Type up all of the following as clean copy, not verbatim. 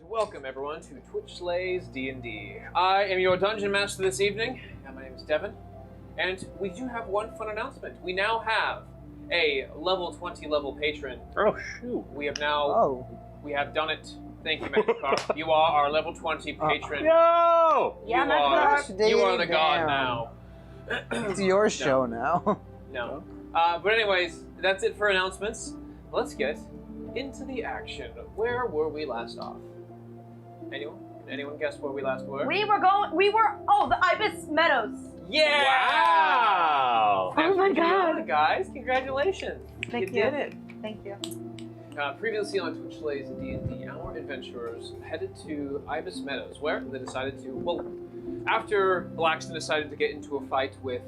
welcome everyone to Twitch Slays D&D. I am your dungeon master this evening, and my name is Devin, and we do have one fun announcement. We now have a level 20 level patron. Oh shoot! We have now, we have done it. Thank you, Magikarp. You are our level 20 patron. No! Yeah, you are the god now. It's your show now. No. But anyways, that's it for announcements. Let's get into the action. Where were we last off? Anyone? Can anyone guess where we last were? The Ibis Meadows. Yeah! Wow! Oh my god. Guys, congratulations. Thank you did it. Thank you. Previously on Twitch Slays D&D, our adventurers headed to Ibis Meadows, where they decided to, well, after Blackston decided to get into a fight with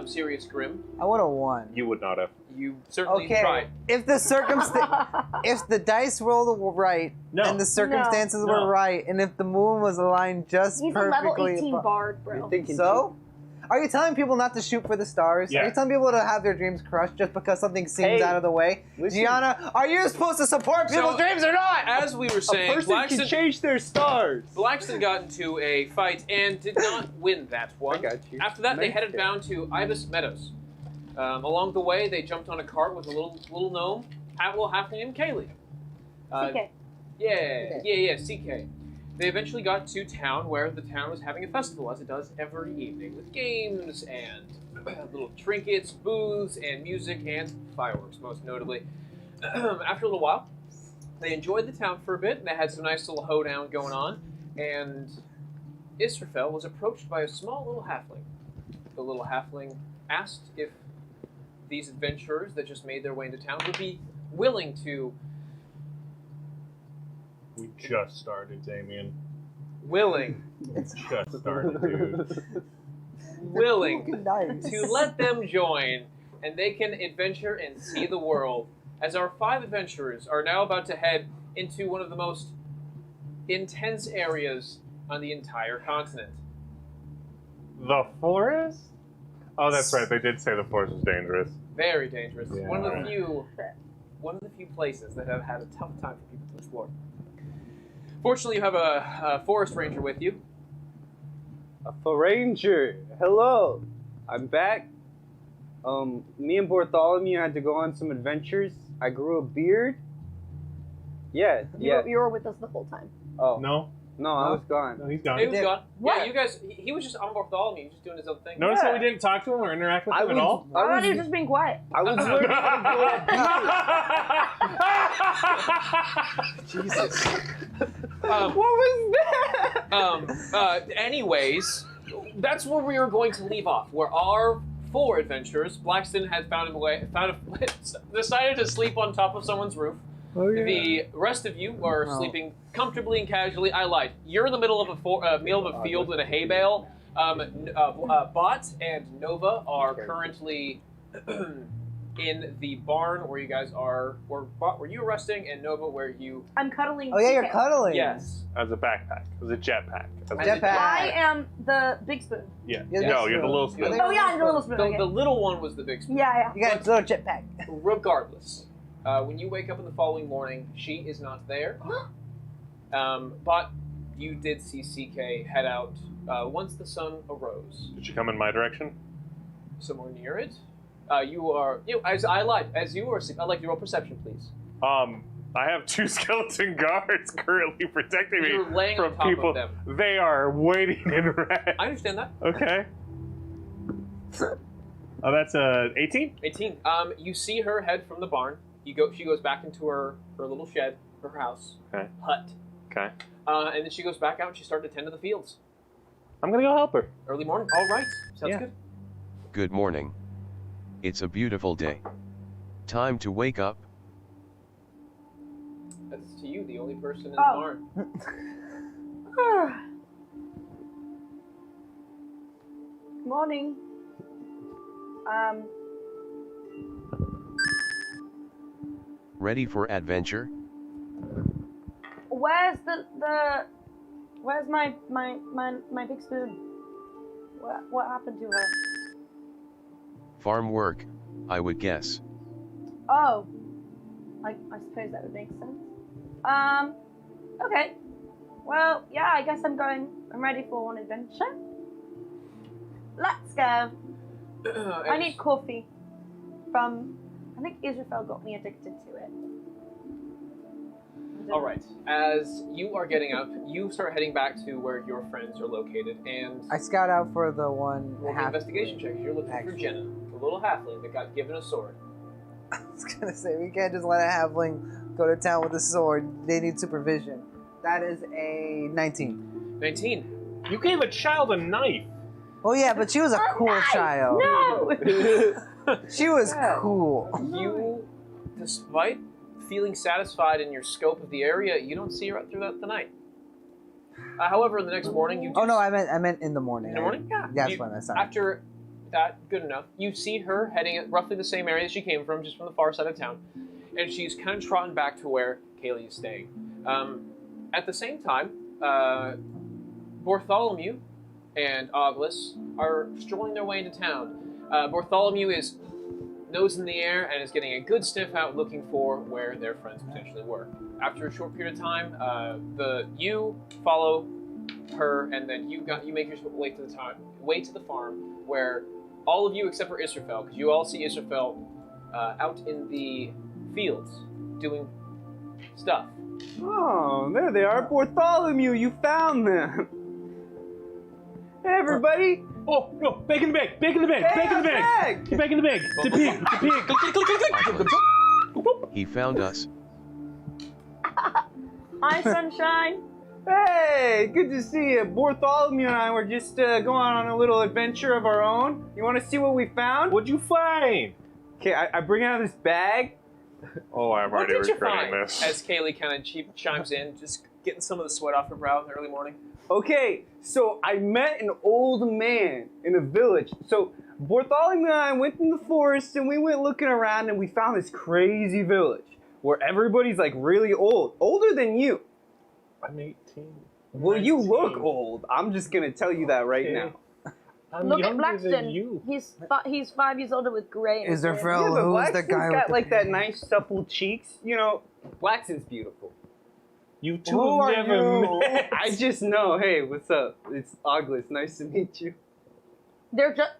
Sirius Grim. I would have won. You would not have. You certainly tried. If the if the dice rolled right, and the circumstances were right, and if the moon was aligned just He's perfectly, a level 18 bard, bro. So, are you telling people not to shoot for the stars? Yeah. Are you telling people to have their dreams crushed just because something seems out of the way? Gianna, are you supposed to support people's dreams or not? As we were saying, a person can change their stars. Blackston got into a fight and did not win that one. I got you. After that, they headed down to Ibis Meadows. Along the way, they jumped on a cart with a little gnome, halfling named Kaylee. CK. Yeah, CK. They eventually got to town, where the town was having a festival, as it does every evening, with games and little trinkets, booths, and music, and fireworks, most notably. After a little while, they enjoyed the town for a bit, and they had some nice little hoedown going on, and Israfel was approached by a small little halfling. The little halfling asked if these adventurers that just made their way into town would be willing to... We just started, Damien. Willing. It's just started, dude. Willing to let them join, and they can adventure and see the world, as our 5 adventurers are now about to head into one of the most intense areas on the entire continent. The forest? Oh, that's right. They did say the forest was dangerous. Very dangerous. Yeah. One of the few places that have had a tough time for people to explore. Fortunately, you have a forest ranger with you. A ranger. Hello. I'm back. Me and Bartholomew had to go on some adventures. I grew a beard. Yeah. You were with us the whole time. Oh. No, I was gone. No, he's gone. He was gone. What? Yeah, you guys, he was just on Bartholomew, just doing his own thing. Notice how we didn't talk to him or interact with him at all? I thought he was just being quiet. I was learning how to grow a beard. Jesus. What was that? Anyways, that's where we were going to leave off, where our 4 adventurers, Blackston had decided to sleep on top of someone's roof. Oh, yeah. The rest of you are sleeping comfortably and casually. I lied. You're in the middle of a field with a hay bale. Bott and Nova are currently in the barn where you guys are. Bott, where you were resting, and Nova, where you... I'm cuddling. Oh yeah, you're CK. cuddling. Yes. As a backpack. As a jetpack. Jetpack. I am the big spoon. Yeah. You're the No, big you're the spoon. little spoon. Oh yeah, I'm the little spoon. The little one was the big spoon. Yeah. You got a little jetpack. Regardless, when you wake up in the following morning, she is not there. But you did see CK head out once the sun arose. Did she come in my direction? Somewhere near it. You are, as I lied, as you were, I'd like to roll perception, please. I have 2 skeleton guards currently protecting me You're laying from on top people. of them. They are waiting in red. I understand that. Okay. Oh, that's 18? 18. You see her head from the barn. She goes back into her little shed, her house, hut. Okay. And then she goes back out and she started to tend to the fields. I'm gonna go help her. Early morning. All right. Sounds good. Good morning. It's a beautiful day. Time to wake up. That's to you, the only person in the barn. Morning. Ready for adventure? Where's where's my big spoon? What happened to her? Farm work, I would guess. Oh. I suppose that would make sense. Okay. Well, yeah, I guess I'm ready for one adventure. Let's go. I need coffee from, I think Israel got me addicted to it. All right. As you are getting up, you start heading back to where your friends are located, and I scout out for the one. roll an investigation check. You're looking for Jenna, the little halfling that got given a sword. I was gonna say we can't just let a halfling go to town with a sword. They need supervision. That is a 19. 19. You gave a child a knife. Oh yeah, but she was a cool child. No! She was cool. You, despite feeling satisfied in your scope of the area, you don't see her throughout the night. However, the next morning you do. Oh no, I meant in the morning. In the morning? Yeah. That's when I saw her. After that, good enough, you see her heading at roughly the same area she came from, just from the far side of town. And she's kind of trotting back to where Kaylee is staying. At the same time, Bartholomew and Oglis are strolling their way into town. Bartholomew is nose in the air and is getting a good sniff out looking for where their friends potentially were. After a short period of time, you follow her, and then you make your way to the farm where all of you except for Israfel, because you all see Israfel out in the fields doing stuff. Oh, there they are. Bartholomew, you found them. Hey, everybody. Oh, no, back in the bag, back in the bag, back in the bag. Get back in the bag. The pig, the pig. He found us. Hi, sunshine. Hey, good to see you. Bartholomew and I were just going on a little adventure of our own. You want to see what we found? What'd you find? Okay, I bring out this bag. Oh, I'm What already did you regretting find? this. As Kaylee kind of chimes in, just getting some of the sweat off her brow in the early morning. Okay, so I met an old man in a village. So Bartholomew and I went in the forest and we went looking around and we found this crazy village where everybody's like really old, older than you. I'm 18. Well, 19. you look old. I'm just gonna tell you that right now. I'm Look at younger than Blackston. you. He's 5 years older with gray. in his hair. Israfel, Yeah, but who's the Blackston's guy with got the like that pig? nice supple cheeks. You know, Blackston's beautiful. You two Who have are never you? met. I just know. Hey, what's up? It's Oglis. Nice to meet you. They're just.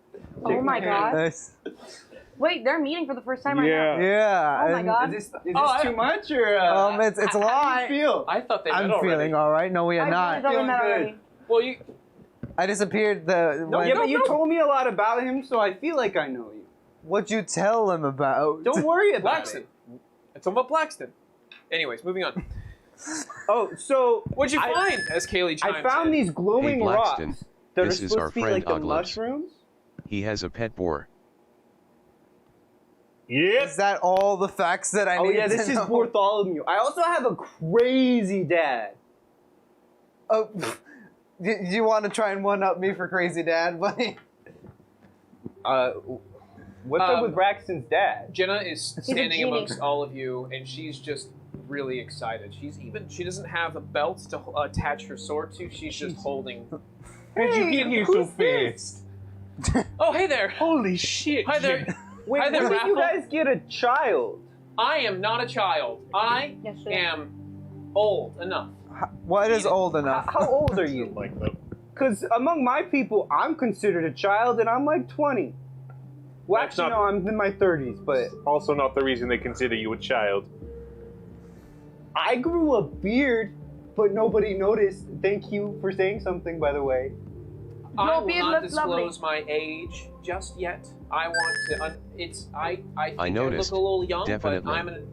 Oh Shake my my hand. god. Nice. Wait, they're meeting for the first time right now. Yeah. Oh my and- god. Is this Oh, too much or? It's a how do lie. you feel? I thought they met I'm already. feeling all right. No, we are I not. really thought we Feeling met good. already. Well, you. I disappeared when. Yeah, but you told me a lot about him, so I feel like I know you. What'd you tell him about? Don't worry about Blackston. it. It's all about Blackston. Anyways, moving on. Oh, so What'd you find? As Kaylee chimes I found in. these glowing Hey, Blackston, rocks that this are is supposed our to be friend like the Oglis. mushrooms. He has a pet boar. Yes. Is that all the facts that I Oh need yeah, to this is know? Bartholomew. I also have a crazy dad. Oh, do you want to try and one-up me for crazy dad, buddy? What's up with Braxton's dad? Jenna is a standing genie. amongst all of you, and she's just really excited. She doesn't have a belt to attach her sword to. She's just holding. How'd you get here so fast? Oh, hey there! Holy shit. Hi there! Wait, Hi there, when did you Raffle. guys get a child? I am not a child. I Yesterday. am old enough. What is old enough? How old are you? Like that. Because among my people, I'm considered a child, and I'm like 20. Well, That's actually, not- no, I'm in my 30s, but Also not the reason they consider you a child. I grew a beard, but nobody noticed. Thank you for saying something, by the way. I Your will beard not looks lovely. disclose my age just yet. I want to. I think I noticed. look a little young, Definitely. but I'm an.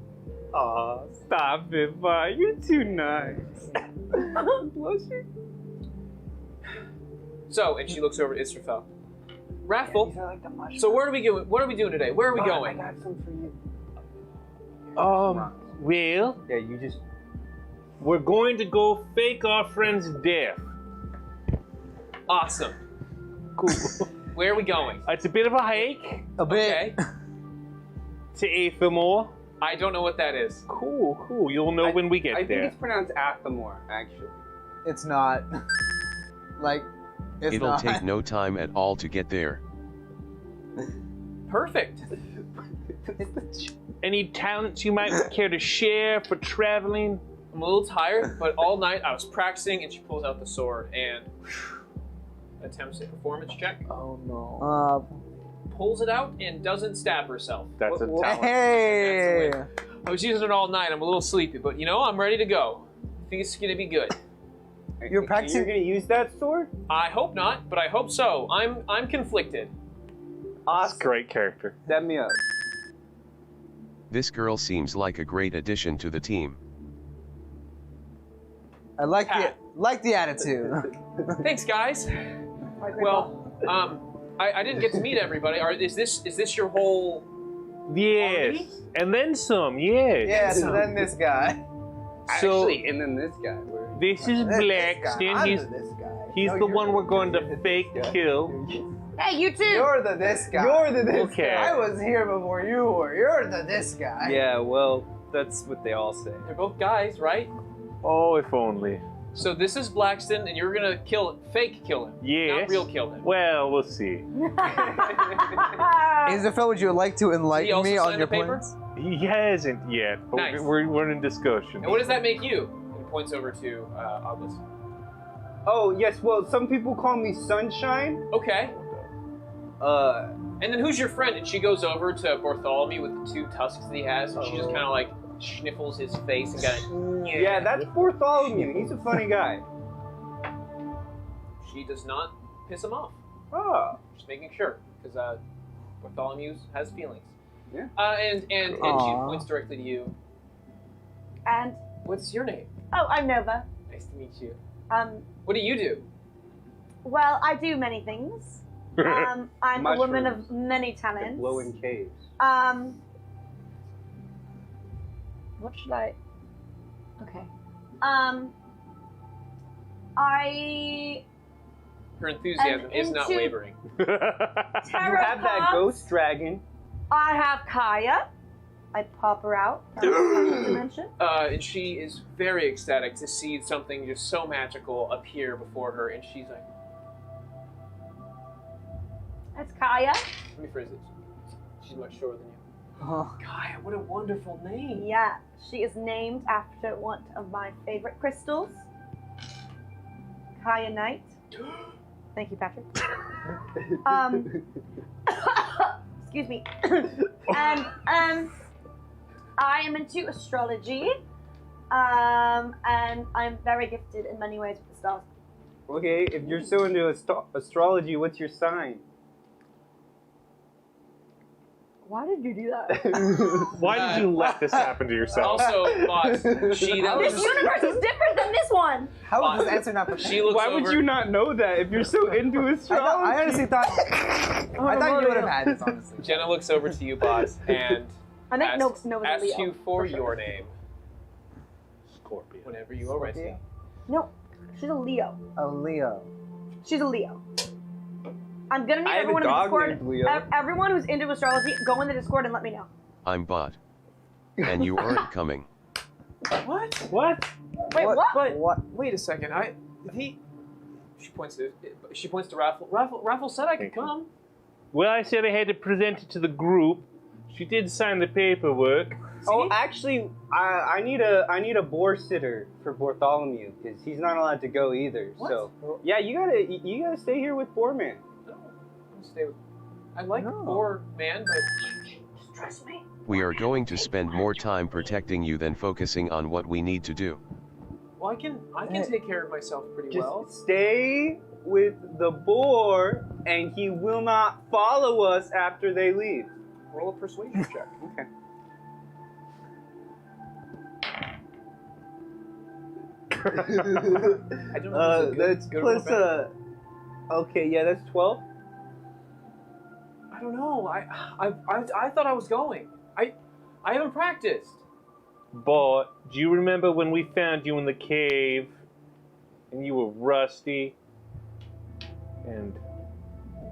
Aw, stop it, Bott. You're too nice. Blushing. So, and she looks over at Israfel. Raffle. These are like the mushrooms. So where are we going? What are we doing today? Where are we Bott, going? I got some for you. Well, Yeah, you just. we're going to go fake our friend's death. Awesome. Cool. Where are we going? It's a bit of a hike A bit. Okay. to Aethermore. I don't know what that is. Cool, cool. You'll know when we get I think there. it's pronounced Athamore, actually. It's not. Like, it's It'll not. take no time at all to get there. Perfect. Any talents you might care to share for traveling? I'm a little tired, but all night I was practicing, and she pulls out the sword and attempts a performance check. Oh no. Pulls it out and doesn't stab herself. That's a talent. Hey! I was using it all night. I'm a little sleepy, but I'm ready to go. I think it's gonna be good. You're practicing. You're gonna use that sword? I hope not, but I hope so. I'm conflicted. Awesome. Great character. Set me up. This girl seems like a great addition to the team. I like the attitude. Thanks, guys. Well, I didn't get to meet everybody. Is this your whole? Yes. Army? And then some, yes. Yes, and then this guy. So- Actually, and then this guy. This is Blackston. He's the one we're going to fake kill. Hey, you too. You're the this guy. You're the this Okay. I was here before you were. You're the this guy. Yeah, well, that's what they all say. They're both guys, right? Oh, if only. So this is Blackston, and you're gonna fake kill him. Yes. Not real kill him. Well, we'll see. Israfel, would you like to enlighten also me sign on your the paper? plans? He hasn't yet, but Nice. we're in discussion. And what does that make you? And he points over to August. Oh, yes, well, some people call me Sunshine. Okay. And then who's your friend? And she goes over to Bartholomew with the 2 tusks that he has, and she just kind of like sniffles his face and kind of. Yeah, that's Bartholomew. He's a funny guy. She does not piss him off. Oh. Just making sure, because Bartholomew has feelings. Yeah. And she Aw. points directly to you. And What's your name? oh, I'm Nova. Nice to meet you. Um, What do you do? well, I do many things. I'm a woman of Mushrooms. many talents. Blow in caves. What should I? Okay. I Her enthusiasm is not into- wavering. You tarot have that cards. ghost dragon. I have Kaya. I pop her out. Dimension. And she is very ecstatic to see something just so magical appear before her, and she's like, That's Kaya. let me phrase it. She's much shorter than you. Oh. Kaya, what a wonderful name. Yeah, she is named after one of my favorite crystals. Kaya Knight. Thank you, Patrick. Excuse me. And I am into astrology. And I'm very gifted in many ways with the stars. Okay, if you're so into astrology, what's your sign? Why did you do that? Why did you let this happen to yourself? Also, Bott, she that This was universe is different than this one. How is this answer not she looks Why over. would you not know that if you're so into astrology? I honestly thought. I thought you would have had this, honestly. Jenna looks over to you, Bott, and I think asks, Nova's a asks Leo. you for your name Scorpion. whenever you are ready. No, she's a Leo. A Leo. She's a Leo. I'm gonna need I have a everyone in the dog Discord. named Leo. Everyone who's into astrology, go in the Discord and let me know. I'm Bott. And you aren't coming. What? What? Wait, what? But What? wait a second. She points to Raffle. Raffle said I could come. Well, I said I had to present it to the group. She did sign the paperwork. Oh, actually, I need a boar sitter for Bartholomew because he's not allowed to go either. What? So yeah, you gotta stay here with Boar Man. No, I'm gonna stay with. I like No. Boar Man, but Just trust me. We are going to spend more time protecting you than focusing on what we need to do. well, I can take care of myself pretty Just well. stay with the boar, and he will not follow us after they leave. Roll a persuasion check. Okay. I don't know. If it's That's good or plus bad. Okay, yeah, that's 12. I don't know. I thought I was going. I haven't practiced. But do you remember when we found you in the cave and you were rusty? And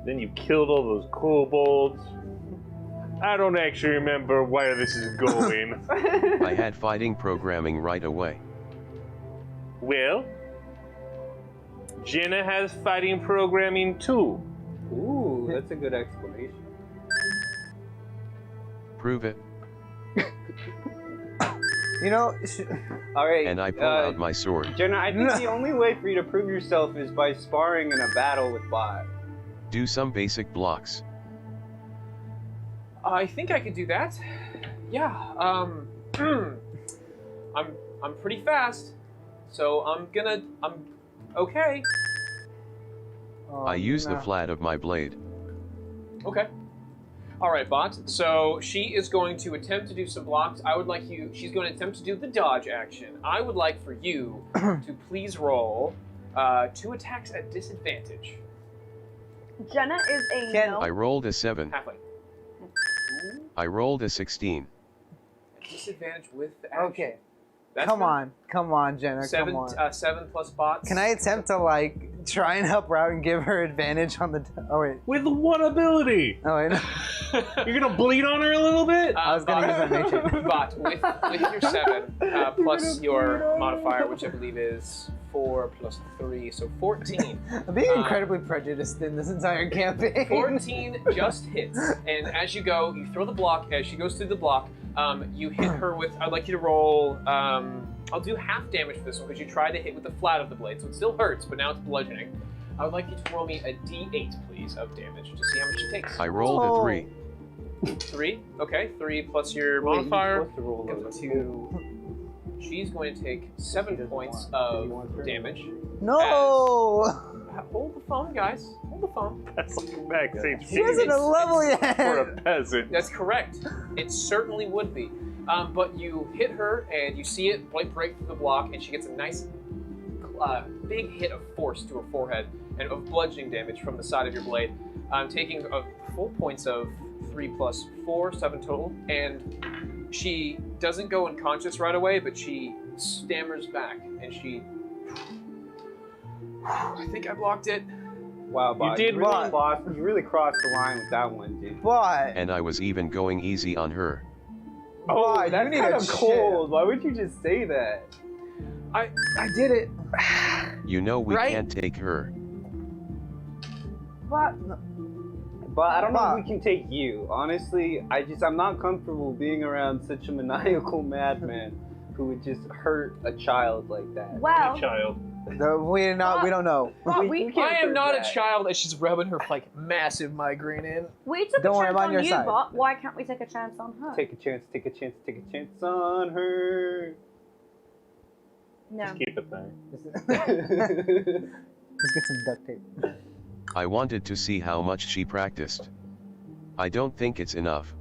then you killed all those kobolds? I don't actually remember where this is going. I had fighting programming right away. Well, Jenna has fighting programming too. Ooh, that's a good explanation. Prove it. You know, All right. And I pull out my sword. Jenna, I think the only way for you to prove yourself is by sparring in a battle with Bott. Do some basic blocks. I think I could do that. Yeah. I'm pretty fast, so I'm okay. I use the flat of my blade. Okay. All right, Bott. So she is going to attempt to do some blocks. I would like you. She's going to attempt to do the dodge action. I would like for you to please roll 2 attacks at disadvantage. Jenna is a no. I rolled a 7. Halfway. I rolled a 16. Disadvantage with the action. okay. That's Come fine. on, Jenna, 7, come on. 7 plus Bott. Can I attempt to like try and help her out and give her advantage on the? Oh wait. With one ability. Oh wait. No. You're gonna bleed on her a little bit? I was gonna use my nature. Bott, with your 7 plus your modifier, which I believe is 4 plus 3, so 14. I'm being incredibly prejudiced in this entire campaign. 14 just hits, and as you go, you throw the block. As she goes through the block, you hit her with. I'd like you to roll. I'll do half damage for this one because you tried to hit with the flat of the blade, so it still hurts, but now it's bludgeoning. I would like you to roll me a D8, please, of damage to see how much it takes. I rolled a 3. 3. Okay, 3 plus your Wait, modifier. you're supposed to roll Comes those. to. She's going to take 7 points of damage. No. Hold the phone, guys. Hold the phone. That's like backstage. She isn't a level for yet. a peasant. That's correct. It certainly would be. But you hit her, and you see it break through the block, and she gets a nice big hit of force to her forehead, and of bludgeoning damage from the side of your blade, taking full points of 3 plus 4, 7 total, and she doesn't go unconscious right away, but she stammers back, and she... I think I blocked it. Wow, Bott, did really what? you really crossed the line with that one, dude. Why? And I was even going easy on her. Oh, Why? that's You need kind a of cold. Why would you just say that? I did it. You know we Right? can't take her. What? But I don't know Bott. if we can take you. Honestly, I'm not comfortable being around such a maniacal madman who would just hurt a child like that. Well, Child. We don't know. Bott, We we can't I am prove not that. a child, as she's rubbing her like massive migraine in. took Don't a worry, chance I'm on on your you, side. Bott. Why can't we take a chance on her? Take a chance, take a chance, take a chance on her. No. Just keep it there. Let's get some duct tape. I wanted to see how much she practiced. I don't think it's enough.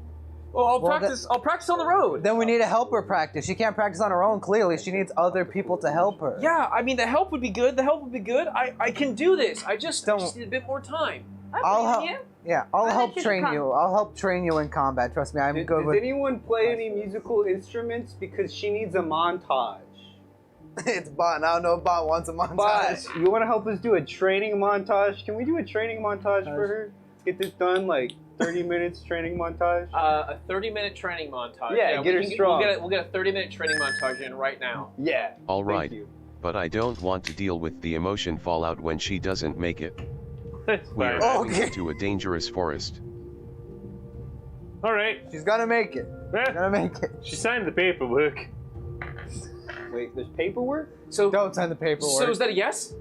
Well, I'll Well, practice. I'll practice on the road. Then we need to help her practice. She can't practice on her own, clearly. She needs other people to help her. Yeah, I mean the help would be good. The help would be good. I can do this. I just need a bit more time. I'll I help. believe you. Yeah, I'll I think help you should train come. you. I'll help train you in combat. Trust me, I'm good Does with. anyone play any musical instruments? Because she needs a montage. It's Bott. I don't know if Bott wants a montage. But you want to help us do a training montage? Can we do a training montage for her? Get this done, like 30 minutes training montage. A 30-minute training montage. Yeah, get her we can strong. We'll get a 30-minute training montage in right now. Yeah. All thank right, you. but I don't want to deal with the emotion fallout when she doesn't make it. That's We are fine. moving into a dangerous forest. All right. She's gonna make it. Eh, Gonna make it. she signed the paperwork. Wait, there's paperwork? So, Don't sign the paperwork. so is that a yes?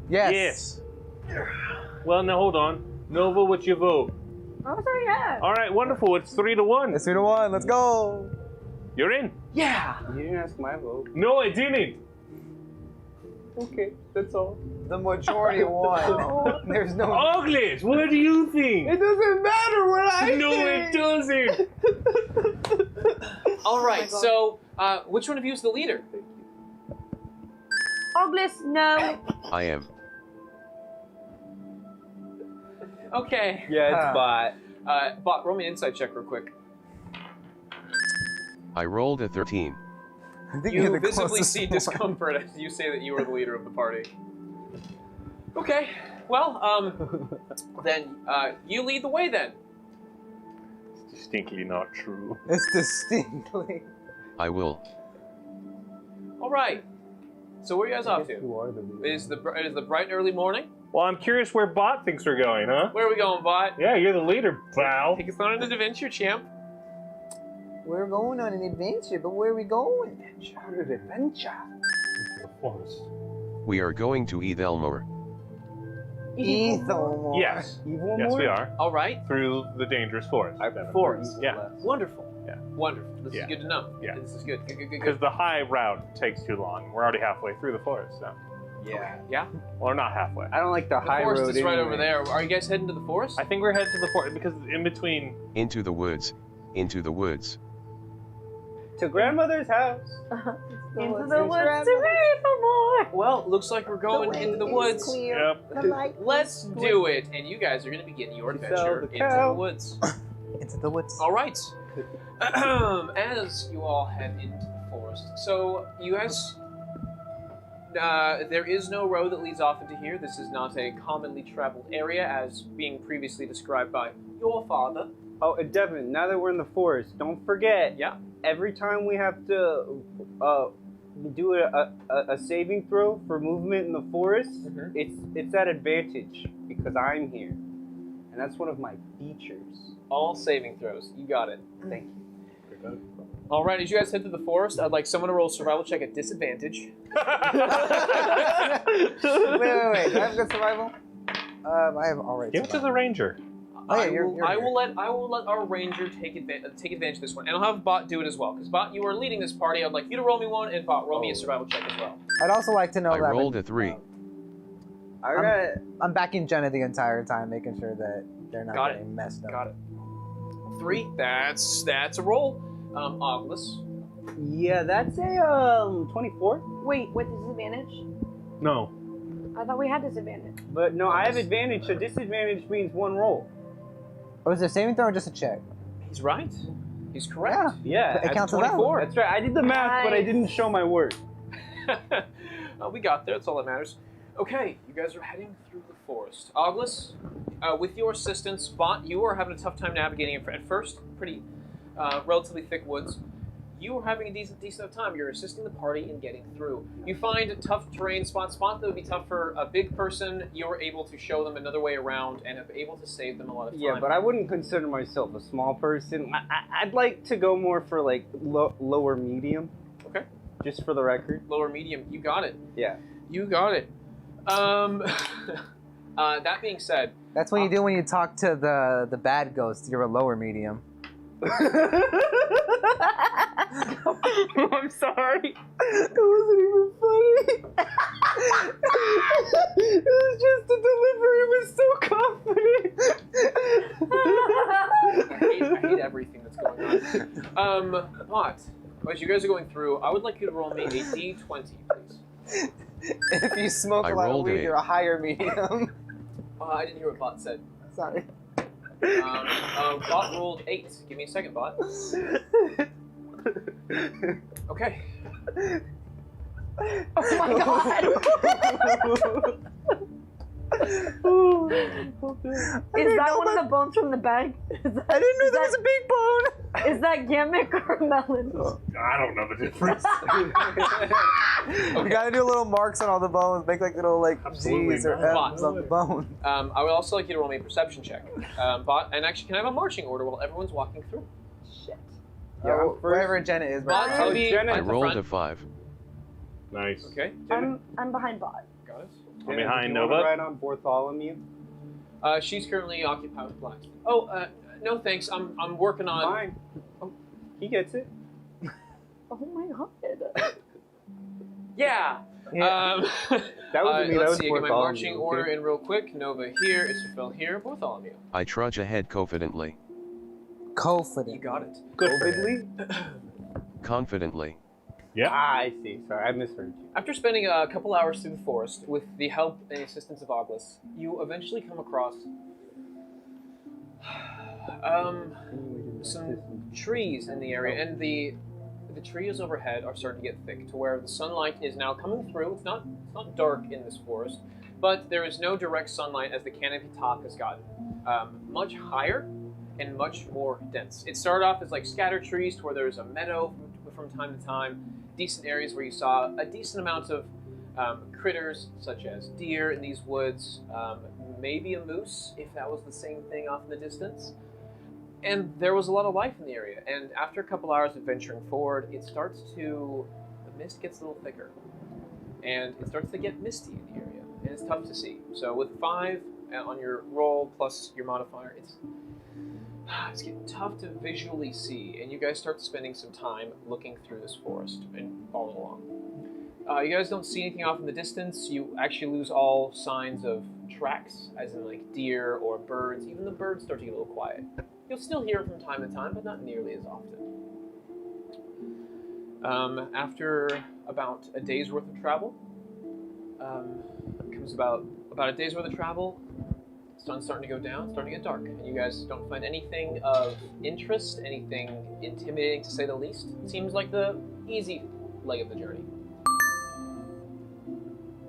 Yes. Well, now hold on. Nova, what's your vote? Oh, sorry, yeah. All right, wonderful. It's 3-1. Let's do the one. Let's go. You're in. Yeah. You didn't ask my vote. No, I didn't. Okay, that's all. The majority won. There's no. Uglies, what do you think? It doesn't matter what I No, it doesn't. All right. God. So, which one of you is the leader? Oglis, no. I am. Okay. Yeah, it's Bott. Bott, roll me an insight check real quick. I rolled a 13. I think you're You the visibly closest see one. discomfort as you say that you are the leader of the party. Okay. Well, then you lead the way then. It's distinctly not true. It's distinctly. I will. All right. So where are you guys off to? You are the leader. It is the bright and early morning. Well, I'm curious where Bott thinks we're going, huh? Where are we going, Bott? Yeah, you're the leader, pal. Take us on an adventure, champ. We're going on an adventure, but where are we going? Adventure. The forest. We are going to Ethelmore. Ethelmore. Yes. Evil Yes, more? we are. All right. Through the dangerous forest. I prefer Forest. evil Yeah. less. Wonderful. Yeah. Wonderful. This Yeah. is good to know. Yeah. This is good. Good. Because the high route takes too long. We're already halfway through the forest now. Yeah. Yeah. Well, not halfway. I don't like the The high forest road is right anyway. over there. Are you guys heading to the forest? I think we're headed to the forest because in between. Into the woods. Into the woods. To grandmother's house. Into the woods to Ethelmore. Well, looks like we're going into the woods. Yep. Let's do it. And you guys are going to begin your Sell adventure the into cow. the woods. Into the woods. All right. As you all head into the forest, so you guys, there is no road that leads off into here. This is not a commonly traveled area, as being previously described by your father. Oh, and Devin, now that we're in the forest, don't forget. Yeah. Every time we have to do a saving throw for movement in the forest, Mhm. it's at advantage because I'm here, and that's one of my features. All saving throws. You got it. Thank you. All right. As you guys head through the forest, I'd like someone to roll a survival check at disadvantage. wait. Do I have good survival? I have all right. Give it to survival. the ranger. Oh, yeah, I you're will here. let our ranger take advantage of this one, and I'll have Bott do it as well. Because Bott, you are leading this party. I'd like you to roll me one, and Bott, roll me a survival check as well. I'd also like to know I that rolled a 3. I got I'm backing Jenna the entire time, making sure that they're not Got it. getting messed up. Got it. 3. That's a roll. Oglis. yeah, that's a 24. Wait, with disadvantage? No. I thought we had disadvantage. But no, I have advantage. So disadvantage means one roll. Oh, is it a saving throw or just a check? He's right. He's correct. Yeah, It counts as that. 24. that's right. I did the math, but I Nice. didn't show my work. We got there. That's all that matters. Okay, you guys are heading through the forest. Oglis, with your assistance, Bott, you are having a tough time navigating it at first. Pretty, relatively thick woods. You are having a decent of time. You're assisting the party in getting through. You find tough terrain spots that would be tough for a big person. You're able to show them another way around and are able to save them a lot of time. Yeah, but I wouldn't consider myself a small person. I'd like to go more for like lower medium. Okay. Just for the record. Lower medium, you got it. Yeah. You got it. That being said, That's what you do when you talk to the bad ghost. You're a lower medium. I'm sorry. It wasn't even funny. It was just the delivery was so confident. I hate everything that's going on. Bott, as you guys are going through, I would like you to roll me a d20, please. If you smoke I a lot of rolled weed, a- you're a higher medium. I didn't hear what Bott said. Sorry. Bott rolled 8. Give me a second, Bott. Okay. Oh my god! Is that one of the bones from the bag? I didn't know there was a big bone. Is that gimmick or melon? I don't know the difference. We gotta do little marks on all the bones, make like little like Absolutely G's or not. F's on the bone. I would also like you to roll me a perception check. Bott, and actually, can I have a marching order while everyone's walking through? Shit. Yeah, Oh, first- wherever Jenna is. Bott, Right to now. be Jenna- I at the rolled front. a 5. Nice. Okay. I'm behind Bott. Got it. I'm behind Do you wanna Nova. ride on Bartholomew? She's currently occupied with blacksmith. Oh, no thanks. I'm working on. Fine. He gets it. Oh my god. Yeah. Yeah. That was me. That Let's was see. I get my Bartholomew, marching okay? order in real quick. Nova here, Israfel here, Bartholomew. I trudge ahead confidently. You Confident. got it. Covidly? Confidently. Yeah. Ah, I see. Sorry, I misheard you. After spending a couple hours through the forest with the help and assistance of Oglis, you eventually come across some trees in the area, and the trees overhead are starting to get thick to where the sunlight is now coming through. It's not dark in this forest, but there is no direct sunlight as the canopy top has gotten much higher and much more dense. It started off as like scattered trees to where there's a meadow from time to time, decent areas where you saw a decent amount of critters such as deer in these woods, maybe a moose if that was the same thing off in the distance. And there was a lot of life in the area. And after a couple hours of venturing forward, the mist gets a little thicker. And it starts to get misty in the area. And it's tough to see. So with 5 on your roll plus your modifier, it's getting tough to visually see. And you guys start spending some time looking through this forest and following along. You guys don't see anything off in the distance. You actually lose all signs of tracks, as in like deer or birds. Even the birds start to get a little quiet. You'll still hear it from time to time, but not nearly as often. After about a day's worth of travel, comes about a day's worth of travel, the sun's starting to go down, it's starting to get dark, and you guys don't find anything of interest, anything intimidating to say the least. It seems like the easy leg of the journey.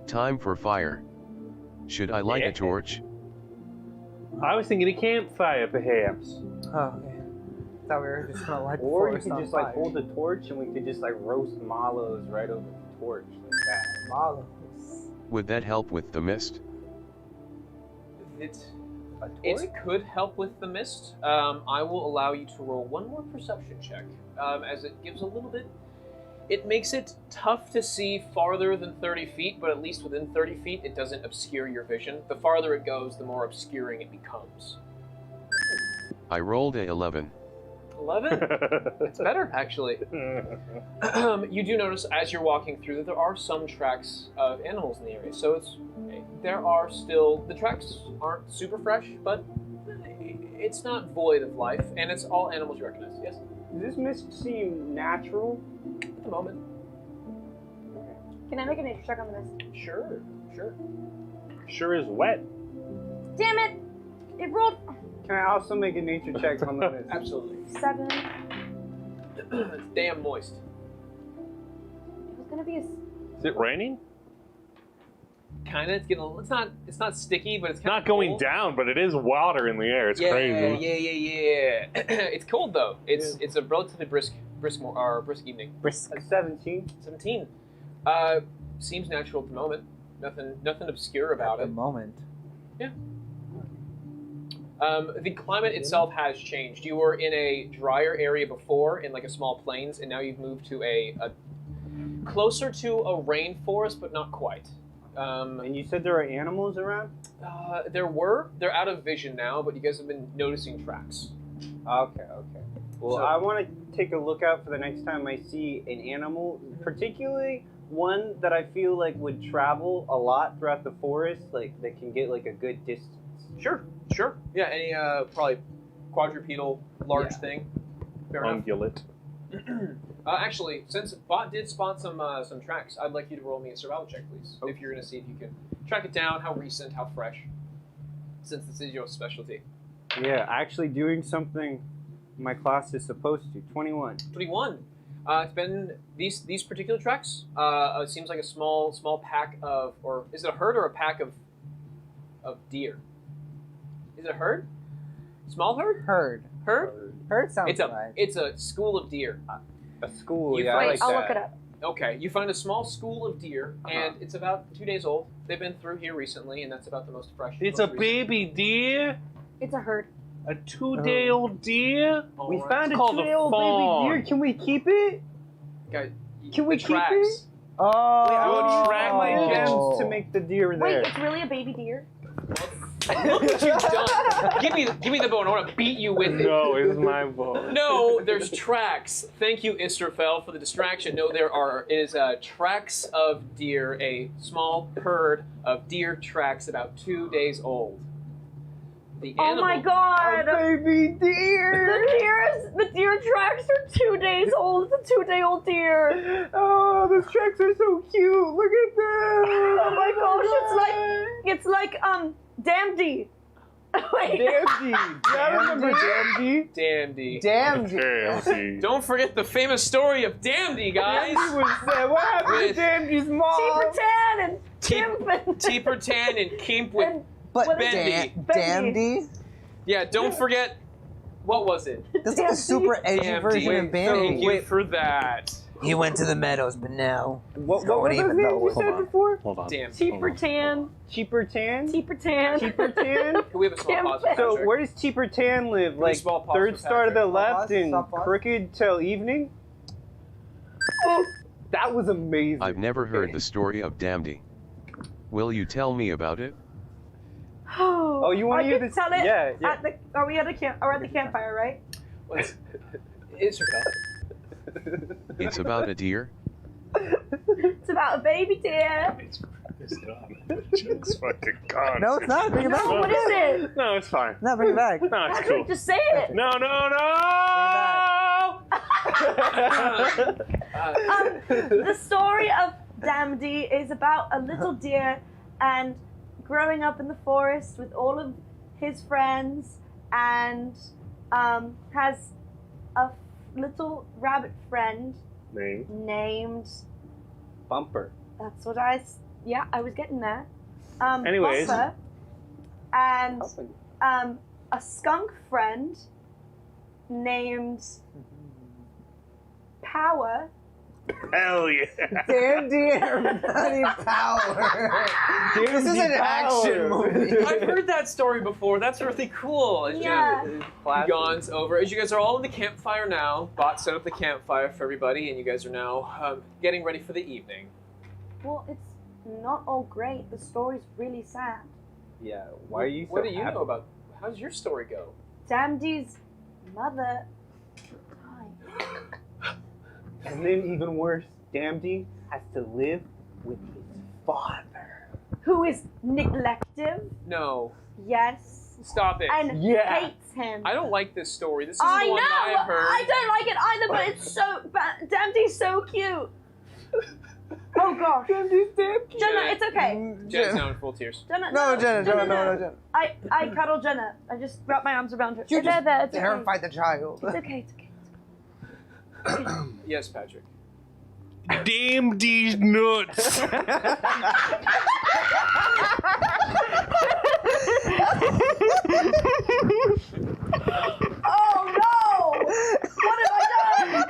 Time for fire. Should I light a torch? I was thinking a campfire, perhaps. Oh, okay. Thought we were just gonna light the Or you forest could on just fire. like hold the torch and we could just like roast mallows right over the torch like that. Mallows. Would that help with the mist? It A torch? could help with the mist. I will allow you to roll one more perception check, as it gives a little bit. It makes it tough to see farther than 30 feet, but at least within 30 feet, it doesn't obscure your vision. The farther it goes, the more obscuring it becomes. I rolled a 11. 11? It's better, actually. You do notice as you're walking through that there are some tracks of animals in the area. So the tracks aren't super fresh, but it's not void of life, and it's all animals you recognize. Yes? Does this mist seem natural? At the moment. Can I make a nature check on the mist? Sure. Sure is wet. Damn it! It rolled Can I also make a nature check on the mist? Absolutely. 7. It's damn moist. It was gonna be a. Is it raining? Kinda. It's getting. It's not sticky, but it's It's kinda not going cold. down, but it is water in the air. It's crazy. Yeah. It's cold though. It's a relatively brisk evening. Brisk. A 17. 17. Seems natural at the moment. Nothing obscure about At it. the moment. The climate itself has changed. You were in a drier area before, in like a small plains, and now you've moved to a closer to a rainforest, but not quite. And you said there are animals around? They're out of vision now, but you guys have been noticing tracks. Okay. Well, So- I want to take a look out for the next time I see an animal, particularly one that I feel like would travel a lot throughout the forest, like that can get like a good distance. Sure. Yeah, any probably quadrupedal large thing. Fair enough. Ungulate. Actually, since Bott did spot some tracks, I'd like you to roll me a survival check, please. If you're gonna see if you can track it down, how recent, how fresh, since this is your specialty. Yeah, actually doing something my class is supposed to. 21. 21. It's been these particular tracks. It seems like a small pack of, or is it a herd or a pack of deer? Is it a herd? Small herd? Herd. Herd sounds right. It's a school of deer. A school, You yeah, I find- like I'll that. look it up. Okay, you find a small school of deer, and it's about 2 days old. They've been through here recently, and that's about the most fresh. It's most a recent. baby deer. It's a herd. A 2-day-old deer. All We right. found a called a 2-day-old baby fawn. deer. Can we keep it? Guys, Can we the keep tracks. it? Oh. Wait, I You'll want track my it. gems to make the deer Wait, there. it's really a baby deer? Look what you've done. Give me the bone. I want to beat you with it. No, it's my boy. No, there's tracks. Thank you, Israfel, for the distraction. No, it is tracks of deer, a small herd of deer tracks about 2 days old. The Oh animal, my god! A baby deer. The deer tracks are 2 days old. It's a 2-day-old deer. Oh, those tracks are so cute. Look at them. Oh my gosh, it's like Damndy. Wait. Damndy. Yeah, I remember Damndy. Damndy. Damn. Damn. Don't forget the famous story of Damndy, guys. Damndy was there. What happened With to Damdy's mom? Cheaper Tan and Timp and Teeper Tan and Kimp with. and But What is Bendy. Damndy? Yeah, don't forget. What was it? That's like a super edgy Damndy. version of Thank Bambi. you for that. He went to the meadows, but now What were those names you said before? Hold on. Damn. Cheaper tan. Cheaper Tan? Cheaper tan. Cheaper Tan? Can we have a small pause for So Patrick? where does Cheaper Tan live? Like small pause third for star to the Patrick. left and Stop pause. crooked till evening? That was amazing. I've never heard the story of Damdy. Will you tell me about it? Oh, you want to hear this? Tell it. Yeah, yeah. Are we at the campfire, right? It's your It's about a deer. It's about a baby deer. Joke's fucking gone. No, it's not. Bring it back. No, what is it? No, it's fine. No, bring it back. No, it's Patrick, cool. just say it. No. The story of Damdy is about a little deer and growing up in the forest with all of his friends and has a little rabbit friend Name. named Bumper. that's what I was getting there. Anyways. Bumper, and a skunk friend named Power. Hell yeah. Damn dear bloody power. This is an action movie. I've heard that story before. That's really cool. As Yeah. Jen yawns over. As you guys are all in the campfire now, Bott set up the campfire for everybody, and you guys are now getting ready for the evening. Well, it's not all great. The story's really sad. Yeah, why are you so What do you happy? know about? How does your story go? Damdy's mother died. And then even worse, Damdy has to live with his father. Who is neglective? No. Yes. Stop it. And Yeah. hates him. I don't like this story. This is I the one that know. I've heard. I don't like it either, but it's so bad. Damdy's so cute. Oh gosh. Damdy's damn cute. Jenna, it's okay. Jen's now in full tears. Jenna, No, Jenna. I cuddle Jenna. I just wrap my arms around her. You It's just there. It's okay. terrified the child. It's okay. It's okay. Yes, Patrick. Damn these nuts. Oh no! What have I done?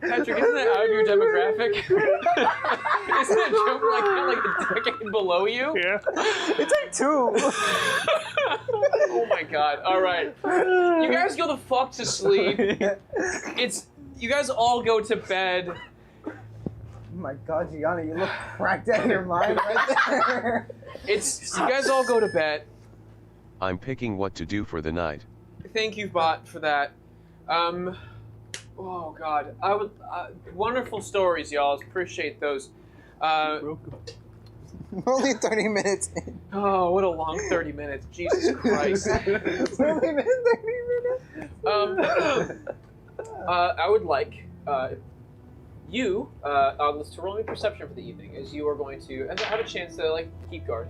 Patrick, isn't that out of your demographic? Isn't that joke like the decade below you? Yeah. It's like 2. Oh my god. Alright. You guys go the fuck to sleep. You guys all go to bed. Oh my god, Gianna, you look cracked out of your mind right there. You guys all go to bed. I'm picking what to do for the night. Thank you, Bott, for that. Oh god. Wonderful stories, y'all. Appreciate those. We're only 30 minutes in. Oh, what a long 30 minutes. Jesus Christ. It's only been 30 minutes. I would like you, August, to roll me perception for the evening, as you are going to have a chance to keep guard.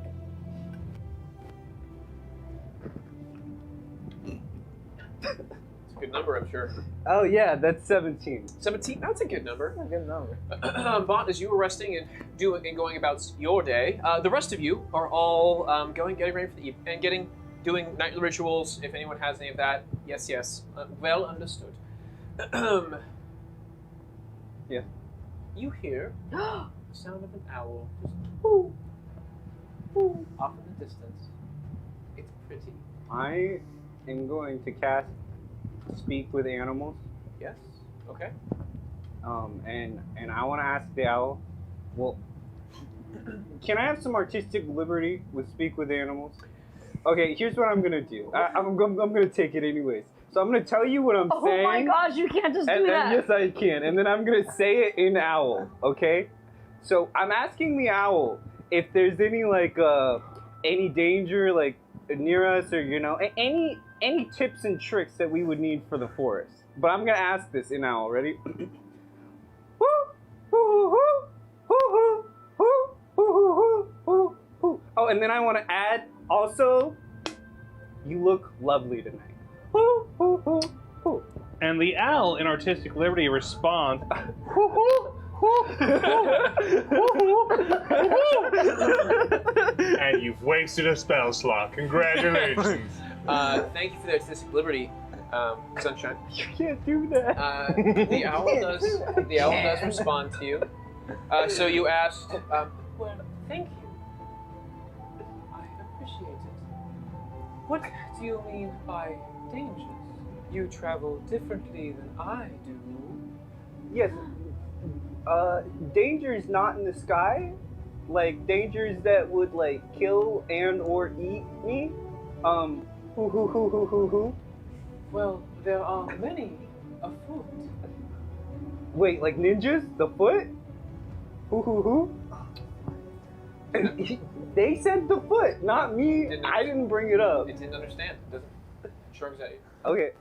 It's a good number, I'm sure. Oh yeah, that's 17. 17. That's a good number. That's a good number. Bott, as you were resting and going about your day, the rest of you are all getting ready for the evening and doing nightly rituals. If anyone has any of that, yes, well understood. Yeah. You hear the sound of an owl just whoo, whoo, off in the distance. It's pretty. I am going to cast Speak with Animals. Yes. Okay. And I want to ask the owl, well, can I have some artistic liberty with Speak with Animals? Okay, here's what I'm gonna do. I'm gonna take it anyways. So I'm gonna tell you what I'm saying. Oh my gosh, you can't just do that. Yes, I can. And then I'm gonna say it in owl. Okay. So I'm asking the owl if there's any any danger near us, or any tips and tricks that we would need for the forest. But I'm gonna ask this in owl. Ready? Oh, and then I want to add also, you look lovely tonight. And the owl in Artistic Liberty responds, and you've wasted a spell slot. Congratulations. Thank you for the artistic liberty. Sunshine. You can't do that. The owl does respond to you. So you asked, well, thank you. I appreciate it. What do you mean by dangers? You travel differently than I do. Yes. Dangers not in the sky. Like dangers that would like kill and or eat me. Well, there are many afoot. Wait, like ninjas? The foot? Who? They said the foot, not me. I didn't bring it up. It didn't understand. It doesn't. Shrugs at you. Okay,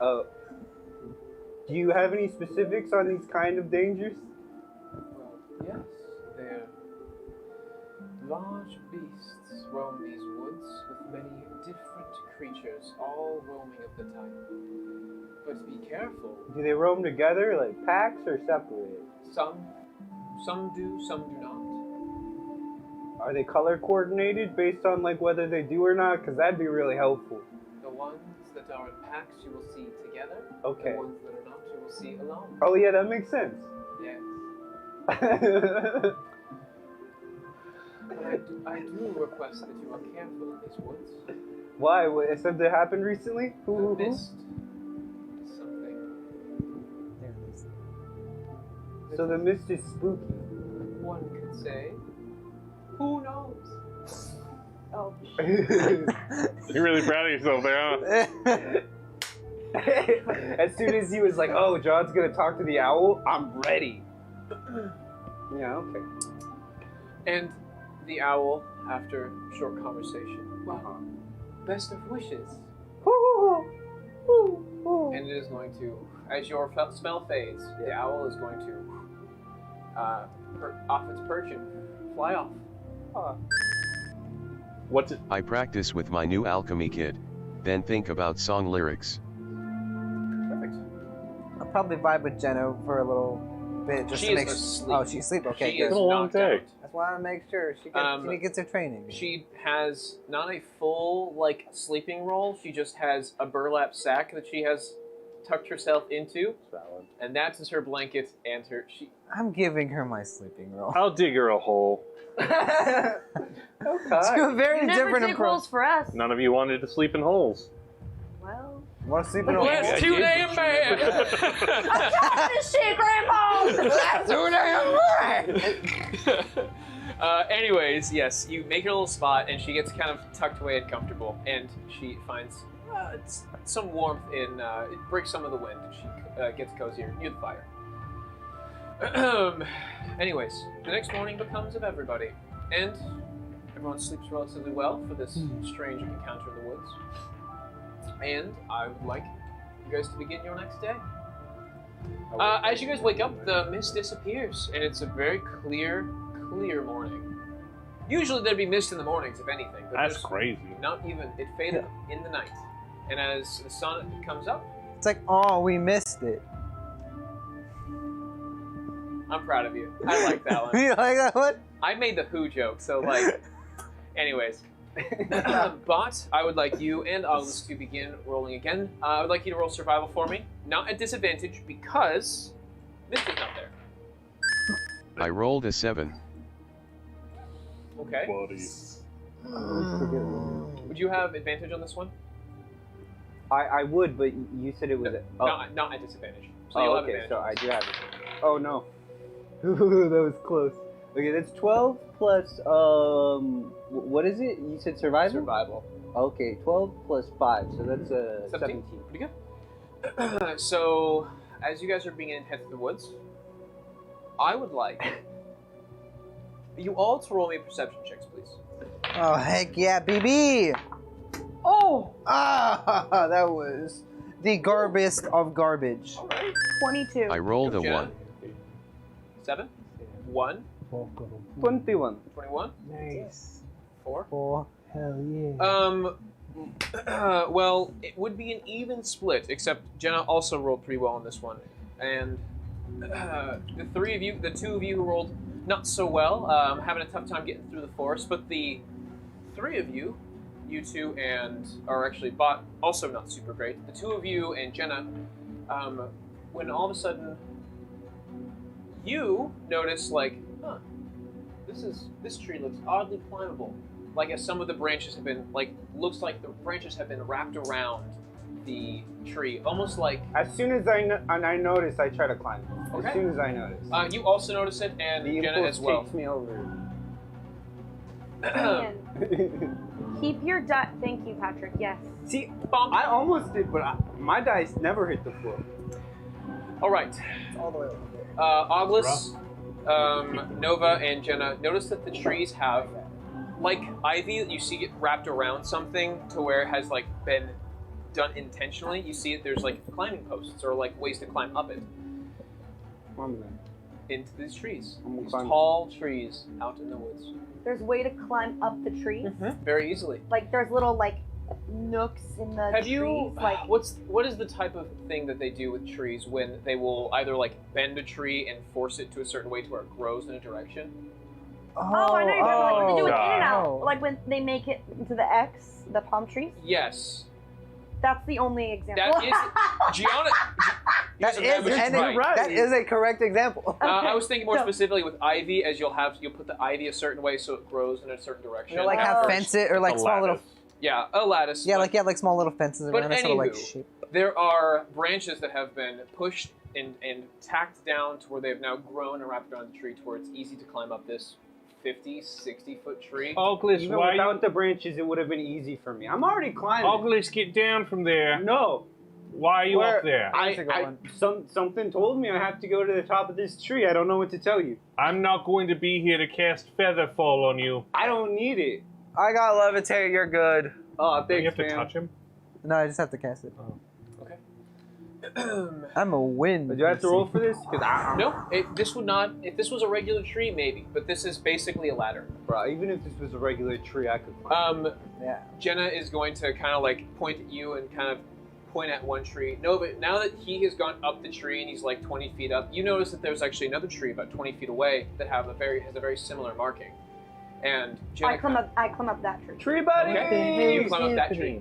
do you have any specifics on these kind of dangers? Well, yes. They're large beasts roam these woods with many different creatures, all roaming of the type. But be careful. Do they roam together, like packs, or separate? Some do, some do not. Are they color coordinated based on like whether they do or not? Because that'd be really helpful. The ones that are in packs you will see together. Okay. The ones that are not you will see alone. Oh yeah, that makes sense. Yes. But I do request that you are careful in these woods. Why? What, has something happened recently? The mist is something. So the mist is spooky. One could say. Who knows? Oh. You're really proud of yourself there, huh? As soon as he was like, "Oh, John's gonna talk to the owl," I'm ready. Yeah, okay. And the owl, after a short conversation, well, best of wishes. And it is going to, as your smell fades, the owl is going to off its perch and fly off. What's it? I practice with my new alchemy kit, then think about song lyrics. Perfect. I'll probably vibe with Jenna for a little bit just She to is make asleep. Oh, she's asleep. Okay, She good. is It's a long knocked day. out. That's why I make sure she gets her training. She has not a full sleeping roll. She just has a burlap sack that she has tucked herself into, and that is her blanket and her. I'm giving her my sleeping roll. I'll dig her a hole. Okay. It's a very You never different dig approach. holes for us. None of you wanted to sleep in holes. Well. You want to sleep in a hole? That's I too did. damn bad. I'm trying this shit, Grandpa! That's too damn bad. Anyways, yes, you make her a little spot, and she gets kind of tucked away and comfortable, and she finds some warmth in. It breaks some of the wind, and she gets cozier near the fire. Anyways, the next morning becomes of everybody, and everyone sleeps relatively well for this strange encounter in the woods. And I would like you guys to begin your next day. As you guys wake up, the mist disappears, and it's a very clear morning. Usually there'd be mist in the mornings, if anything. But That's there's crazy. Not even. It faded in the night. And as the sun comes up, It's like, oh, we missed it. I'm proud of you. I like that one. You like that one? I made the who joke, so anyways. Bott, I would like you and August to begin rolling again. I would like you to roll survival for me. Not at disadvantage, because Mist is not there. I rolled a 7. Okay. Buddy. Would you have advantage on this one? I would, but you said it was. Not at disadvantage. So you'll have okay, advantage. so I do have it. Oh no. Ooh, that was close. Okay, that's 12 plus, what is it? You said survival? Survival. Okay, 12 plus 5, so that's 17. 17. Pretty good. So, as you guys are beginning to head through the woods, I would like you all to roll me perception checks, please. Oh, heck yeah, BB! Oh! Ah, that was the garbest of garbage. All right. 22. I rolled a Jenna? 1. 7. 1. 21. 21. Nice. 4. Oh, hell yeah. Well, it would be an even split, except Jenna also rolled pretty well on this one. And the two of you who rolled not so well, having a tough time getting through the forest, but the 3 of you you two or actually Bott, also not super great. The two of you and Jenna, when all of a sudden you notice like, huh, this tree looks oddly climbable. Like as some of the branches have been looks like the branches have been wrapped around the tree, almost like. As soon as I notice, I try to climb it. Okay. As soon as I notice. You also notice it, and The Jenna impulse as well. takes me over. Keep your die. Thank you, Patrick. Yes. See, I almost did, but my dice never hit the floor. All right. It's all the way over there. Oglis, Nova, and Jenna notice that the trees have, like ivy, you see it wrapped around something to where it has like been done intentionally. You see it. There's like climbing posts or like ways to climb up it into these trees. These tall trees out in the woods. There's a way to climb up the tree. Very easily. Like there's little like nooks in the Have trees. you? Like What is the type of thing that they do with trees when they will either like bend a tree and force it to a certain way to where it grows in a direction? I know you're talking about, like when they do it in and Oh. out, like when they make it into the X, the palm trees. Yes. That's the only example. That is Gianna. That is a correct example. I was thinking more specifically with ivy, as you'll put the ivy a certain way so it grows in a certain direction. You like have fence it or like A small little. lattice. Yeah, a lattice. Yeah, but like small little fences but around that sort of like anywho, shape. there are branches that have been pushed and tacked down to where they have now grown and wrapped around the tree to where it's easy to climb up this 50, 60-foot tree. Oglis, Even why without the branches, it would have been easy for me. I'm already climbing. Oglis, get down from there. No. Why are you Where- up there? Something told me I have to go to the top of this tree. I don't know what to tell you. I'm not going to be here to cast Featherfall on you. I don't need it. I got levitate. You're good. Oh, Do thanks, you have to man. touch him? No, I just have to cast it. Okay. I'm a win. Do I have to roll for this? Because No, this would not. If this was a regular tree, maybe, but this is basically a ladder. Bro, even if this was a regular tree, I could climb. Yeah. Jenna is going to kind of like point at you and kind of point at one tree. No, but now that he has gone up the tree and he's like 20 feet up, you notice that there's actually another tree about 20 feet away that has a very similar marking. And Jenna I climb up that tree. Tree buddy! Okay. You climb up that tree.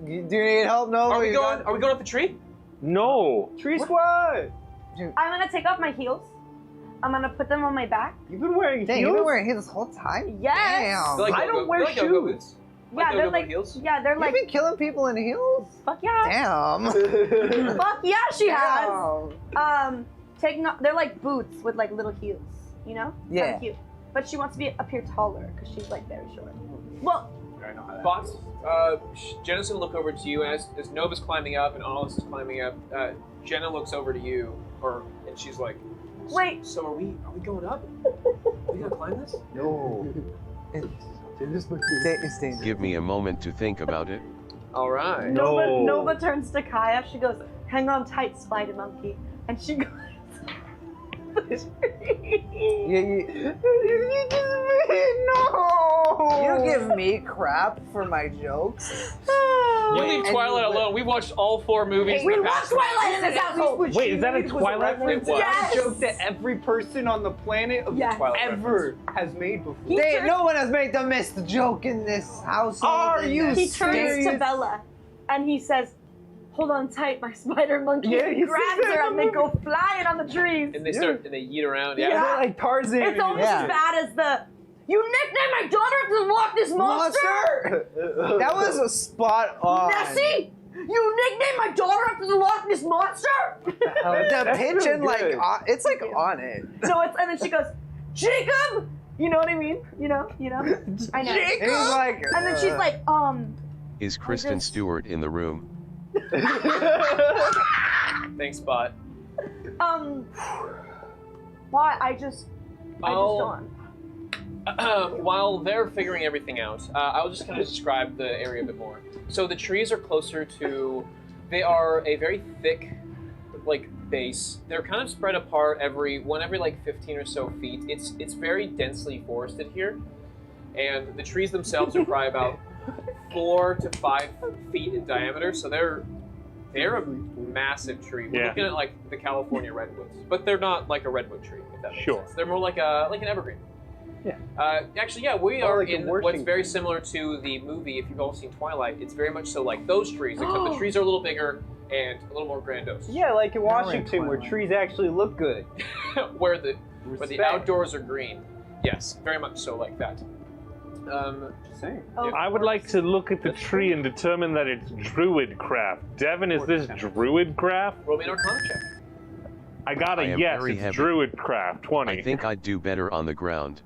Do you need help? No. Are we going up the tree? No. Tree squad! I'm gonna take off my heels. I'm gonna put them on my back. You've been wearing Dang, heels? you've been wearing heels this whole time? Yes. Damn. They're like I don't wear they're like go-go shoes. boots. Yeah, they're go-go like heels. yeah, they're You've like been killing people in heels? fuck yeah. Damn. Fuck yeah, she has. Damn. They're like boots with like little heels, you know? Yeah. Kinda cute. But she wants to be up here taller because she's like very short. Well, I know how that Bott, Jenna's gonna look over to you, and as Nova's climbing up and Alice is climbing up, Jenna looks over to you, and she's like, wait. So are we going up? Are we gonna climb this? No. It's dangerous. Give me a moment to think about it. All right. No. Nova turns to Kaya. She goes, "Hang on tight, spider monkey," and she goes. No! You give me crap for my jokes. You leave Twilight alone. We watched all 4 movies. We in the watched past. Twilight in this household. Wait, is that a Twilight reference? It was. Yes. A joke that every person on the planet Yes. Twilight ever has made before. No one has made the missed joke in this household. Are you He turns to serious? Bella, and he says, "Hold on tight, my spider monkey." Yeah, he he grabs says her, that and they go flying on the trees. And they start and they yeet around. Yeah. Yeah. They're like Tarzan. It's almost Yeah. as bad as the "You nicknamed my daughter after the Loch Ness monster." That was a spot on. Nessie, you nicknamed my daughter after the Loch Ness monster. The pitch really and like good. it's like on it. So it's and then she goes, "Jacob." You know what I mean? You know. I know. It was like, And then she's like, Is Kristen just- Stewart in the room? Thanks, Bott. why? I just don't. While they're figuring everything out, I'll just kind of describe the area a bit more. So the trees are closer to, they are a very thick, like, base. They're kind of spread apart every like 15 or so feet. It's very densely forested here, and the trees themselves are probably about 4 to 5 feet in diameter. So they're a massive tree. We're Yeah. looking at like the California redwoods, but they're not like a redwood tree. If that makes Sure. sense. They're more like an evergreen. Yeah. Actually, yeah, we are in what's very similar to the movie. If you've all seen Twilight, it's very much so like those trees, except the trees are a little bigger and a little more grandiose. Yeah, like in Washington, where trees actually look good. where the outdoors are green. Yes, very much so like that. Just saying. I would like to look at the tree and determine that it's druid craft. Devin, is this druid craft? Roll me an Arcana check. I got a yes, it's heavy. druid craft, 20. I think I'd do better on the ground.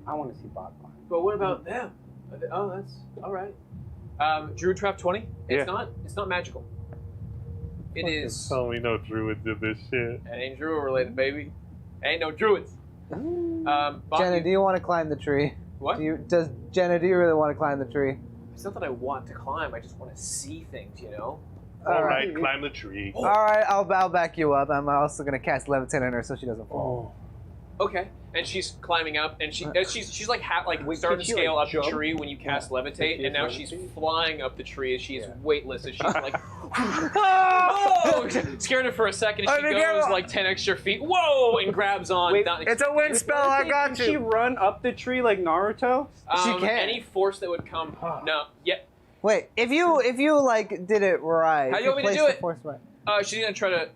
I want to see Bott climb. But what about them? Oh, that's all right. Druid trap 20. It's not magical. It is. Tell me no druids in this shit. It ain't druid related, baby. Ain't no druids. Jenna, do you want to climb the tree? What? Does Jenna, do you really want to climb the tree? It's not that I want to climb. I just want to see things, you know. All right, climb the tree. All right, I'll back you up. I'm also gonna cast levitate on her so she doesn't fall. Okay. And she's climbing up, and she's like starting to scale up the tree when you cast levitate, and now she's flying up the tree as she is weightless, as she's like, whoa! Scared her for a second, and she goes like 10 extra feet, whoa, and grabs on. Wait, it's a wind spell. I got you. Can she run up the tree like Naruto? She can. Any force that would come. No. Yeah. Wait, if you like did it right. How do you want me to do it? Force right. She's gonna try to.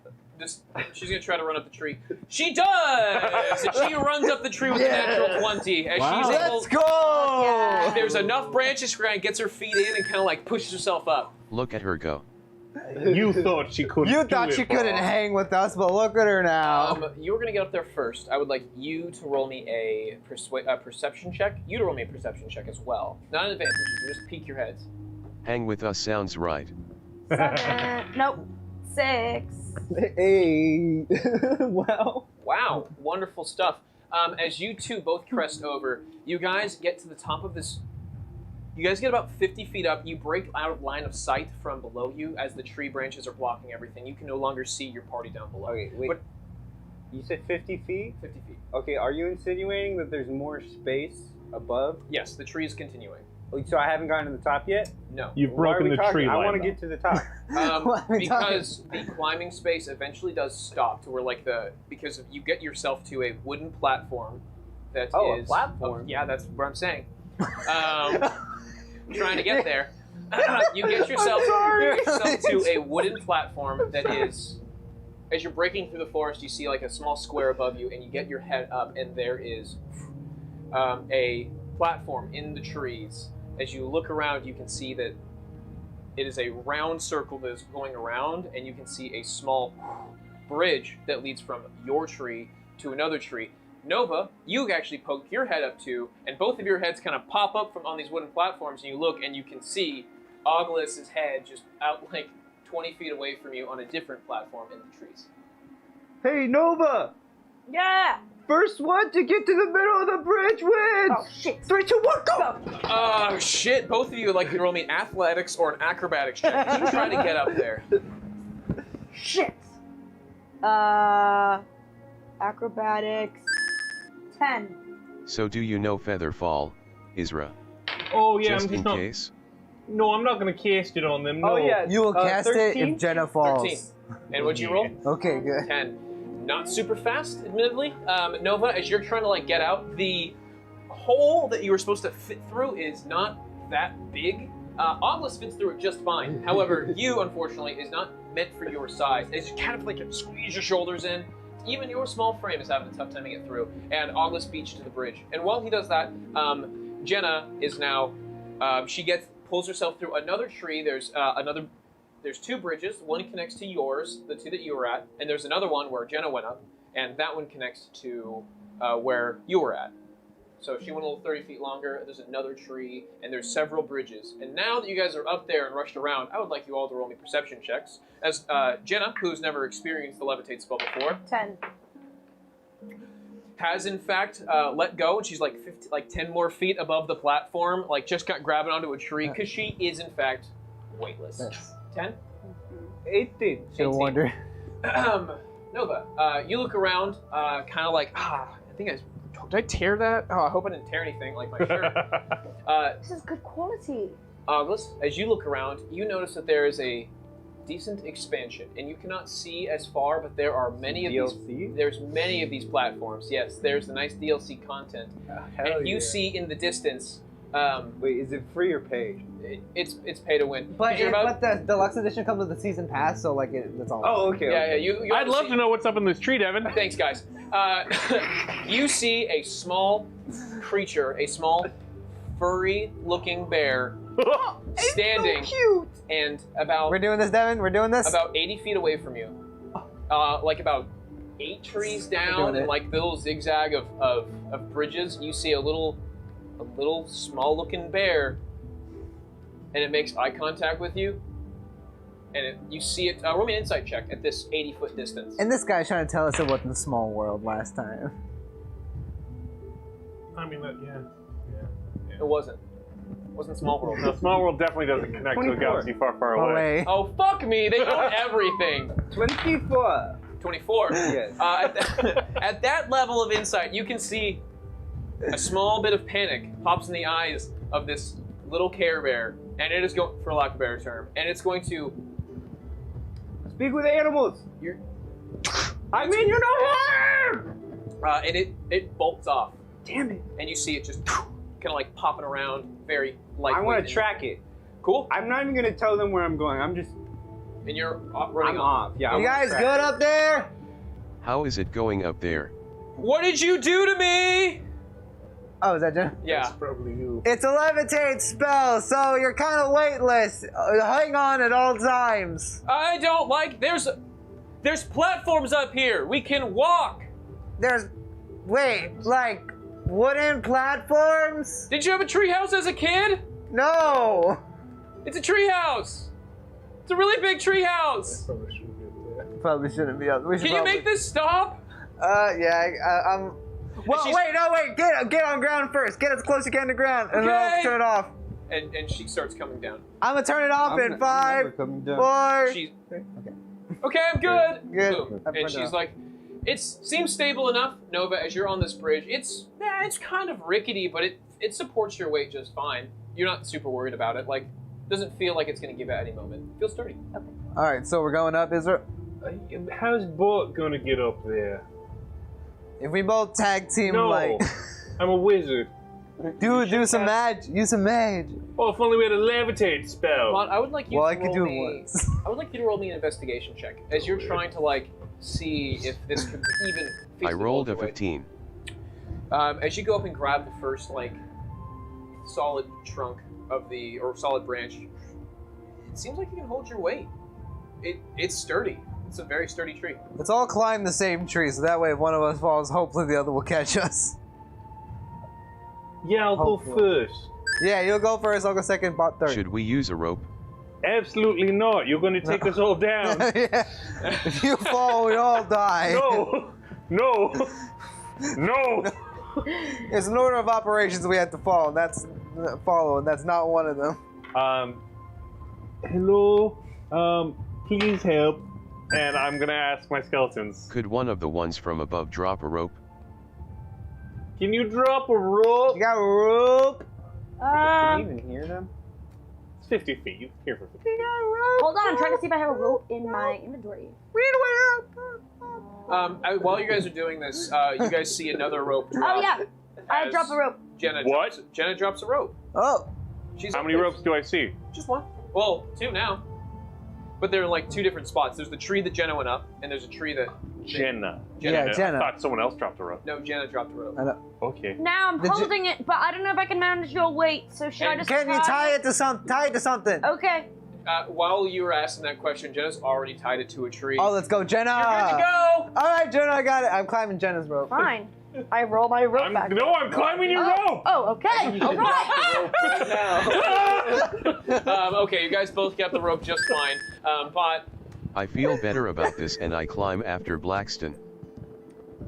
She's gonna try to run up the tree. She does! And she runs up the tree with a natural 20. As she's able, Let's go! Yeah. There's enough branches for her and gets her feet in and kind of like pushes herself up. Look at her go. You thought she couldn't. You thought she couldn't hang with us, but look at her now. You were gonna get up there first. I would like you to roll me a perception check. You to roll me a perception check as well. Not an advantage. You just peek your heads. Hang with us sounds right. 7. Nope. 6. Hey. Wow. Wow, wonderful stuff. As you two both crest over, you guys get to the top of this. You guys get about 50 feet up. You break out of line of sight from below you as the tree branches are blocking everything. You can no longer see your party down below. Okay, wait. But, You said 50 feet? 50 feet. Okay, are you insinuating that there's more space above? Yes, the tree is continuing. So I haven't gotten to the top yet? No. You've Why are broken we the talking? tree line. I want to get to the top. Because the climbing space eventually does stop to where because you get yourself to a wooden platform that is... a platform? Yeah, that's what I'm saying. Trying to get there. You get yourself to a wooden platform that is... As you're breaking through the forest, you see like a small square above you, and you get your head up, and there is a platform in the trees. As you look around, you can see that it is a round circle that is going around, and you can see a small bridge that leads from your tree to another tree. Nova, you actually poke your head up to, and both of your heads kind of pop up from on these wooden platforms, and you look, and you can see Oglis's head just out like 20 feet away from you on a different platform in the trees. Hey, Nova! Yeah! First one to get to the middle of the bridge wins! Oh, shit. 3, 2, 1, go! Oh, shit. Both of you like can roll me athletics or an acrobatics check. Keep trying to get up there. Shit. Acrobatics. 10. So do you know Featherfall, Isra? Oh yeah, Just I'm just in not. case? No, I'm not gonna cast it on them. No. Oh, yeah. You will cast 13? it if Jenna falls. 13. And what'd you roll? Okay, good. 10. Not super fast, admittedly. Nova, as you're trying to like get out, the hole that you were supposed to fit through is not that big. Oglis fits through it just fine. However, you, unfortunately, is not meant for your size. As you kind of like squeeze your shoulders in, even your small frame is having a tough time to get through. And Oglis beats you to the bridge. And while he does that, Jenna is now, pulls herself through another tree. There's 2 bridges. One connects to yours, the 2 that you were at, and there's another one where Jenna went up, and that one connects to where you were at. So she went a little 30 feet longer. There's another tree, and there's several bridges. And now that you guys are up there and rushed around, I would like you all to roll me perception checks. As Jenna, who's never experienced the levitate spell before, 10. has in fact let go, and she's like 10 more feet above the platform, like just got grabbing onto a tree, because she is in fact weightless. 10? 18. She'll wonder. Nova, you look around, kind of like, did I tear that? Oh, I hope I didn't tear anything, like my shirt. This is good quality. Oglis, as you look around, you notice that there is a decent expansion, and you cannot see as far, but there are many of these. There's many of these platforms. Yes, there's the nice DLC content, and you see in the distance. Wait, is it free or paid? It's pay to win. But the deluxe edition comes with the season pass, so like that's all. Oh, okay. Yeah, you I'd love to know what's up in this tree, Devin. Thanks, guys. You see a small creature, a small furry-looking bear, standing, so cute. And about. We're doing this, Devin. We're doing this. About 80 feet away from you, like about 8 trees down, and like the little zigzag of bridges. You see a little small-looking bear, and it makes eye contact with you, and you see it. Roll me an insight check at this 80-foot distance. And this guy's trying to tell us it wasn't a small world last time. I mean, yeah. It wasn't. It wasn't Small World. No, Small World definitely doesn't connect to a galaxy far, far away. Oh, fuck me! They own everything. 24. 24. Yes. At that level of insight, you can see a small bit of panic pops in the eyes of this little Care Bear, and it is going, for lack of a better term, and it's going to speak with animals. I mean, you know harm. And it bolts off. Damn it! And you see it just kind of like popping around, very lightweight. I want to track it. Cool. I'm not even gonna tell them where I'm going. I'm just. And you're running off. Yeah. You guys good up there? How is it going up there? What did you do to me? Oh, is that Jen? Yeah. That's probably you. It's a levitate spell, so you're kind of weightless. Hang on at all times. I don't like. There's platforms up here. We can walk. Wait, like wooden platforms? Did you have a treehouse as a kid? No. It's a treehouse. It's a really big treehouse. Probably shouldn't be up. Can you make this stop? Yeah. Well, wait. Get on ground first. Get as close as you can to ground, and then I'll turn it off. And she starts coming down. I'm gonna turn it off in 5, 4. Okay, I'm good. Good. Boom. And she's like, it seems stable enough, Nova, as you're on this bridge. It's kind of rickety, but it supports your weight just fine. You're not super worried about it. Like, doesn't feel like it's gonna give out any moment. It feels sturdy. Okay. All right, so we're going up. Is there? How's Bott gonna get up there? If we both tag team, No, like, I'm a wizard. do some magic. Use some magic. Oh, if only we had a levitate spell. Bott, I would like you. Well, to I could roll do it me, once. I would like you to roll me an investigation check as you're trying to like see if this could even. I rolled a 15. As you go up and grab the first like solid trunk of solid branch, it seems like you can hold your weight. It's sturdy. It's a very sturdy tree. Let's all climb the same tree, so that way if one of us falls, hopefully the other will catch us. Yeah, I'll go first. Yeah, you'll go first, I'll go second, Bott third. Should we use a rope? Absolutely not. You're going to take us all down. Yeah. If you fall, we all die. No. It's an order of operations we have to follow, and that's not one of them. Hello. Please help. And I'm gonna ask my skeletons. Could one of the ones from above drop a rope? Can you drop a rope? You got a rope? Can you even hear them? It's 50 feet. You can hear for 50 feet. Hold on, I'm trying to see if I have a rope in my inventory. While you guys are doing this, you guys see another rope drop. Oh yeah, I dropped a rope. Jenna drops a rope. Oh. How many ropes do I see? Just one. Well, 2 now. But they're in like 2 different spots. There's the tree that Jenna went up, and there's a tree that Jenna. Yeah, Jenna. I thought someone else dropped a rope. No, Jenna dropped the rope. I know. Okay. Now I'm holding it, but I don't know if I can manage your weight. So should I just Can you tie it to something? Okay. While you were asking that question, Jenna's already tied it to a tree. Oh, let's go, Jenna! You're good to go! All right, Jenna, I got it. I'm climbing Jenna's rope. Fine. I roll my rope back. No, I'm climbing your rope! Oh, okay. All right. Okay, you guys both got the rope just fine. Bott. I feel better about this and I climb after Blackston.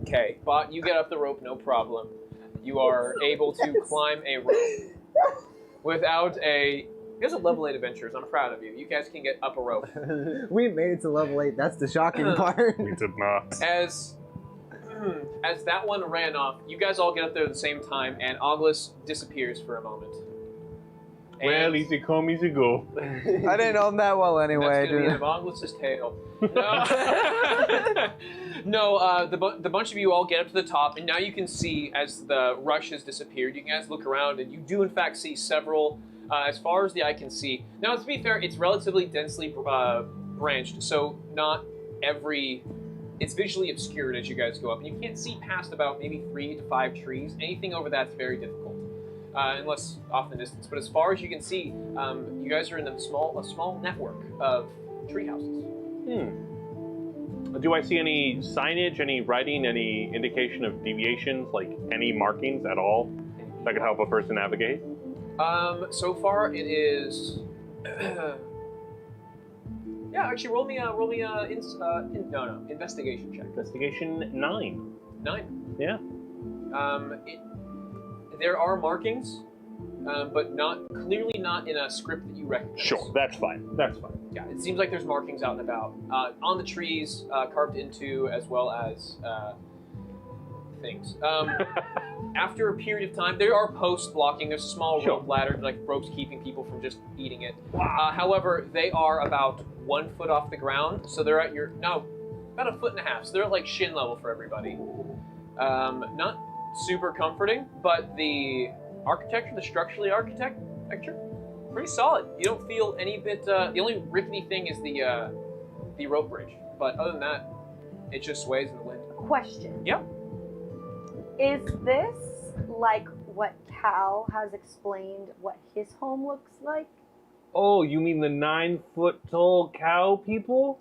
Okay, Bott, you get up the rope, no problem. You are able to climb a rope without a... You guys are level 8 adventurers. I'm proud of you. You guys can get up a rope. We made it to level 8. That's the shocking part. We did not. As that one ran off, you guys all get up there at the same time, and August disappears for a moment. Well, easy come, easy go. I didn't know him that well anyway. That's gonna be Monglis's tale. No, no. The bunch of you all get up to the top, and now you can see as the rush has disappeared. You guys look around, and you do in fact see several, as far as the eye can see. Now, to be fair, it's relatively densely branched, so not every. It's visually obscured as you guys go up, and you can't see past about maybe 3 to 5 trees. Anything over that's very difficult. Unless off in the distance. But as far as you can see, you guys are in a small network of tree houses. Do I see any signage, any writing, any indication of deviations, like any markings at all that could help a person navigate? So far it is. Yeah, actually, roll me investigation check. Investigation 9. 9. Yeah. There are markings, but clearly not in a script that you recognize. Sure, that's fine. That's fine. Yeah, it seems like there's markings out and about on the trees, carved into, as well as things. After a period of time, there are posts blocking. There's a small rope ladder, like ropes keeping people from just eating it. However, they are about 1 foot off the ground, so they're at about 1.5 feet. So they're at like shin level for everybody. Not super comforting, but the architecture, the structurally architecture, pretty solid. You don't feel any bit. The only rickety thing is the rope bridge, but other than that, it just sways in the wind. Question. Yep. Is this like what Cal has explained what his home looks like? Oh, you mean the 9-foot-tall cow people?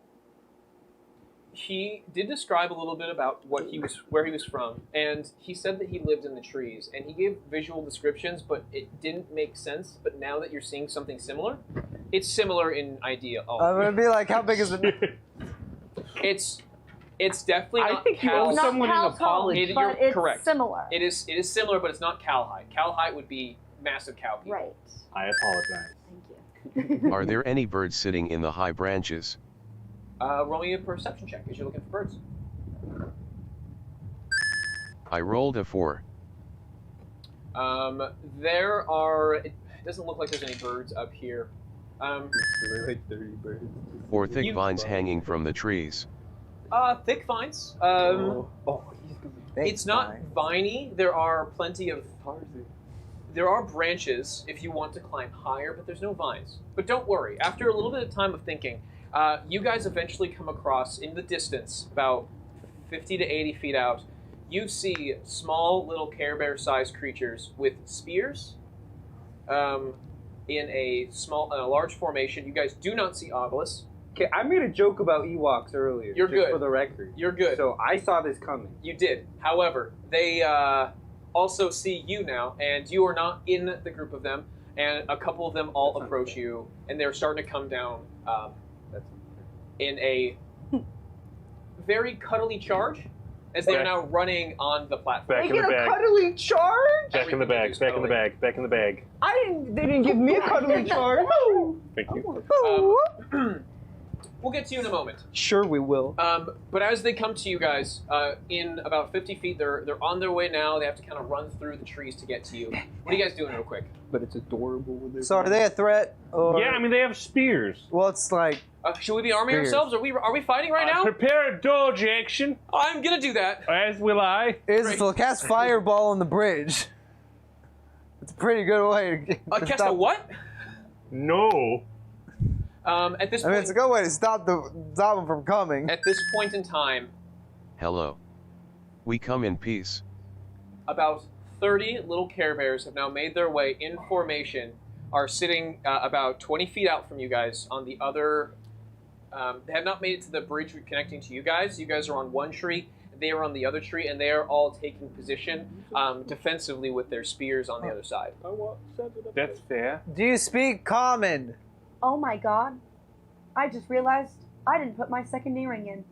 He did describe a little bit about where he was from, and he said that he lived in the trees, and he gave visual descriptions, but it didn't make sense. But now that you're seeing something similar, it's similar in idea. I'm gonna be like, how big is it? It's definitely not. I think you owe someone an apology. But You're it's correct. similar. It is similar, but it's not cow height. Cow height would be massive cow people. Right. I apologize. Thank you. Are there any birds sitting in the high branches? Roll me a perception check as you're looking for birds. I rolled a 4. There are. It doesn't look like there's any birds up here. There were like 30 birds. Or thick vines hanging from the trees. Thick vines. He's gonna It's not viney. There are plenty of. There are branches if you want to climb higher, but there's no vines. But don't worry. After a little bit of time of thinking, you guys eventually come across, in the distance, about 50 to 80 feet out, you see small little Care Bear-sized creatures with spears in a large formation. You guys do not see obelisks. Okay, I made a joke about Ewoks earlier. You're just good. For the record. You're good. So I saw this coming. You did. However, they also see you now, and you are not in the group of them, and a couple of them all approach you, and they're starting to come down in a very cuddly charge, as they are now running on the platform. Back in the bag. Cuddly charge? Back in the bag. Back in the bag. Back in the bag. They didn't give me a cuddly charge. Thank you. We'll get to you in a moment. Sure we will. But as they come to you guys, in about 50 feet, they're on their way now. They have to kind of run through the trees to get to you. What are you guys doing real quick? But it's adorable when they're So are they a threat? Or... Yeah, I mean, they have spears. Well, it's like... Should we be arming Spears. ourselves? Are we fighting right now? Prepare a dodge action, I'm gonna do that. as will I. Israel, cast Fireball on the bridge. It's a pretty good way to Cast a what? No. At this I mean, point, it's a good way to stop them from coming. at this point in time, Hello. We come in peace. about 30 little Care Bears have now made their way in formation, are sitting about 20 feet out from you guys on the other. They have not made it to the bridge connecting to you guys. You guys are on one tree. They are on the other tree, and they are all taking position defensively with their spears on the other side. That's fair. Do you speak common? Oh my god. I just realized I didn't put my second earring in.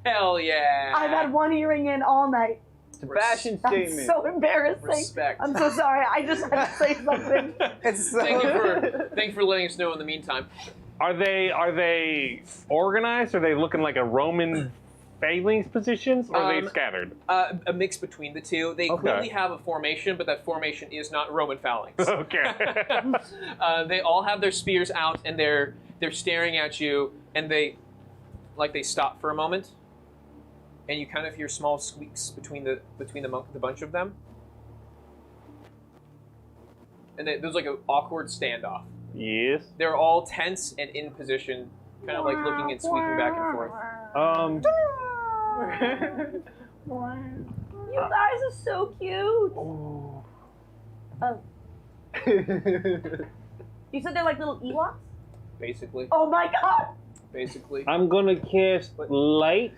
Hell yeah! I've had one earring in all night. It's a fashion That's statement. so embarrassing. Respect. I'm so sorry. I just had to say something. It's so... Thank you for letting us know in the meantime. Are they organized? Are they looking like a Roman phalanx positions, or are they scattered? A mix between the two. They clearly have a formation, but that formation is not Roman phalanx. Okay. They all have their spears out, and they're staring at you, and they stop for a moment, and you kind of hear small squeaks between the bunch of them, and there's like an awkward standoff. Yes. They're all tense and in position, kind of like looking and squeaking back and forth. You guys are so cute. Oh. Oh. You said they're like little Ewoks? Basically. Oh my god! Basically. I'm gonna cast light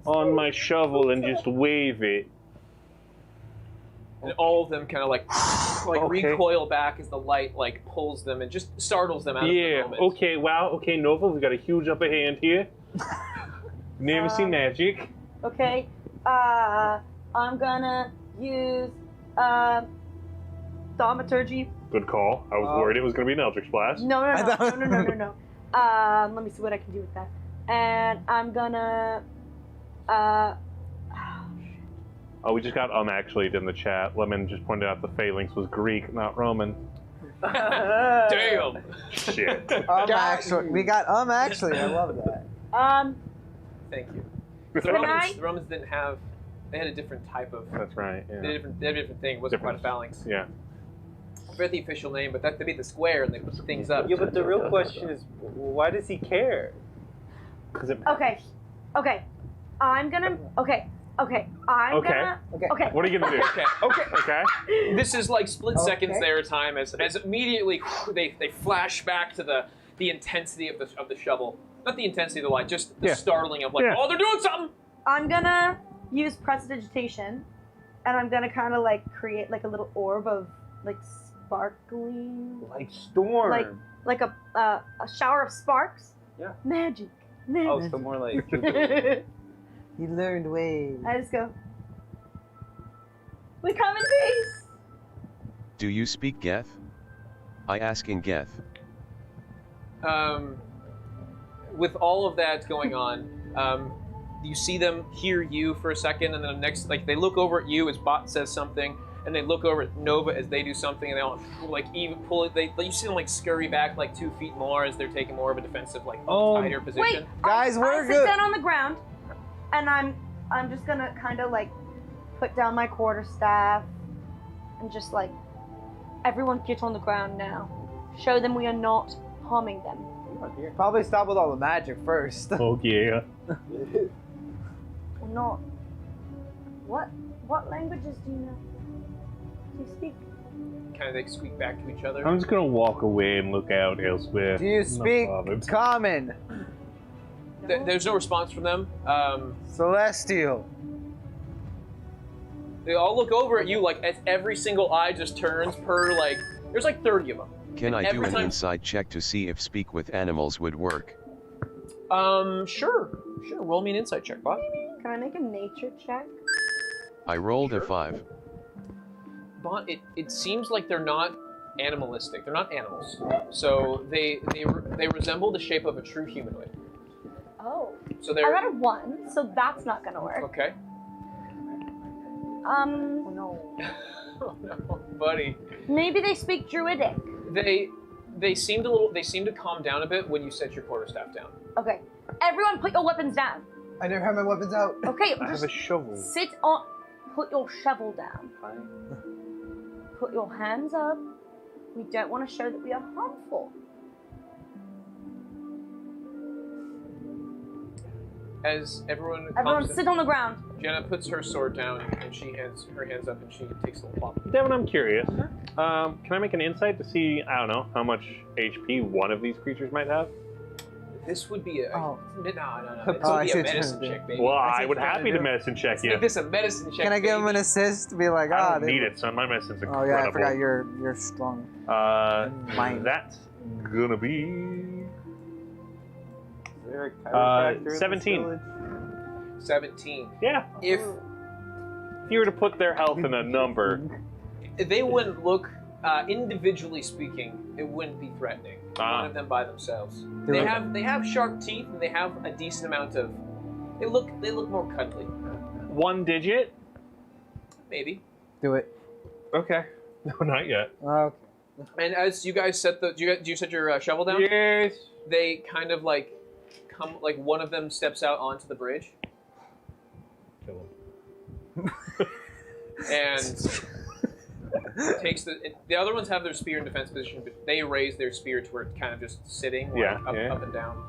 on my shovel and just wave it. And all of them kind of like recoil back as the light like pulls them and just startles them out of the moment. Okay, wow, okay, Nova, we got a huge upper hand here. Never seen magic. Okay, I'm gonna use thaumaturgy. Good call. I was worried it was gonna be an Eldritch Blast. No. Let me see what I can do with that. And I'm gonna Oh, we just got actually in the chat. Lemon just pointed out the phalanx was Greek, not Roman. Damn. Shit. Actually, we got actually. I love that. Thank you. That's The Romans didn't have. They had a different type of. right. Yeah. They had a different thing. It wasn't quite a phalanx. Yeah. I forget the official name, but they made the square and they put things up. Yeah, but the real question is, why does he care? Okay. I'm gonna. Okay. I'm gonna. Okay. What are you gonna do? Okay. This is like split seconds their time as immediately they flash back to the intensity of the shovel. Not the intensity of the light, just the startling of like, oh, they're doing something. I'm gonna use prestidigitation, and I'm gonna kind of like create like a little orb of like sparkling, Like storm. like a shower of sparks. Yeah. Magic. Oh, so more like. He learned ways. I just go. We come in peace. Do you speak Geth? I ask in Geth. With all of that going on, you see them hear you for a second, and then the next, like they look over at you as Bott says something, and they look over at Nova as they do something, and they all like even pull it. You see them like scurry back like 2 feet more as they're taking more of a defensive, like tighter position. Wait, Guys, we're I good. sit down on the ground, and I'm just gonna kind of like put down my quarterstaff, and just like everyone get on the ground now. Show them we are not harming them. Probably stop with all the magic first. Oh yeah. We're not. What languages do you know? Do you speak? Kind of they squeak back to each other. I'm just gonna walk away and look out elsewhere. Do you speak common? There's no response from them. Celestial. They all look over at you like as every single eye just turns per like. There's like 30 of them. Can I do an time... insight check to see if speak with animals would work? Sure. Roll me an insight check, Bott. Can I make a nature check? I rolled a 5. Bott, it seems like they're not animalistic. They're not animals. So they resemble the shape of a true humanoid. Oh. So I got a 1, so that's not gonna work. Okay. No. Oh no, buddy. Maybe they speak druidic. They seemed to calm down a bit when you set your quarterstaff down. Okay. Everyone put your weapons down. I never had my weapons out. Okay, I have a shovel. sit on. Put your shovel down. Put your hands up. We don't want to show that we are harmful. As everyone sit on the ground. Jenna puts her sword down and she has her hands up and she takes a little plop. Devin, I'm curious. Can I make an insight to see, I don't know, how much HP one of these creatures might have? This would be a no. This Oh, would be a medicine check, baby. Well, I would happy to medicine check Let's you. make this a medicine check. Can I give him an baby. assist? Be like, I don't need it, son. My medicine's Oh incredible. yeah, I forgot you're strong. That's gonna be Is there a chiropractor in this 17. village? 17. Yeah. If you were to put their health in a number, they wouldn't look, individually speaking, it wouldn't be threatening. One of them by themselves. They have sharp teeth and they have a decent amount of They look more cuddly. 1 digit? Maybe. Do it. Okay. No, not yet. Okay. And as you guys set do you set your shovel down? Yes. They kind of like come, like one of them steps out onto the bridge. Kill And takes the other ones have their spear in defense position, but they raise their spear to where it's kind of just sitting, like, up and down.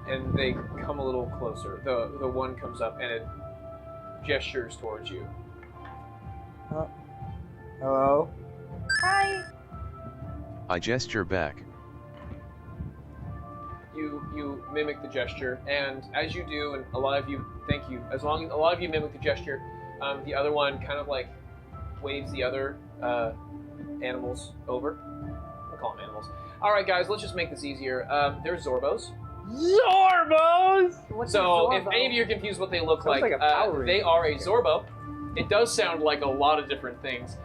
And they come a little closer. The one comes up and it gestures towards you. Hello? Hi. I gesture back. You mimic the gesture, and as you do, and a lot of you, thank you. As long as a lot of you mimic the gesture, the other one kind of like waves the other animals over. We'll call them animals. All right, guys, let's just make this easier. There's Zorbos. Zorbos! What's So a if Zorbo? any of you are confused what they look Sounds like a Power they are a Zorbo. It does sound like a lot of different things.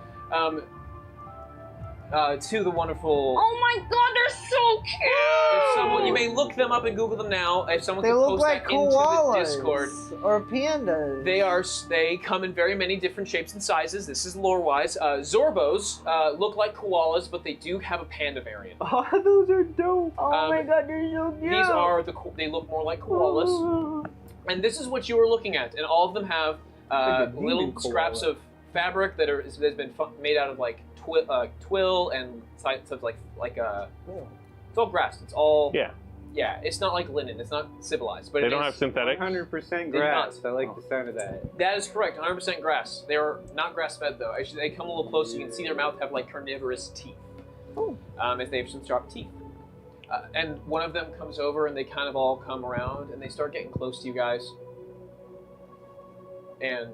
To the wonderful. Oh my god, they're so cute! If someone, you may look them up and Google them now. If someone They could look post like that into the koalas. Discord. Or pandas. They come in very many different shapes and sizes. This is lore-wise. Zorbos look like koalas, but they do have a panda variant. Oh, those are dope. Oh my god, they're so cute! These are they look more like koalas. And this is what you are looking at. And all of them have Like a demon little koala. scraps of fabric that has been made out of like twill and stuff like it's all grass. It's all yeah. It's not like linen. It's not civilized, but They it don't is- have synthetic. 100% They're grass. not. I like the sound of that. That is correct. 100% grass. They are not grass fed though. Actually, they come a little closer. You can see their mouth have like carnivorous teeth. As they have some sharp teeth. And one of them comes over and they kind of all come around and they start getting close to you guys. And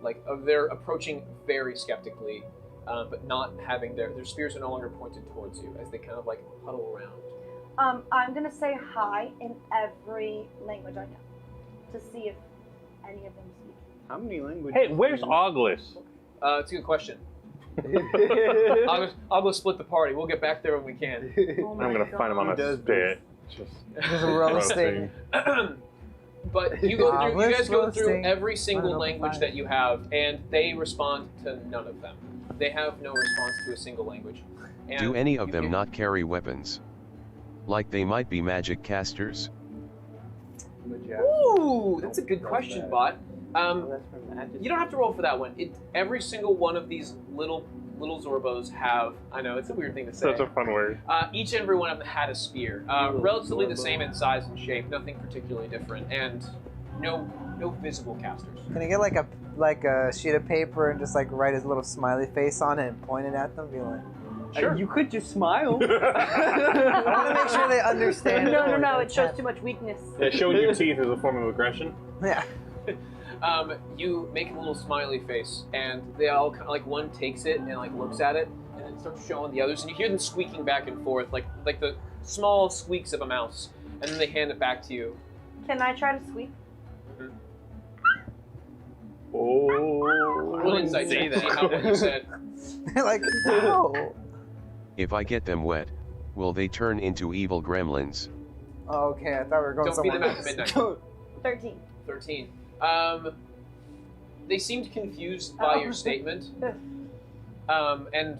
like they're approaching very skeptically, but not having their spears are no longer pointed towards you as they kind of like huddle around. I'm gonna say hi in every language I know to see if any of them speak. How many languages? Hey, where's Auglis? It's a good question. I'll go split the party. We'll get back there when we can. Oh my I'm gonna god. find him on a does spit. Just roasting. But you go through. You guys go through roasting. every single Fine. language that you have, and they respond to none of them. They have no response to a single language. And Do any of you them can- not carry weapons? Like they might be magic casters? Ooh, that's a good question, Bott. That's from Magic. You don't have to roll for that one. Every single one of these little Zorbos have. I know it's a weird thing to say. That's a fun word. Each and every one of them had a spear, relatively the same in size and shape, nothing particularly different, and no visible casters. Can I get like a sheet of paper and just like write his little smiley face on it and point it at them? Be like, Sure. You could just smile. I want to make sure they understand. No, it shows too much weakness. Yeah, showing your teeth is a form of aggression. Yeah. You make a little smiley face, and they all like one takes it and like looks at it, and then starts showing the others, and you hear them squeaking back and forth, like the small squeaks of a mouse, and then they hand it back to you. Can I try to squeak? Oh. Roll insight check to see how what you said. Like, no. If I get them wet, will they turn into evil gremlins? Oh, okay, I thought we were going Don't feed them somewhere after else. midnight. 13. 13. They seemed confused by your statement. And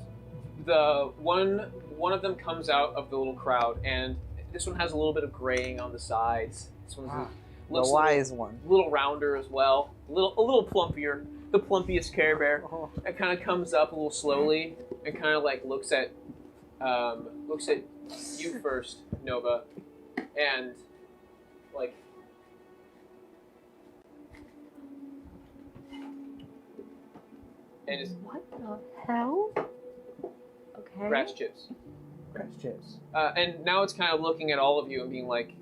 the one of them comes out of the little crowd, and this one has a little bit of graying on the sides. This one The looks wise one. a little rounder as well, a little plumpier, the plumpiest Care Bear. Oh. It kind of comes up a little slowly and kind of like looks at you first, Nova, and like. And it's What the hell? Okay. grass chips. Grass chips. And now it's kind of looking at all of you and being like,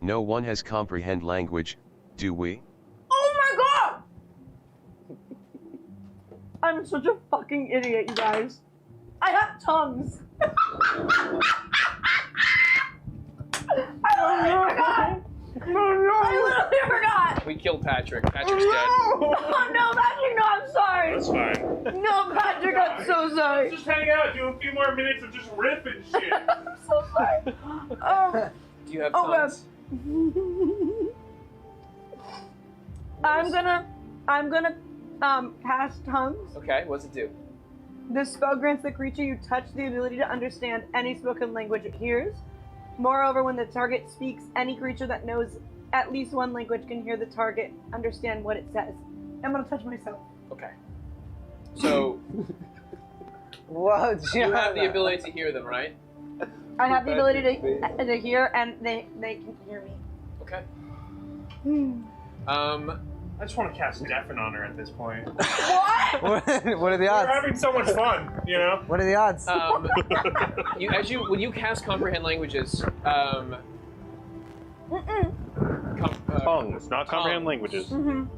No one has comprehend language, do we? Oh my god! I'm such a fucking idiot, you guys. I have tongues. I literally forgot. I literally forgot. We killed Patrick. Patrick's dead. Oh, no, Patrick, no, I'm sorry. That's fine. No, Patrick, I'm so sorry. Just hang out, do a few more minutes of just ripping shit. I'm so sorry. Do you have Oh, tongues? I'm gonna cast tongues. Okay, what's it do? This spell grants the creature you touch the ability to understand any spoken language it hears. Moreover, when the target speaks, any creature that knows at least one language can hear the target understand what it says. I'm gonna touch myself. Okay. So Whoa, you have the ability to hear them, right? I have the ability to hear, and they can hear me. Okay. I just want to cast Deafen on her at this point. What? What are the We're odds? having so much fun, you know? What are the odds? When you cast comprehend languages, Tongues, not comprehend tongues. languages.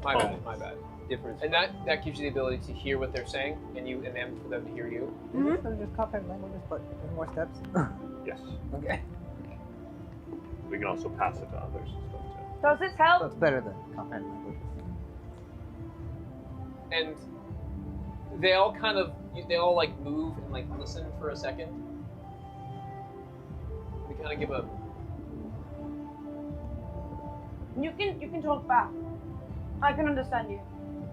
My Tongues. bad. Difference. And that gives you the ability to hear what they're saying, and then for them to hear you. So just comprehend languages, but in more steps. Yes. Okay. We can also pass it to others and stuff too. Does this So help? it's better than comprehend languages. And they all like move and like listen for a second. We kind of give a. You can talk back. I can understand you.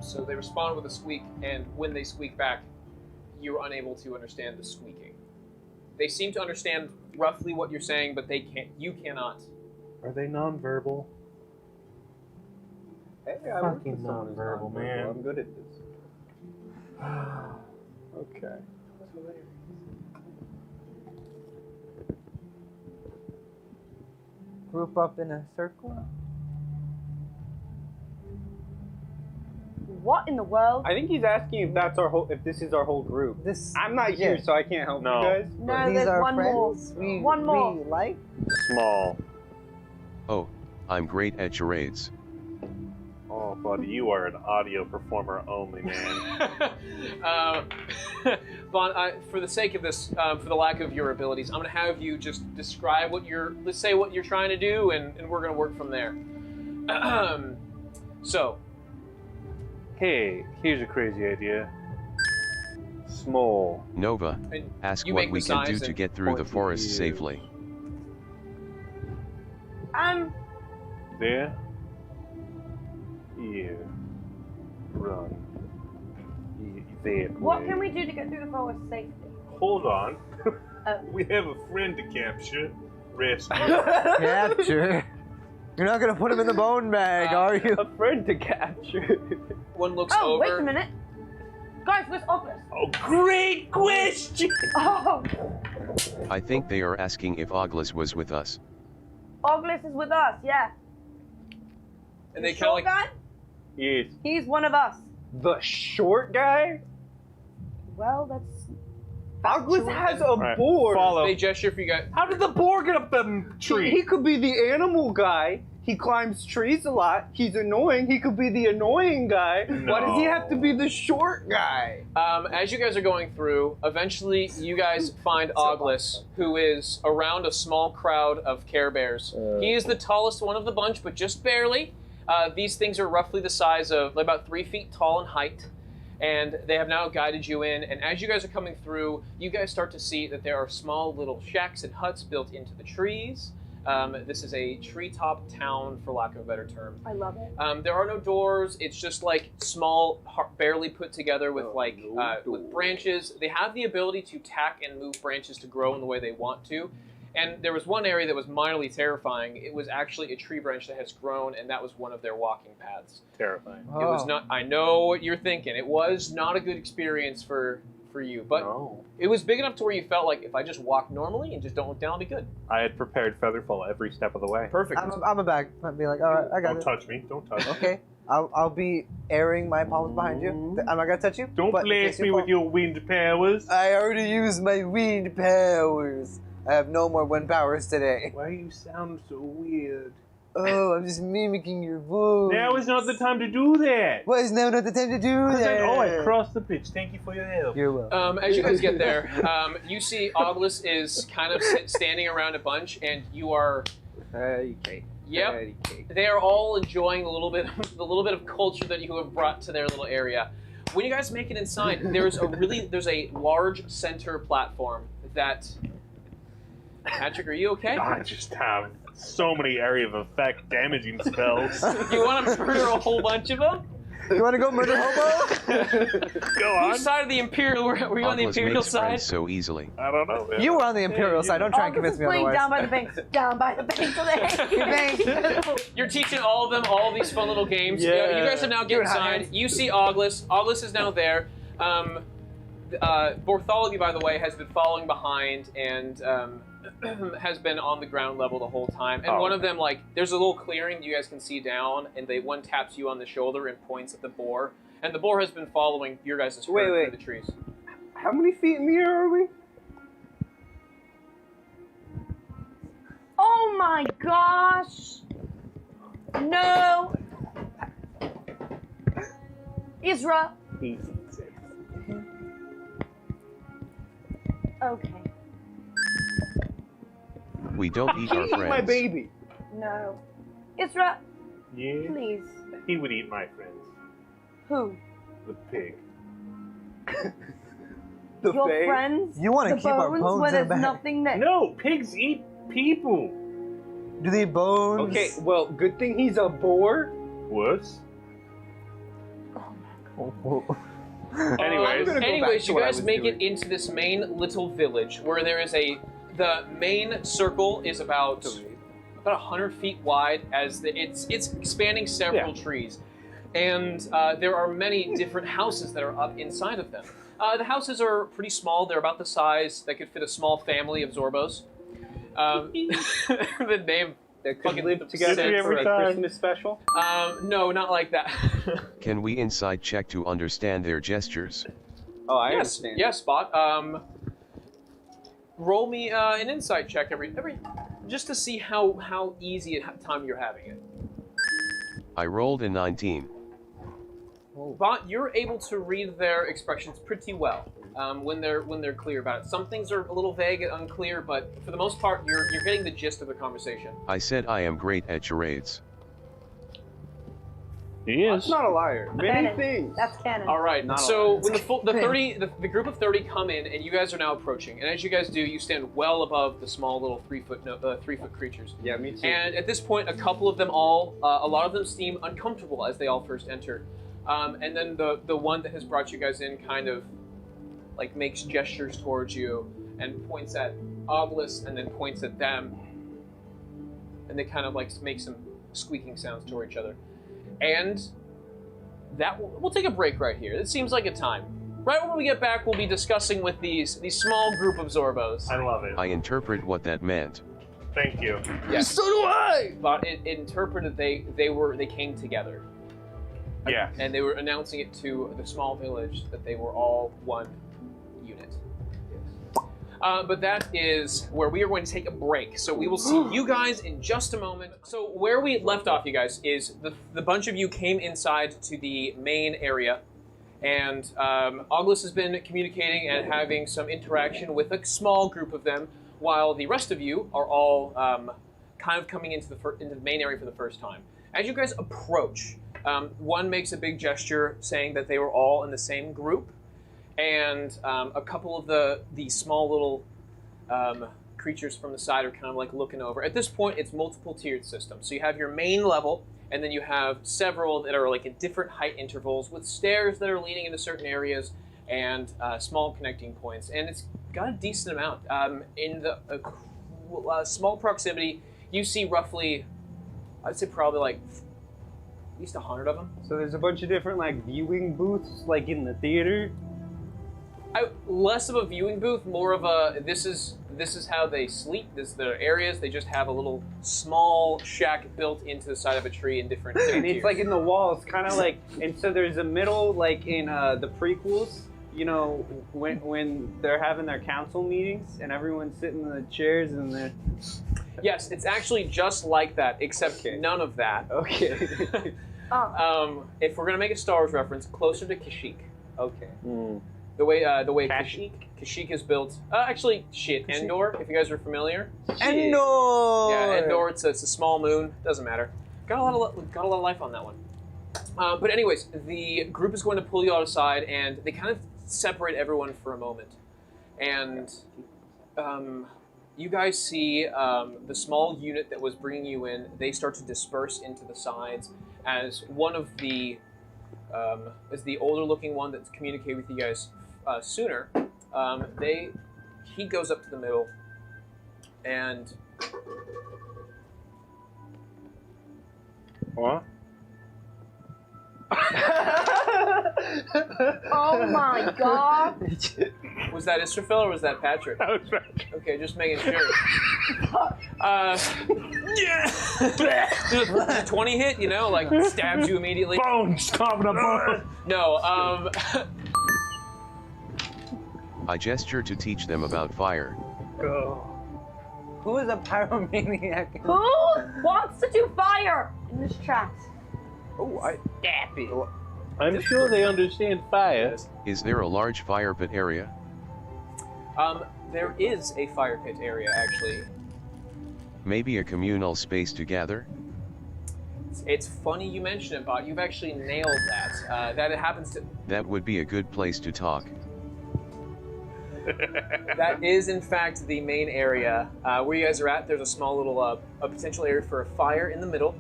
So they respond with a squeak, and when they squeak back, you're unable to understand the squeaking. They seem to understand roughly what you're saying, but they can't. You cannot. Are they nonverbal? Hey, I work Fucking with someone who's nonverbal, nonverbal. man. I'm good at this. Okay. Group up in a circle. What in the world? I think he's asking if that's if this is our whole group. I'm not here, so I can't help No. you guys. No, These there's are one more. friends. We, One more. We like. Small. Oh, I'm great at charades. Oh, buddy, you are an audio performer only, man. Bott, for the sake of this, for the lack of your abilities, I'm going to have you just describe let's say what you're trying to do, and we're going to work from there. So. Hey, here's a crazy idea. Small. Nova, And ask you what make we the can do size to and get through the point forest you. safely. There. Here. Run. There. What play. can we do to get through the forest safely? Hold on. Oh. We have a friend to capture. Rescue. Capture. You're not gonna put him in the bone bag, are you? A friend to capture. One looks Oh, over. wait a minute. Guys, where's Oculus? Oh, great question! Oh, I think they are asking if Oglis was with us. Oculus is with us, yeah. And they The kind of short like. guy? Yes. He's one of us. The short guy? Well, that's... Oglis has a Alright, board. follow. They gesture for you guys. How did the boar get up the tree? He could be the animal guy. He climbs trees a lot. He's annoying. He could be the annoying guy. Why does he have to be the short guy? As you guys are going through, eventually you guys find Oglis, who is around a small crowd of Care Bears. He is the tallest one of the bunch, but just barely. These things are roughly the size of about 3 feet tall in height. And they have now guided you in, and as you guys are coming through, you guys start to see that there are small little shacks and huts built into the trees. This is a treetop town, for lack of a better term. I love it. There are no doors. It's just like small, barely put together with with branches. They have the ability to tack and move branches to grow in the way they want to. And there was one area that was minorly terrifying. It was actually a tree branch that has grown, and that was one of their walking paths. Terrifying. It was not. I know what you're thinking. It was not a good experience for you, but No. it was big enough to where you felt like if I just walk normally and just don't look down, I'll be good. I had prepared Featherfall every step of the way. Perfect. I'm a bag. I'd be like, all right, I got Don't it. touch me. Don't touch me. Okay, I'll be airing my palms behind you. I'm not gonna touch you. Don't but in blast case me you with fall- your wind powers. I already used my wind powers. I have no more wind powers today. Why you sound so weird? Oh, I'm just mimicking your voice. Now is not the time to do that. Why is now not the time to do that? I crossed the pitch. Thank you for your help. You're welcome. As you guys get there, you see Oglis is kind of standing around a bunch, and you are. Okay. Yep. Patty cake. They are all enjoying the little bit of culture that you have brought to their little area. When you guys make it inside, there's a large center platform that. Patrick, are you okay? I just have so many area of effect damaging spells. You want to murder a whole bunch of them? You want to go murder hobo? Go on. Which side of the Imperial were you on the Oculus Imperial makes side? friends so easily. I don't know. Man. You were on the Imperial side. Don't try and August convince is me playing otherwise. down by the banks. Down by the banks of the banks. You're teaching all of them all these fun little games. Yeah. You guys are now get Doing hot inside. hands. You see August. August is now there. Bartholomew, by the way, has been following behind and has been on the ground level the whole time. And one of them, like, there's a little clearing you guys can see down, and one taps you on the shoulder and points at the boar. And the boar has been following your guys' herd through the trees. How many feet in the air are we? Oh my gosh! No! Isra. Okay. We don't eat our Eat my friends. baby. No. Isra, Yeah, please. he would eat my friends. Who? The pig. The Your Fae? friends? You want to The keep our bones bones where in the there's back. nothing there. No, pigs eat people. Do they bones? Okay, well, good thing he's a boar. Worse. I'm Anyways, gonna go back Anyways, to you what I guys was make doing. it into this main little village where there is the main circle is about 100 feet wide as it's spanning several trees, and there are many different houses that are up inside of them. The houses are pretty small; they're about the size that could fit a small family of Zorbos. The name That could fucking live together every for a time. Christmas special. no, not like that. Can we inside check to understand their gestures? Oh, I yes, understand. yes, Bott. Roll me an insight check every just to see how easy a time you're having it. I rolled a 19. Bott, you're able to read their expressions pretty well when they're clear about it. Some things are a little vague and unclear, but for the most part, you're getting the gist of the conversation. I said I am great at charades. he is. That's not a liar. Many Canon. things. That's canon. All right. Not a So lot. when the group of 30 come in, and you guys are now approaching, and as you guys do, you stand well above the small little 3 foot creatures. Yeah, me too. And at this point, a couple of them a lot of them seem uncomfortable as they all first enter. And then the one that has brought you guys in kind of like makes gestures towards you and points at Obelisk and then points at them. And they kind of like make some squeaking sounds toward each other. And we'll take a break right here. It seems like a time. Right when we get back, we'll be discussing with these small group of Zorbos. I love it. I interpret what that meant. Thank you. Yes. So do I! But it interpreted they came together. Yeah. And they were announcing it to the small village that they were all one unit. But that is where we are going to take a break. So we will see you guys in just a moment. So where we left off, you guys, is the bunch of you came inside to the main area. And August has been communicating and having some interaction with a small group of them, while the rest of you are all kind of coming into the main area for the first time. As you guys approach, one makes a big gesture saying that they were all in the same group, and a couple of the small little creatures from the side are kind of like looking over. At this point, it's multiple tiered system. So you have your main level, and then you have several that are like at different height intervals with stairs that are leading into certain areas and small connecting points. And it's got a decent amount. In the small proximity, you see roughly, I'd say probably like at least 100 of them. So there's a bunch of different like viewing booths, like in the theater. Less of a viewing booth, more of a this is how they sleep. This is their areas. They just have a little small shack built into the side of a tree in different And tiers. it's like in the walls, kind of like, and so there's a middle, like in the prequels, you know, when they're having their council meetings and everyone's sitting in the chairs and they're... Yes, it's actually just like that, except Okay. none of that. Okay. Oh. If we're gonna make a Star Wars reference, closer to Kashyyyk. Okay. The way Kashyyyk is built. Actually, Endor. If you guys are familiar. Endor. Yeah, Endor. It's a small moon. Doesn't matter. Got a lot of life on that one. But anyways, the group is going to pull you all aside, and they kind of separate everyone for a moment. And you guys see the small unit that was bringing you in. They start to disperse into the sides as one of the as the older-looking one that's communicated with you guys sooner. He goes up to the middle, and What? Oh my god. was that Israfel or was that Patrick? That was Patrick. Okay, just making sure. Yeah. 20 hit, you know, like stabs you immediately. Bones, carving a bone. No, I gesture to teach them about fire. Who is a pyromaniac? Who wants to do fire in this chat? I'm sure they understand fire. Is there a large fire pit area? There is a fire pit area, actually. Maybe a communal space to gather? It's funny you mention it, Bott. You've actually nailed that. That it happens to... That would be a good place to talk. That is, in fact, the main area. Where you guys are at, there's a small little a potential area for a fire in the middle.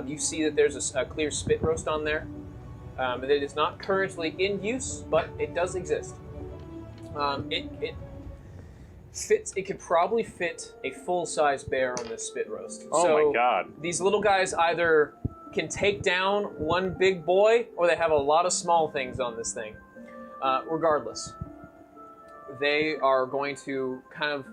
You see that there's a clear spit roast on there. That is not currently in use, but it does exist. It fits. It could probably fit a full-size bear on this spit roast. Oh so my god. These little guys either can take down one big boy, or they have a lot of small things on this thing. Regardless, they are going to kind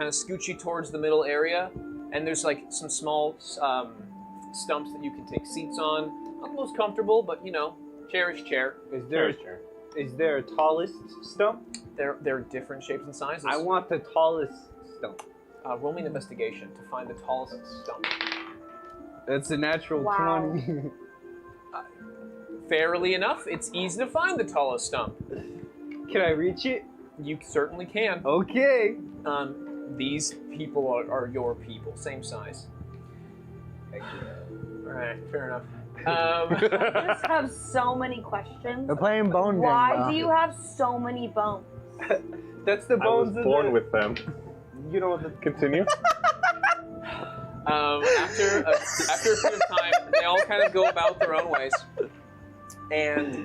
of scoot you towards the middle area, and there's like some small stumps that you can take seats on. Not the most comfortable, but you know, chair is chair. Is there a tallest stump? They're different shapes and sizes. I want the tallest stump. Roll me an investigation to find the tallest stump. That's a natural Wow. 20. Fairly enough, it's easy to find the tallest stump. Can I reach it? You certainly can. Okay. These people are your people, same size. Alright, fair enough. I just have so many questions. We're playing Bone Game. Why do you have so many bones? That's the I was bones in born the, with them. You know, the Continue. After a period of time, they all kind of go about their own ways. And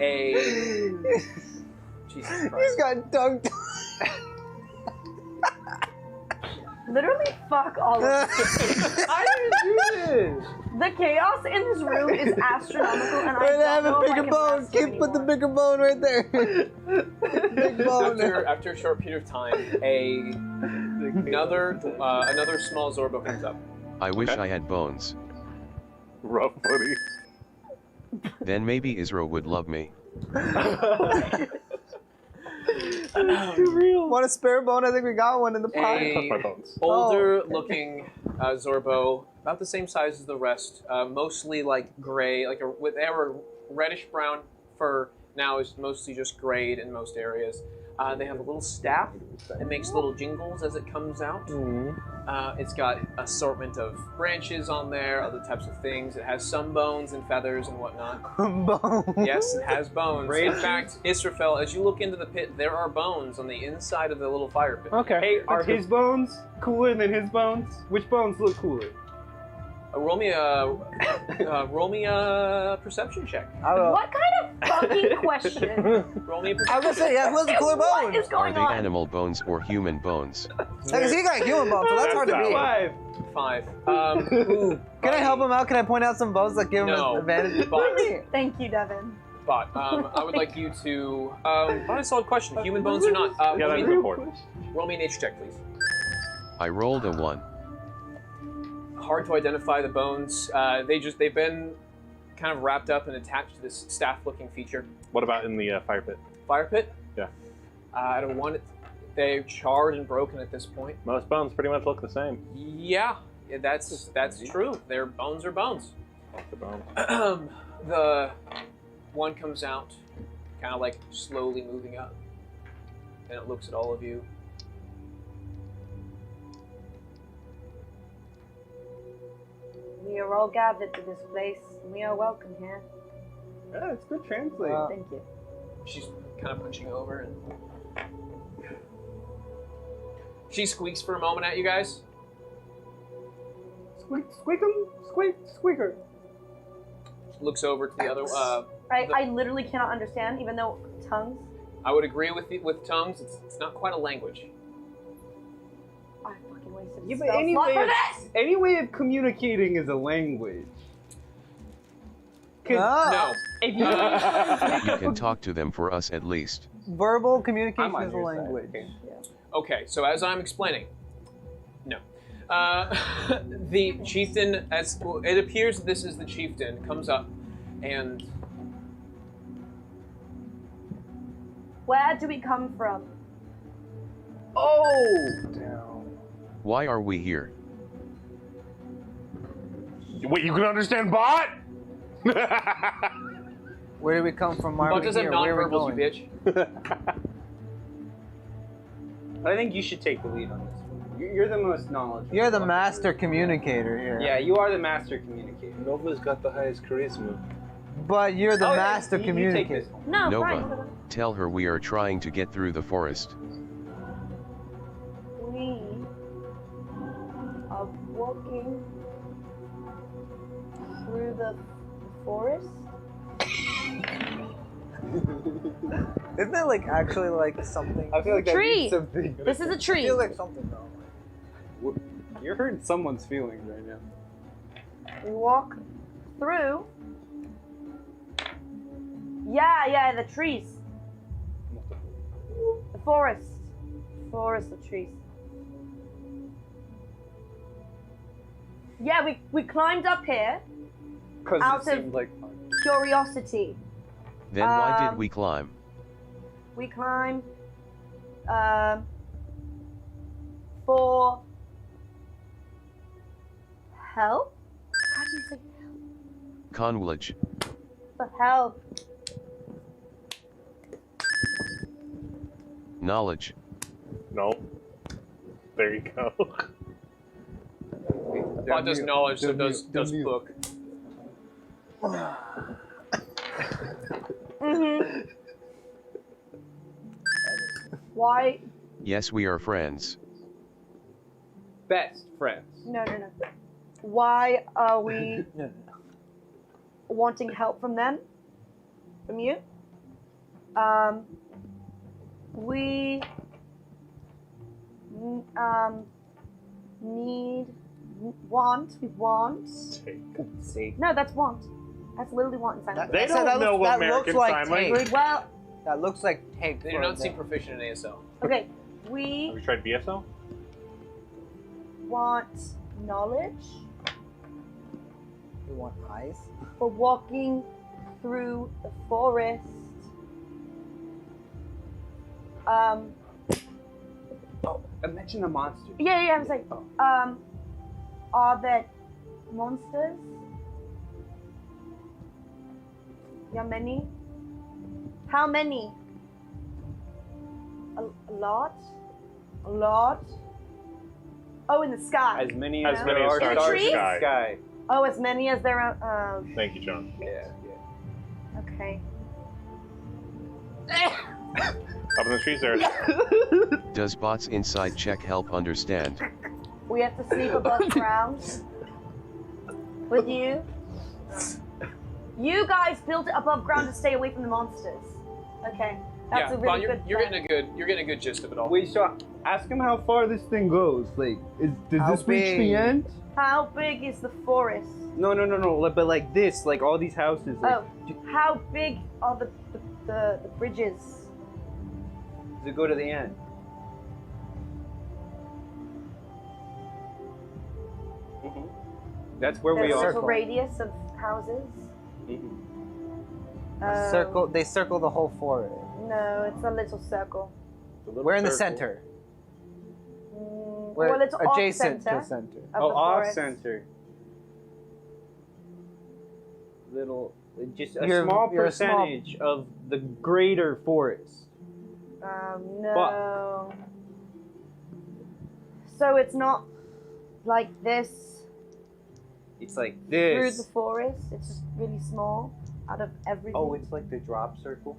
Jesus Christ. He's got dunked. Literally, fuck all of this. I didn't do this. The chaos in this room is astronomical, and I We're gonna don't have know a if I bigger can bone. rest here Keep put the anymore. bigger bone right there. Big bone. After a short period of time, another small Zorbo comes up. I wish I had bones. Rough, buddy. Then maybe Israel would love me. Want a spare bone? I think we got one in the pot. A My bones. older-looking Zorbo, about the same size as the rest, mostly like gray, they were reddish-brown fur. Now is mostly just grayed in most areas. They have a little staff that makes little jingles as it comes out. It's got assortment of branches on there, other types of things. It has some bones and feathers and whatnot. Bone. Yes, it has bones. In fact, Israfel, as you look into the pit, there are bones on the inside of the little fire pit. Okay. Hey, are his bones cooler than his bones? Which bones look cooler? Roll me a perception check. What kind of fucking question? Roll me a I perception. was gonna say, yeah, who's the cooler What bone? is Are going they on? animal bones or human bones? Because he got human bones, so that's hard to beat. 5. 5. Ooh, Can I help him out? Can I point out some bones that give him No. an advantage? Bott. Thank you, Devin. Bott, I would like you to. Not a solid question. Human bones or not? Yeah, that's important. Roll me a nature check, please. I rolled a 1. Hard to identify the bones. They've been kind of wrapped up and attached to this staff-looking feature. What about in the fire pit? Fire pit. Yeah. I don't want it. They're charred and broken at this point. Most bones pretty much look the same. Yeah, that's true. Their bones are bones. Like the bones. The one comes out, kind of like slowly moving up. And it looks at all of you. We are all gathered to this place. We are welcome here. Yeah, it's good translate. Thank you. She's kind of punching over and she squeaks for a moment at you guys. Squeak, squeakum, squeak, squeaker. Looks over to the other. I literally cannot understand, even though tongues. I would agree with tongues. It's not quite a language. I fucking wasted a Yeah, but spell slot for this! any way of communicating is a language. No. If you You can talk to them for us at least. Verbal I'm communication on is a your side, language. okay. Okay, so as I'm explaining, no. The chieftain, as it appears this is the chieftain, comes up and... Where do we come from? Oh! Why are we here? Wait, you can understand Bott? Where do we come from? Why are Bott we does have here? Where are we nonverbals, you going? bitch. I think you should take the lead on this one. You're the most knowledgeable. You're the master communicator here. Yeah, you are the master communicator. Nova's got the highest charisma. But you're the Oh, yeah, master you take communicator. this one. No, Nova, fine. tell her we are trying to get through the forest. We are walking through the forest. Isn't that like actually like something? I feel like that Tree. means something. This is a I tree. feel like something though. You're hurting someone's feelings right now. We walk through. Yeah, the trees. The forest. Forest of trees. Yeah, we climbed up here. Because Out it of- seemed like fun. Curiosity. Then why did we climb? We climb for help? How do you say Conwledge. for help? Knowledge. No. There you go. Bott does knowledge, so does book. Mm-hmm. Why? Yes, we are friends. Best friends. No. Why are we No. wanting help from them? From you? We we want. See. No, that's want. That's literally want in sign That- They language. I said don't know what that looks American like Sign tape. Language. Well, That looks like tape. They do for not the- seem proficient in ASL. okay, Have we you tried BSL? want knowledge You want eyes? for walking through the forest. I mentioned the monster. Yeah, I was like, are there monsters? Yeah, many? How many? A lot? A lot? Oh, in the sky. As many As as many there as are stars in the stars in trees? the sky. Oh, as many as there are. Thank you, John. Yeah. Okay. Up in the trees there. Does Bott's inside check help understand? We have to sleep above ground with you. You guys built it above ground to stay away from the monsters. Okay, that's a really Bott, good. you're plan. getting a good gist of it all. Wait, so ask him how far this thing goes. Like, does How this reach big? the end? How big is the forest? No. But like this, like all these houses. Like, Oh, how big are the bridges? Does it go to the end? That's where we There's are. a radius of houses. Oh, Circle. They circle the whole forest. No, it's a little circle. We're in the center. We're Well, it's off adjacent center to center. of Oh, the off forest. center. little, just a small percentage of the greater forest. No. So it's not like this It's like through this. the forest. It's just really small out of everything. Oh, it's like the drop circle.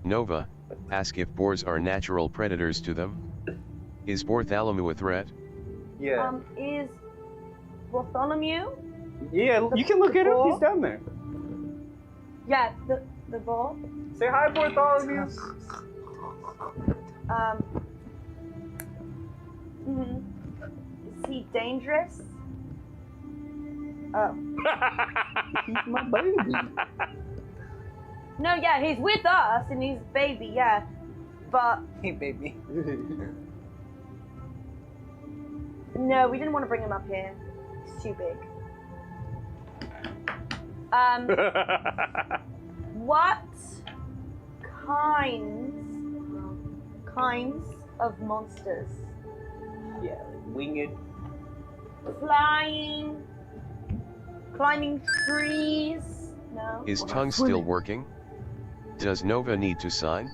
Nova, ask if boars are natural predators to them. Is Bartholomew a threat? Yeah. Is Bartholomew? Yeah, you can look at him. He's down there. Yeah, the ball. Say hi, Bartholomew. Is he dangerous? Oh. He's my baby. No, yeah, he's with us and he's a baby, yeah. But Hey, baby. no, we didn't want to bring him up here. He's too big. What kinds of monsters? Yeah, like winged. Flying, climbing trees. No. Is tongue still working? Does Nova need to sign?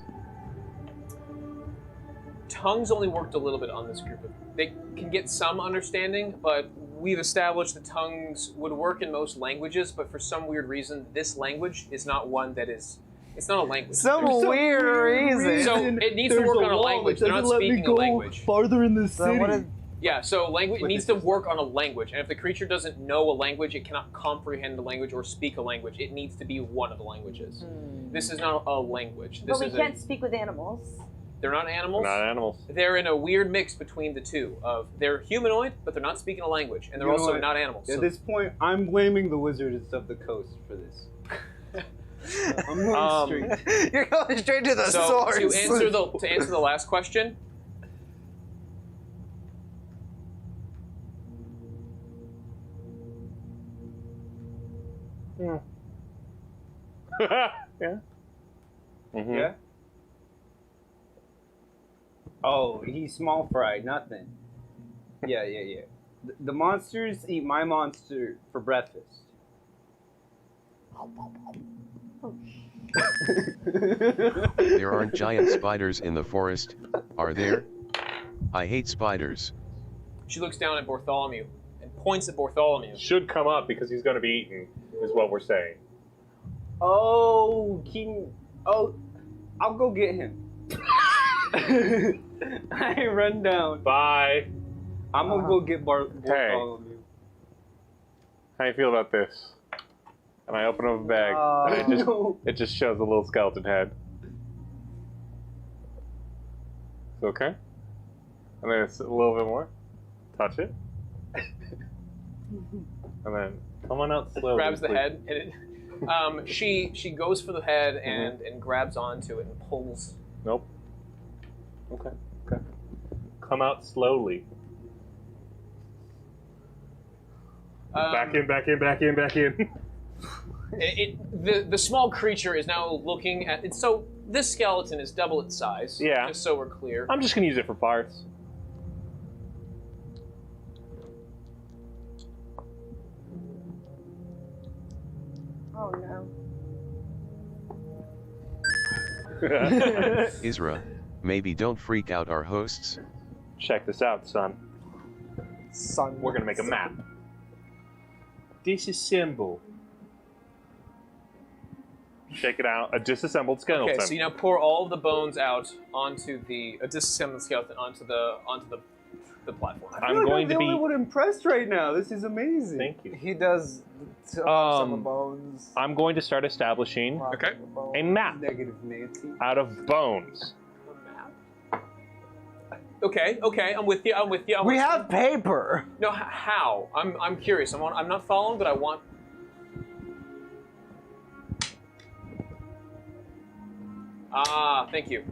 Tongues only worked a little bit on this group. They can get some understanding, but we've established that tongues would work in most languages, but for some weird reason, this language is not one that is... It's not a language. Some weird reason. So it needs to work on a language. They're not speaking a language. Farther in the city. Yeah, so language, it needs to work on a language, and if the creature doesn't know a language, it cannot comprehend the language or speak a language. It needs to be one of the languages. This is not a language. This But we is can't speak with animals. They're not animals. Not animals. They're in a weird mix between the two. They're humanoid, but they're not speaking a language, and they're You know also what? not animals. At So this point, I'm blaming the wizards of the coast for this. I'm going straight. You're going straight to the source. to answer the last question. Yeah. Yeah. Mm-hmm. Yeah? Oh, he's small fry, nothing. Yeah. The monsters eat my monster for breakfast. There aren't giant spiders in the forest, are there? I hate spiders. She looks down at Bartholomew and points at Bartholomew. Should come up because he's going to be eaten, is what we're saying. Oh, I'll go get him. I run down. Bye. I'm gonna go get Bartholomew. How you feel about this? And I open up a bag. And it just shows a little skeleton head. It's okay. And then it's a little bit more. Touch it. And then come on out slowly. Grabs the please. head and it, she goes for the head and grabs onto it and pulls. Nope. Okay. Come out slowly. Back in. The small creature is now looking at it. So this skeleton is double its size. Yeah. Just so we're clear. I'm just gonna use it for parts. Oh no. Isra, maybe don't freak out our hosts. Check this out, son. We're gonna make a map. Disassemble. Check it out. A disassembled skeleton. Okay, so you now pour all of the bones out onto the disassembled skeleton onto the platform. I'm going to the be only one impressed right now. This is amazing. Thank you. He does some bones. I'm going to start establishing Okay. a map Negative Nancy. out of bones. Okay, I'm with you. We have paper. No, how? I'm curious. I'm not following, but I want. Ah, thank you.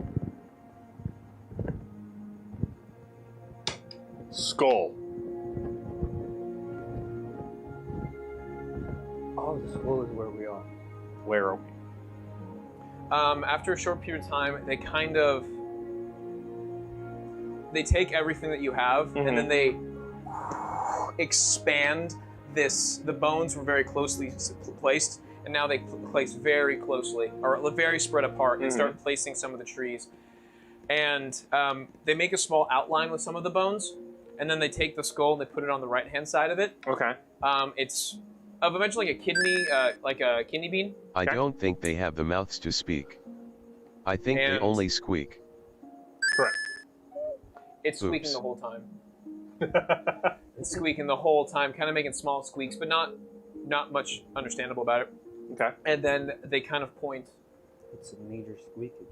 Skull. Oh, the school is where we are. Where are we? After a short period of time, they take everything that you have, and then they expand the bones were very closely placed, and now they place very closely, or very spread apart, and start placing some of the trees. And they make a small outline with some of the bones, and then they take the skull and they put it on the right-hand side of it. Okay. It's of eventually like a kidney bean. I don't think they have the mouths to speak. I think they only squeak. Correct. It's squeaking the whole time. It's squeaking the whole time, kind of making small squeaks, but not much understandable about it. Okay. And then they kind of point. It's a major squeakage.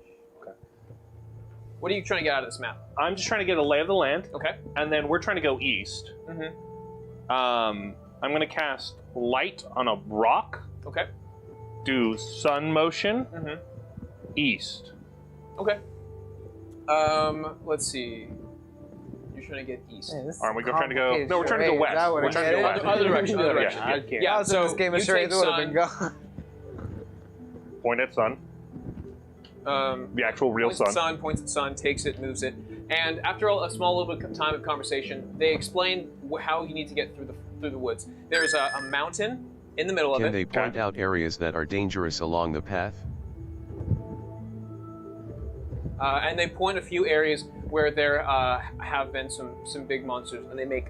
What are you trying to get out of this map? I'm just trying to get a lay of the land. Okay. And then we're trying to go east. I'm going to cast light on a rock. Okay. Do sun motion. East. Okay. Let's see. You're trying to get east. Man, this is Aren't we trying to go? No, we're trying to go charade. west. Is that what We're it trying to go is? west. Other direction. Other Yeah, direction. I can't. Yeah. I was in this game of you charade, take it would have been sun. gone. Point at sun. The actual real sun. Points at sun, takes it, moves it, and after a small little bit of time of conversation, they explain how you need to get through the woods. There's a mountain in the middle of it. Can they point out areas that are dangerous along the path? And they point a few areas where there have been some big monsters, and they make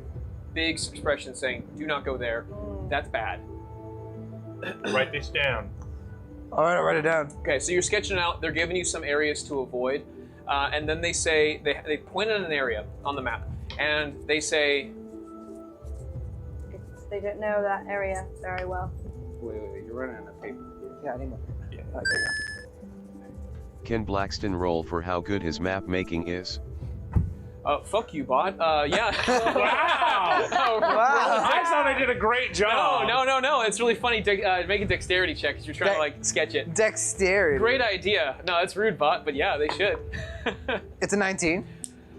big expressions saying, "Do not go there. That's bad." Write this down. All right, I'll write it down. Okay, so you're sketching out. They're giving you some areas to avoid, and then they say they point at an area on the map, and they say, They don't know that area very well. Wait, you're running out of paper. Yeah, I need more. Yeah. Okay, Can Blackston roll for how good his map making is? "Fuck you, Bott." Yeah. Wow! I thought I did a great job. No. It's really funny. Make a dexterity check because you're trying to like sketch it. Dexterity. Great idea. No, that's rude, Bott, but yeah, they should. It's a 19.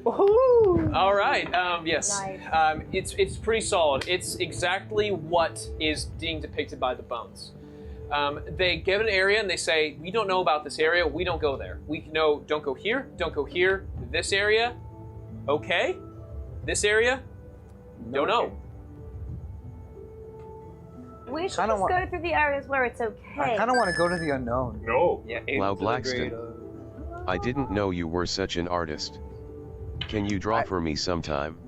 Woohoo! All right. Yes. Nice. It's pretty solid. It's exactly what is being depicted by the bones. They give an area and they say, "We don't know about this area. We don't go there. We know. Don't go here. Don't go here. This area. Okay. This area. Don't know." We should Kinda just want- go through the areas where it's okay. I kind of want to go to the unknown. No. Yeah, Wow, Blackston. I didn't know you were such an artist. Can you draw for me sometime?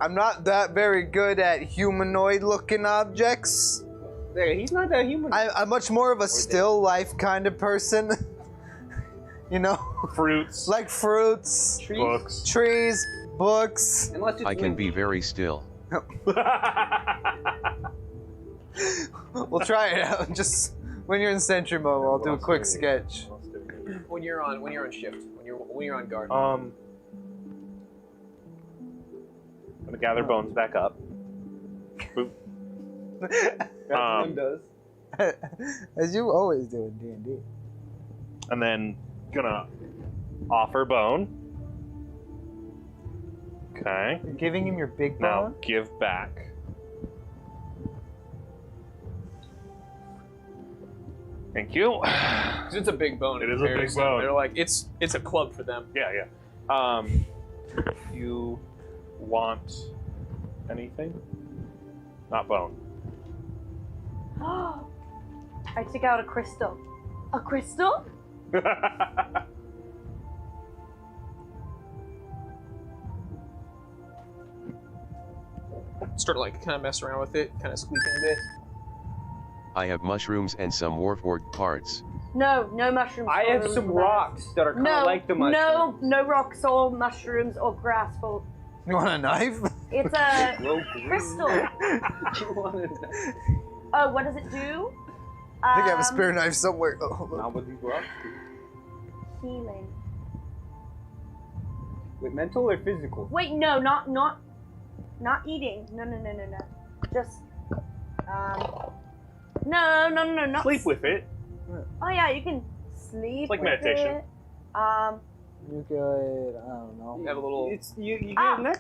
I'm not that very good at humanoid-looking objects. He's not that human. I'm much more of a still life kind of person. You know? Fruits. Like fruits, Books. trees, books. Unless it's I can be very still. We'll try it out. Just when you're in sentry mode, I'll do a quick sketch. When you're on shift. When you're on guard. I'm gonna gather bones back up. Boop. Everyone does. As you always do in D&D. And then gonna offer bone. Okay. You're giving him your big Now bone? give back. Thank you. Because it's a big bone. It in is a big comparison. bone. They're like, it's a club for them. Yeah. You want anything? Not bone. I took out a crystal. A crystal? Start like kind of mess around with it, kind of squeaking a bit. I have mushrooms and some warforged parts. No mushrooms. I have or some roots. rocks that are kind of like the mushrooms. No rocks or mushrooms or grass. For You want a knife? it's a Grow green. crystal. You want it? Oh, what does it do? I think I have a spare knife somewhere. Oh, hold on. Not with these rocks. Healing. Wait, mental or physical? Wait, no, not eating. No. Just no, not Sleep with it. Oh yeah, you can sleep. It's like with meditation. it. You could, I don't know. You have a little. It's you get a necklace.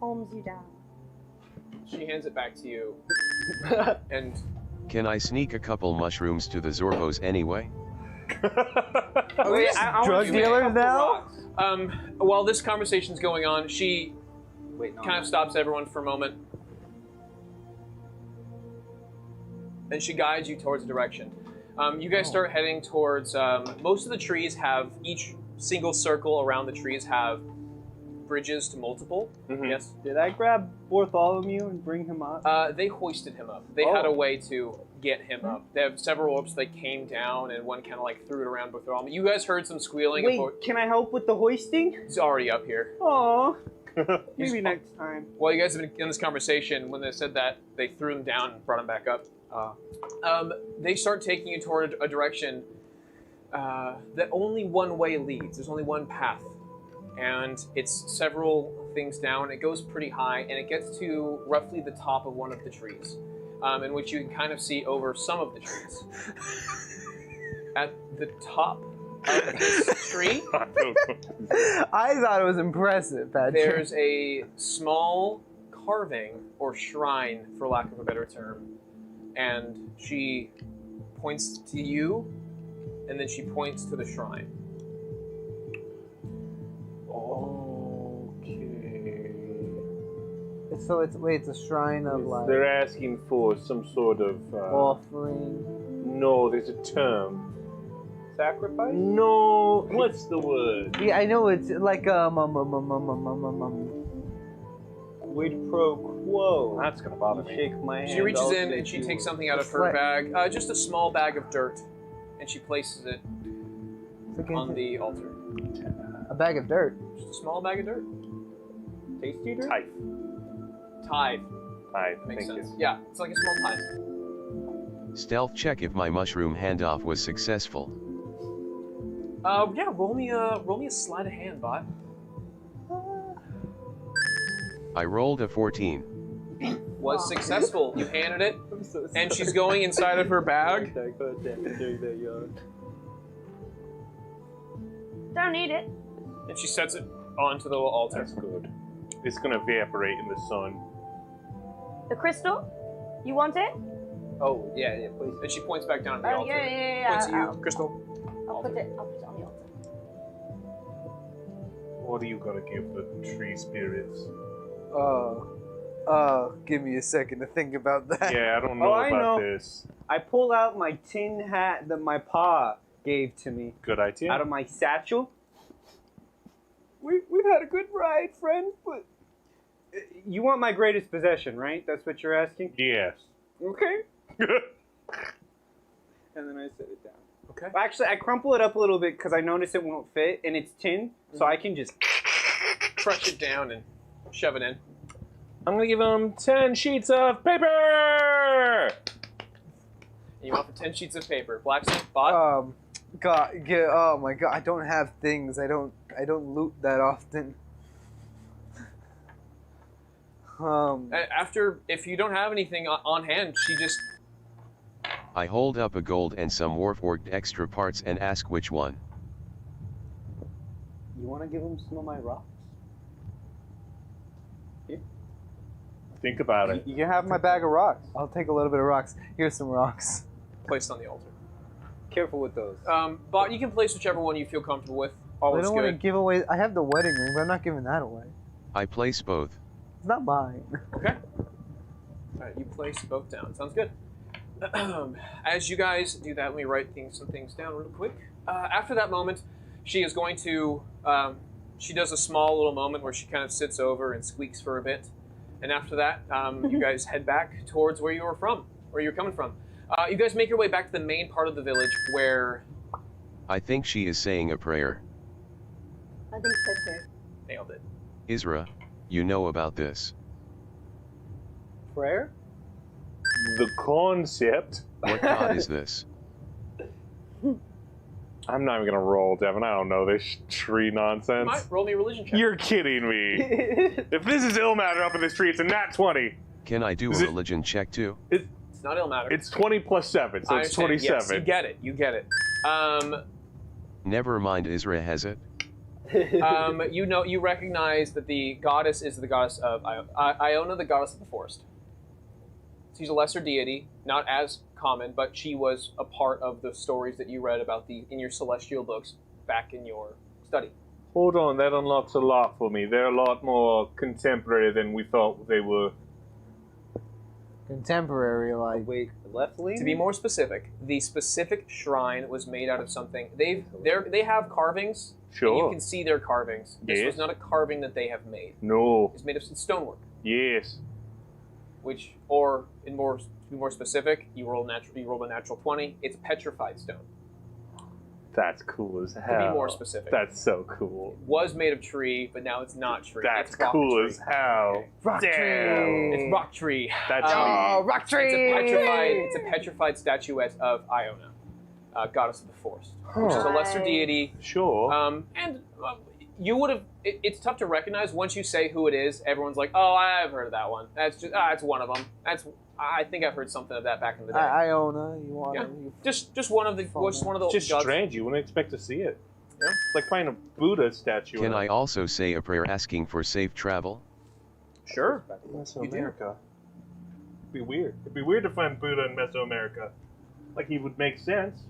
Calms you down. She hands it back to you, and Can I sneak a couple mushrooms to the Zorbos anyway? Are we Wait, just I want drug you to make a dealers couple now? rocks. While this conversation's going on, she kind of stops everyone for a moment. And she guides you towards a direction. You guys start heading towards, most of the trees have, each single circle around the trees have bridges to multiple. Yes? Did I grab Bartholomew and bring him up? They hoisted him up. They had a way to get him up. They have several ropes that came down, and one kind of like threw it around Bartholomew. You guys heard some squealing. Wait, can I help with the hoisting? He's already up here. Aww. Maybe next time. While you guys have been in this conversation, when they said that, they threw him down and brought him back up. They start taking you toward a direction that only one way leads. There's only one path. And it's several things down. It goes pretty high, and it gets to roughly the top of one of the trees, in which you can kind of see over some of the trees. At the top of this tree, I thought it was impressive, Patrick. there's a small carving, or shrine, for lack of a better term. And she points to you, and then she points to the shrine. So it's a shrine of like... They're asking for some sort of... offering. No, there's a term. Sacrifice? No, what's the word? Yeah, I know it's like Quid pro quo. That's gonna bother me. Shake my hand. She reaches in and she takes something out of her bag, just a small bag of dirt, and she places it on the altar. A bag of dirt. Just a small bag of dirt. Tasty dirt? Tithe. Thank Makes sense. you. Yeah, it's like a small tithe. Stealth check if my mushroom handoff was successful. Yeah, roll me a sleight of hand, Bott. I rolled a 14. Was successful. You handed it, and she's going inside of her bag. Don't need it. And she sets it onto the little altar. That's good. It's gonna evaporate in the sun. The crystal? You want it? Oh, yeah, please. And she points back down at the Oh, altar. yeah. Points at you, Crystal. I'll put it on the altar. What are you gonna give the tree spirits? Give me a second to think about that. Yeah, I don't know about this. I pulled out my tin hat that my pa gave to me. Good idea. Out of my satchel. We've had a good ride, friend, but... You want my greatest possession, right? That's what you're asking? Yes. Okay. And then I set it down. Okay. Well, actually, I crumple it up a little bit because I notice it won't fit, and it's tin, so I can just... Crush it down and shove it in. I'm gonna give him 10 sheets of paper! And you offer 10 sheets of paper. Blacksmith, Bott? God, yeah, oh my God, I don't have things. I don't loot that often. After, if you don't have anything on hand, she just... I hold up a gold and some warforged extra parts and ask which one. You want to give him some of my rocks? Here. Think about it. You can have my bag of rocks. I'll take a little bit of rocks. Here's some rocks. Placed on the altar. Careful with those. Bott, you can place whichever one you feel comfortable with. All I is don't want to good. give away. I have the wedding ring, but I'm not giving that away. I place both. It's not mine. Okay. Alright, you place both down. Sounds good. As you guys do that, let me write some things down real quick. After that moment, she is going to... she does a small little moment where she kind of sits over and squeaks for a bit. And after that, you guys head back towards where you were from, where you're coming from. You guys make your way back to the main part of the village where... I think she is saying a prayer. I think so too. Nailed it. Isra, you know about this. Prayer? The concept. What god is this? I'm not even gonna roll, Devin. I don't know this tree nonsense. Might roll me a religion check. You're kidding me. If this is Ilmater up in the streets, and nat 20. Can I do a religion check too? It's not Ilmater. It's 20 plus 7, so it's 27. Yes, you get it. You get it. Never mind, Isra has it. You recognize that the goddess is the goddess of Iona, the goddess of the forest. She's a lesser deity, not as common, but she was a part of the stories that you read about in your celestial books back in your study. Hold on, that unlocks a lot for me. They're a lot more contemporary than we thought they were. Contemporary, like. Wait, left lean? To be more specific, the specific shrine was made out of something. They have carvings. Sure. And you can see their carvings. This Yes. was not a carving that they have made. No. It's made of stonework. Yes. Which, or to be more specific, you roll a natural 20. It's petrified stone. That's cool as hell. To be more specific. That's so cool. It was made of tree, but now it's not tree. That's it's rock cool tree. as hell. Okay. Rock Damn. tree. It's rock tree. That's Oh, rock tree! It's a petrified statuette of Iona, goddess of the forest, which is a lesser deity. Sure. You would have. It's tough to recognize once you say who it is. Everyone's like, "Oh, I've heard of that one. That's just. It's one of them. I think I've heard something of that back in the day." Iona, you want Yeah. to? Just one of the It's just gods. strange. You wouldn't expect to see it. Yeah. It's like finding a Buddha statue. Can I also say a prayer asking for safe travel? Sure. Mesoamerica. It'd be weird. It'd be weird to find Buddha in Mesoamerica. Like, he would make sense.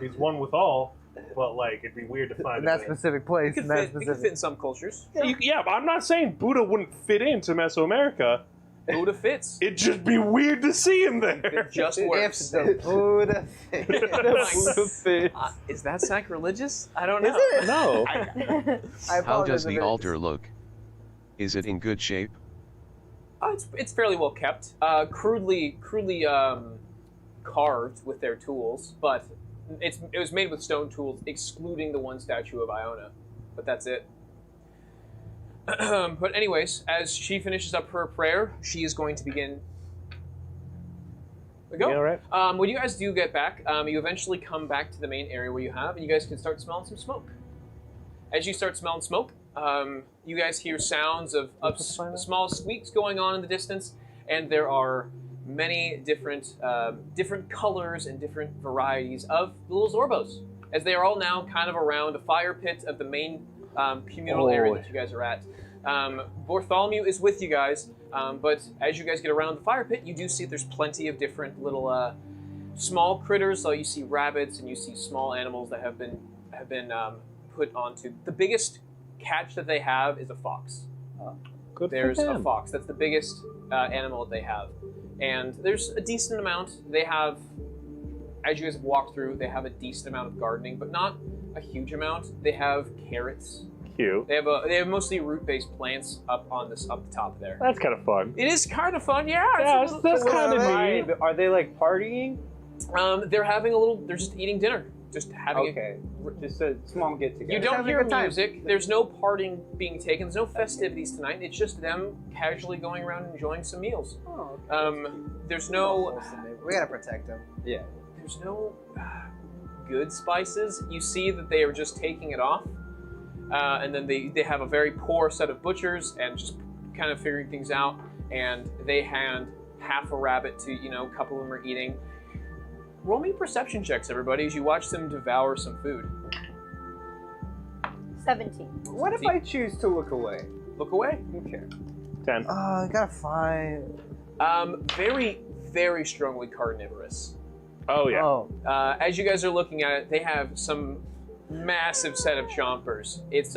He's one with all. But, like, it'd be weird to find In that specific place. It In could, that fit, it could specific. fit in some cultures. Yeah, but I'm not saying Buddha wouldn't fit into Mesoamerica. Buddha fits. It'd just be weird to see him there. It just If works. the Buddha Is that sacrilegious? I don't know. Is it? No. I How apologize does if the it is. altar look? Is it in good shape? It's fairly well kept. Crudely carved with their tools, but it was made with stone tools, excluding the one statue of Iona. But that's it. But anyways, as she finishes up her prayer, she is going to begin. Go. You all right? When you guys do get back, you eventually come back to the main area where you have, and you guys can start smelling some smoke. As you start smelling smoke, you guys hear sounds of small squeaks going on in the distance, and there are many different colors and different varieties of little Zorbos, as they are all now kind of around a fire pit of the main communal area that you guys are at. Bartholomew is with you guys, but as you guys get around the fire pit, you do see there's plenty of different little small critters. So you see rabbits and you see small animals that have been put onto. The biggest catch that they have is a fox. Good There's for a them. fox. That's the biggest animal that they have, and there's a decent amount. They have, as you guys have walked through, they have a decent amount of gardening, but not a huge amount. They have carrots. Cute. They have mostly root-based plants up the top there. That's kind of fun. It is kind of fun, yeah. Yeah, It's that's kind of Right, neat. but are they like partying? they're having a little. They're just eating dinner. Just having. Okay, just a small get together. You don't having a hear good time. music. There's no partying being taken. There's no festivities tonight. It's just them casually going around enjoying some meals. Oh, okay. There's no. We gotta protect him. Yeah. There's no good spices. You see that they are just taking it off, and then they have a very poor set of butchers and just kind of figuring things out. And they hand half a rabbit to a couple of them are eating. Roll me perception checks, everybody, as you watch them devour some food. 17. What if I choose to look away? Look away. Okay. 10. I gotta find. Very, very strongly carnivorous. Oh, yeah. Oh, As you guys are looking at it, they have some massive set of chompers. It's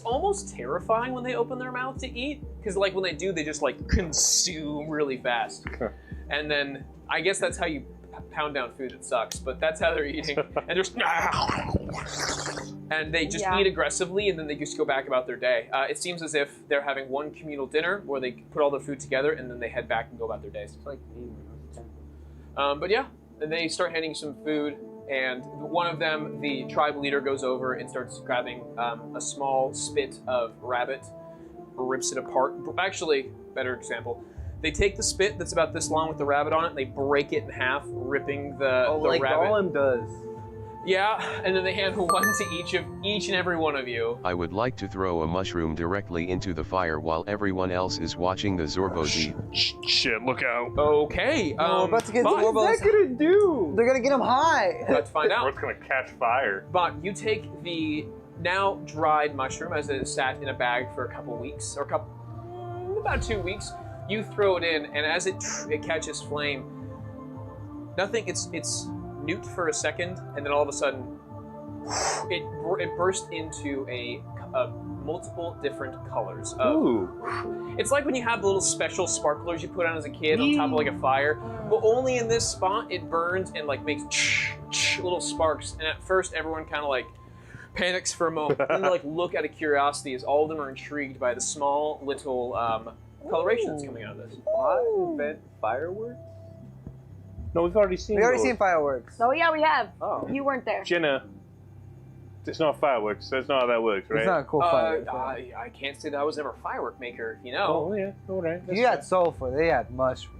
almost terrifying when they open their mouth to eat, because like when they do, they just like consume really fast. And then I guess that's how you pound down food that sucks, but that's how they're eating. And there's and they just eat aggressively, and then they just go back about their day. It seems as if they're having one communal dinner where they put all their food together, and then they head back and go about their days. It's like me when I was 10. But yeah, and they start handing some food, and one of them, the tribe leader, goes over and starts grabbing a small spit of rabbit, rips it apart. Actually, better example, they take the spit that's about this long with the rabbit on it, and they break it in half, ripping the like rabbit. Gollum does. Yeah, and then they hand one to each and every one of you. I would like to throw a mushroom directly into the fire while everyone else is watching the Zorbos eat. Shit, look out. Okay, we're about to get Bott, the What's that gonna do? They're gonna get him high. let's find Or out. it's gonna catch fire. Bott, you take the now dried mushroom as it sat in a bag for a couple weeks, or about 2 weeks. You throw it in, and as it catches flame, nothing. It's newt for a second, and then all of a sudden, it burst into a multiple different colors. Ooh. It's like when you have the little special sparklers you put on as a kid on top of like a fire, but only in this spot it burns and like makes little sparks. And at first everyone kind of like panics for a moment, and they like look out of curiosity as all of them are intrigued by the small little coloration that's coming out of this. Why invent fireworks? No, we've already seen. We already those. seen fireworks. Oh yeah, we have. Oh. You weren't there. Jenna, it's not fireworks. That's not how that works, right? It's not a cool fireworks. I can't say that I was ever a firework maker, you know. Oh yeah, all right. You had sulfur. They had mushrooms.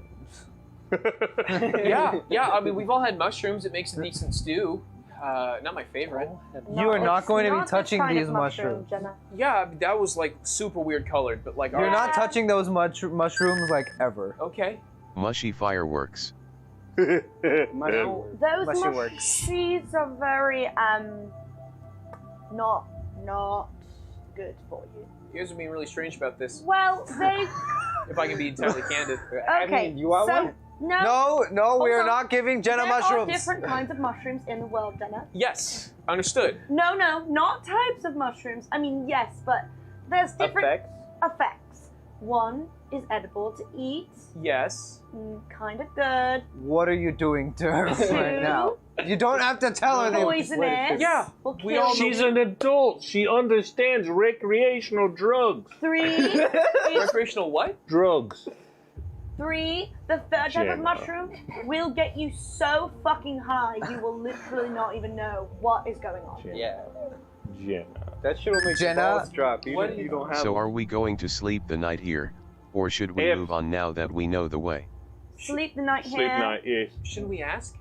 Yeah. I mean, we've all had mushrooms. It makes a decent stew. Not my favorite. You are not it's going to be not this touching kind these of mushroom, mushrooms. Jenna. Yeah, that was like super weird colored, but like You're not touching those mushrooms like ever. okay. Mushy fireworks. Those Mushy works. seeds are very not good for you. You guys are being really strange about this. Well, they If I can be entirely candid. okay. I mean, you want so, one? No, we are on. not giving Jenna there mushrooms. are different kinds of mushrooms in the world, Jenna. Yes, understood. No, not types of mushrooms. I mean, yes, but there's different effects. One is edible to eat, Yes. kind of good. What are you doing to her right Two, now? You don't have to tell her. poisonous. Yeah, will we kill all you. She's an adult. She understands recreational drugs. 3 is Recreational what? Drugs. 3. The third type Jenna. of mushroom will get you so fucking high you will literally not even know what is going on. Yeah. Jenna. That shit will make Jenna, your balls drop even what if you don't have So them. are we going to sleep the night here? Or should we If- move on now that we know the way? Sleep the night Sleep here. night, yes. Shouldn't we ask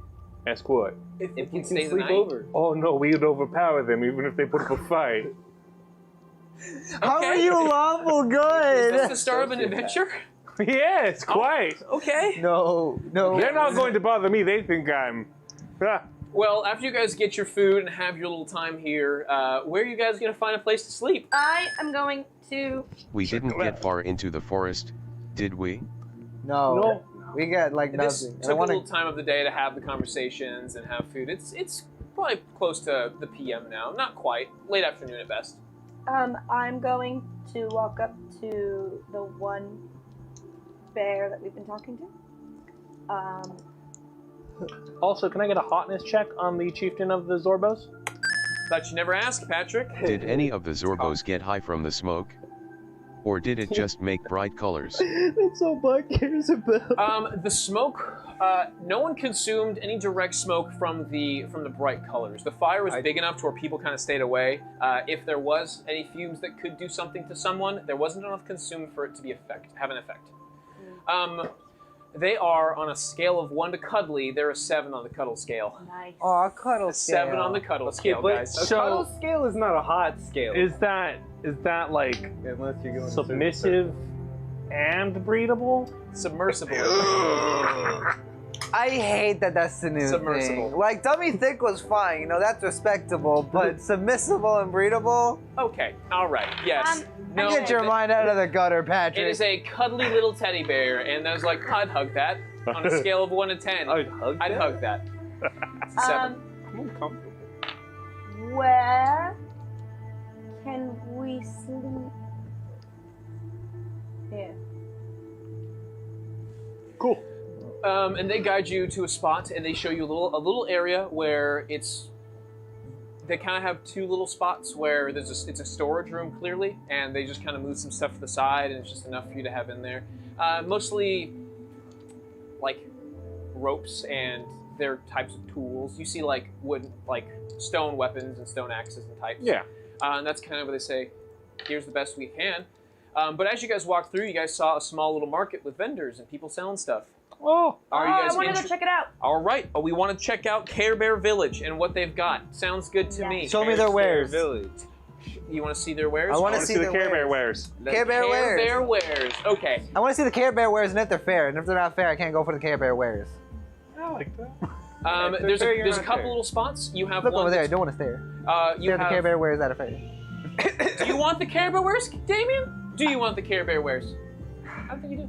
Ask what? if If we you stay can the sleep night? over. Oh no, we'd overpower them even if they put up a fight. How are Okay. you lawful Is this good? the start of an adventure? Yes, quite. Okay. No. They're not going to bother me. They think I'm. Well, after you guys get your food and have your little time here, where are you guys gonna find a place to sleep? I am going to. We didn't get far into the forest, did we? No. We got like This nothing. took a little time of the day to have the conversations and have food. It's probably close to the PM now. Not quite. Late afternoon at best. I'm going to walk up to the one bear that we've been talking to. Also, can I get a hotness check on the chieftain of the Zorbos? Thought you never asked, Patrick. Did any of the Zorbos get high from the smoke? Or did it just make bright colors? That's all Buck cares about. The smoke. No one consumed any direct smoke from the bright colors. The fire was big enough to where people kind of stayed away. If there was any fumes that could do something to someone, there wasn't enough consumed for it to have an effect. They are on a scale of 1 to cuddly. They're a 7 on the cuddle scale. Nice. Oh, cuddle A 7 on the cuddle scale, but guys. a So- cuddle scale is not a hot scale. Is that like unless you're going submissive and breedable? Submersible. I hate that that's the new Submersible. thing. Like, dummy thick was fine, you know, that's respectable, but submissible and breedable? Okay, all right, yes. No, Get your mind out of the gutter, Patrick. It is a cuddly little teddy bear, and I was like, I'd hug that on a scale of 1 to 10. I'd hug I'd that. hug that. It's a 7. I'm uncomfortable. Where can we sleep? Here. Cool. And they guide you to a spot, and they show you a little area where they kind of have 2 little spots where it's a storage room clearly, and they just kind of move some stuff to the side, and it's just enough for you to have in there. Mostly like ropes and their types of tools. You see like wood, like stone weapons and stone axes and types. Yeah. And that's kind of what they say. Here's the best we can. But as you guys walked through, you guys saw a small little market with vendors and people selling stuff. Oh. Are you I guys want to go inter- check it out. All right. We want to check out Care Bear Village and what they've got. Sounds good to Yes. me. Show me their wares. Village. You want to see their wares? I I want want to to see see the the Care Bear wares. wares. Care Bear Care wares. Bear wares. Okay. I want to see the Care Bear wares and if they're fair. And if they're not fair, I can't go for the Care Bear wares. I like that. If they're There's fair, you're a not couple fair. little spots. You have Look one. over there. I that's- don't want to stare. You They're the Care have. Bear wares that are fair. Do you want the Care Bear wares, Damien? Do you want the Care Bear wares? I think you do.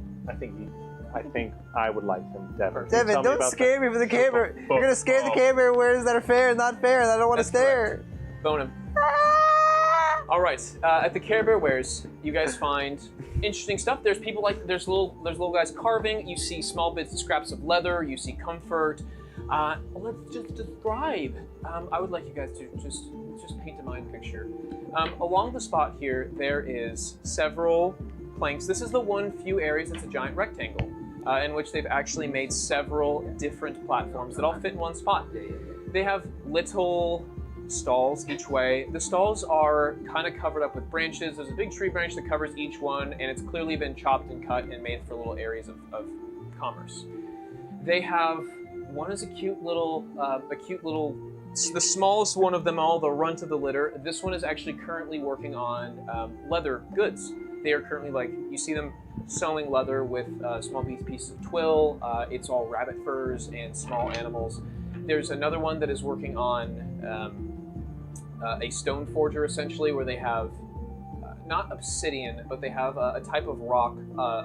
I think I would like them, Devin. Devin, Tell me don't about scare me for the Care Bear. You're going to scare the Care Bear wares that are fair and not fair, and I don't want to That's stare. Bone him. All right. At the Care Bear Wares, you guys find interesting stuff. There's people like there's little guys carving. You see small bits and scraps of leather. You see comfort. Let's just describe. I would like you guys to just paint a mind picture. Along the spot here, there is several planks. This is the one few areas that's a giant rectangle, in which they've actually made several different platforms that all fit in one spot. They have little stalls each way. The stalls are kind of covered up with branches. There's a big tree branch that covers each one, and it's clearly been chopped and cut and made for little areas of commerce. They have, one is a cute little, the smallest one of them all, the runt of the litter. This one is actually currently working on leather goods. They are currently you see them sewing leather with small pieces of twill. It's all rabbit furs and small animals. There's another one that is working on a stone forger, essentially, where they have not obsidian, but they have a type of rock,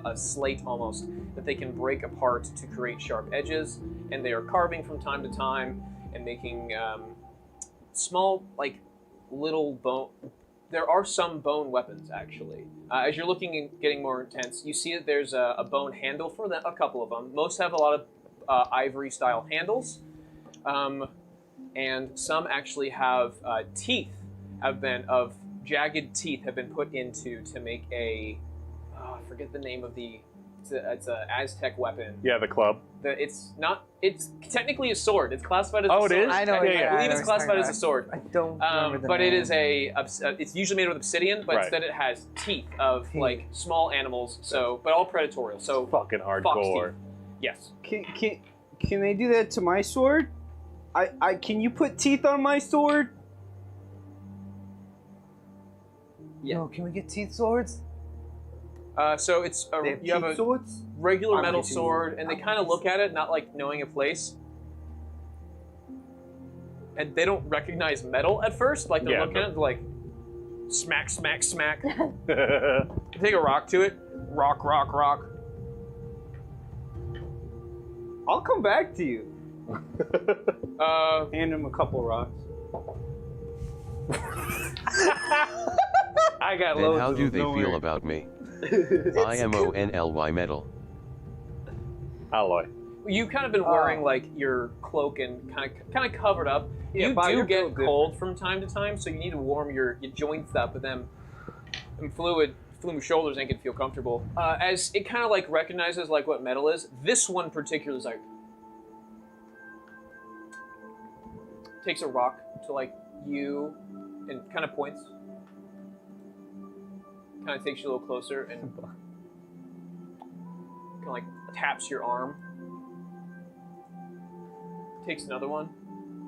a slate almost, that they can break apart to create sharp edges, and they are carving from time to time and making small, little bone. There are some bone weapons, actually. As you're looking and getting more intense, you see that there's a bone handle for them, a couple of them. Most have a lot of ivory-style handles. And some actually have teeth of jagged teeth have been put into to make I forget the name of it's an Aztec weapon. Yeah, the club. It's technically a sword. It's classified as a sword. It is? I know. I believe it's classified as a sword. I don't remember the but name. it is it's usually made with obsidian, but instead it has teeth of small animals, but all predatorial. So fucking hardcore. Yes. Can they do that to my sword? Can you put teeth on my sword? Yeah. No, can we get teeth swords? So it's you have a swords? regular metal sword, and they kind of look at it, not knowing a place. And they don't recognize metal at first. They're looking at it, smack, smack, smack. Take a rock to it. Rock, rock, rock. I'll come back to you. Hand him a couple rocks. I got loads. Then how do they feel about me? IMONLY metal. Alloy. You've kind of been wearing your cloak and kind of covered up. Yeah, you do get cold from time to time, so you need to warm your joints up, but then fluid shoulders ain't gonna feel comfortable. As it kind of recognizes what metal is. This one particularly is takes a rock to you and kind of points. Kind of takes you a little closer and kind of taps your arm. Takes another one.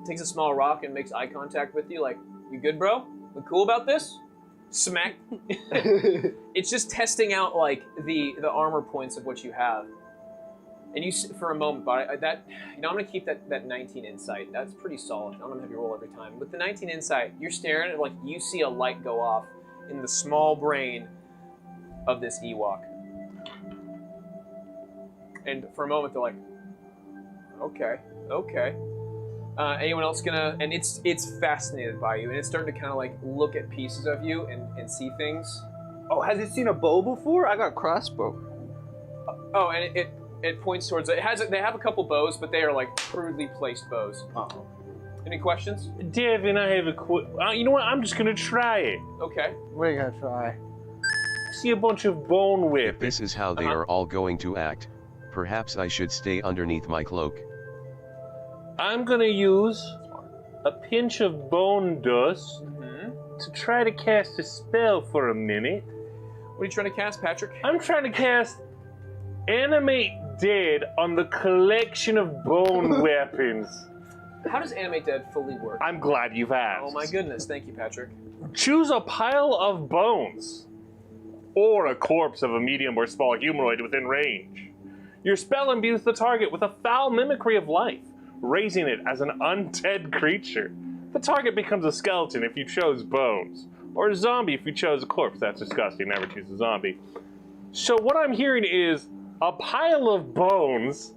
Takes a small rock and makes eye contact with you. You good, bro? We cool about this? Smack. It's just testing out the armor points of what you have. And you, for a moment, but I'm gonna keep that 19 insight. That's pretty solid. I'm gonna have you roll every time. With the 19 insight, you're staring at you see a light go off in the small brain of this Ewok. And for a moment, they're okay. Anyone else gonna? And it's fascinated by you, and it's starting to kind of look at pieces of you and see things. Oh, has it seen a bow before? I got crossbow. Oh, and it points towards it. They have a couple bows, but they are crudely placed bows. Uh-oh. Any questions? Devin, I have a you know what? I'm just gonna try it. Okay. What are you gonna try? I see a bunch of bone whip. If this is how they are all going to act, perhaps I should stay underneath my cloak. I'm gonna use a pinch of bone dust to try to cast a spell for a minute. What are you trying to cast, Patrick? I'm trying to cast Animate Dead on the collection of bone weapons. How does Animate Dead fully work? I'm glad you've asked. Oh my goodness, thank you, Patrick. Choose a pile of bones, or a corpse of a medium or small humanoid within range. Your spell imbues the target with a foul mimicry of life, raising it as an undead creature. The target becomes a skeleton if you chose bones, or a zombie if you chose a corpse. That's disgusting, never choose a zombie. So what I'm hearing is a pile of bones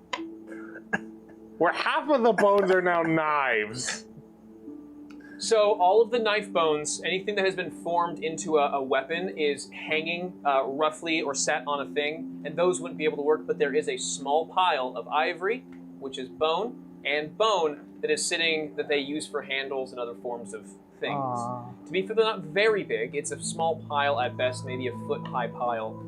where half of the bones are now knives. So all of the knife bones, anything that has been formed into a weapon, is hanging roughly or sat on a thing, and those wouldn't be able to work. But there is a small pile of ivory, which is bone, and bone that is sitting that they use for handles and other forms of things. Aww. To be fair, they're not very big. It's a small pile at best, maybe a foot-high pile.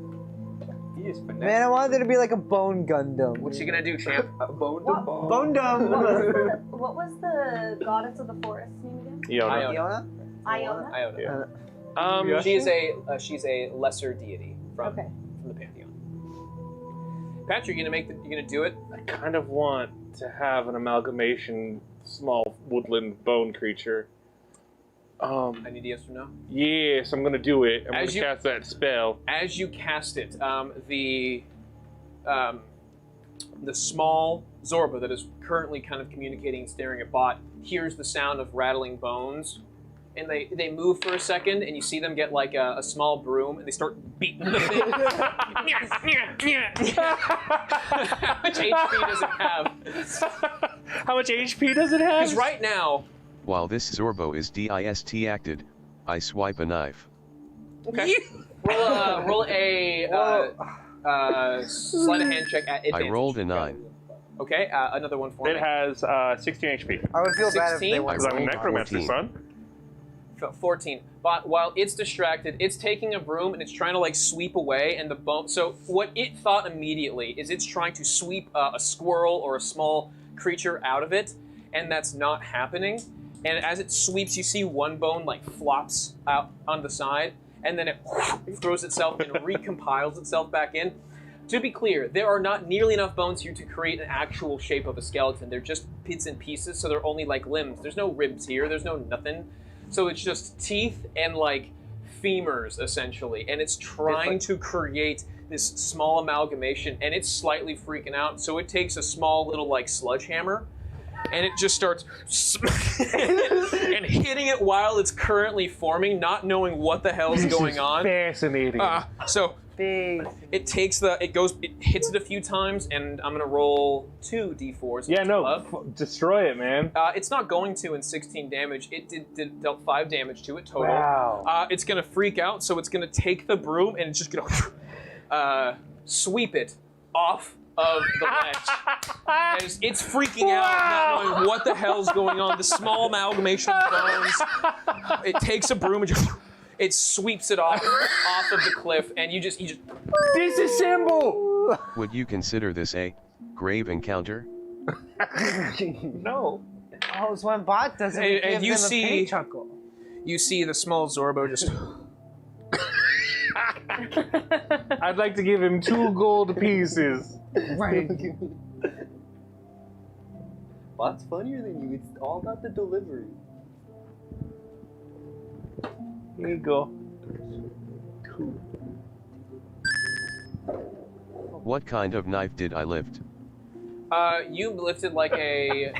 He is finesse. Man, I wanted there to be like a bone Gundam. What you gonna do, champ? Bone What? Bone Gundam. What was the goddess of the forest name again? Iona. Iona? Iona? Iona. Yeah. She's a lesser deity from the pantheon. Patrick, you gonna do it? I kind of want to have an amalgamation small woodland bone creature. I need a yes or no. Yes, I'm gonna do it. I'm As gonna cast that spell. As you cast it, the small Zorba that is currently kind of communicating and staring at Bott hears the sound of rattling bones, and they move for a second, and you see them get like a small broom, and they start beating the thing. How much HP does it have? How much HP does it have? Because right now... While this Zorbo is DIST acted, I swipe a knife. Okay. roll a sleight of hand check at advantage. I rolled a 9. Okay, another one for me. It has 16 HP. I would feel bad if 16? they weren't. Because I'm a rolled necromancer, 14. son. 14. But while it's distracted, it's taking a broom and it's trying to like sweep away, and the bone. So what it thought immediately is it's trying to sweep a squirrel or a small creature out of it, and that's not happening. And as it sweeps, you see one bone like flops out on the side, and then it throws itself and recompiles itself back in. To be clear, there are not nearly enough bones here to create an actual shape of a skeleton. They're just bits and pieces, so they're only like limbs. There's no ribs here. There's no nothing. So it's just teeth and like femurs, essentially. And it's trying to create this small amalgamation, and it's slightly freaking out. So it takes a small little like sledgehammer, and it just starts and hitting it while it's currently forming, not knowing what the hell's going on. Fascinating. So it hits it a few times, and I'm gonna roll 2 d4s. Yeah, no, destroy it, man. It's not going to in 16 damage. It dealt 5 damage to it total. Wow. It's gonna freak out, so it's gonna take the broom and it's just gonna sweep it off of the ledge. As it's freaking out, not knowing what the hell's going on. The small amalgamation of bones. It takes a broom and just it sweeps it off of the cliff, and you just disassemble. Would you consider this a grave encounter? No. Oh, it's when Bott doesn't give you them a penny chuckle. You see the small Zorbo just. I'd like to give him 2 gold pieces. Right. Bott's funnier than you. It's all about the delivery. Here you go. What kind of knife did I lift? You lifted like a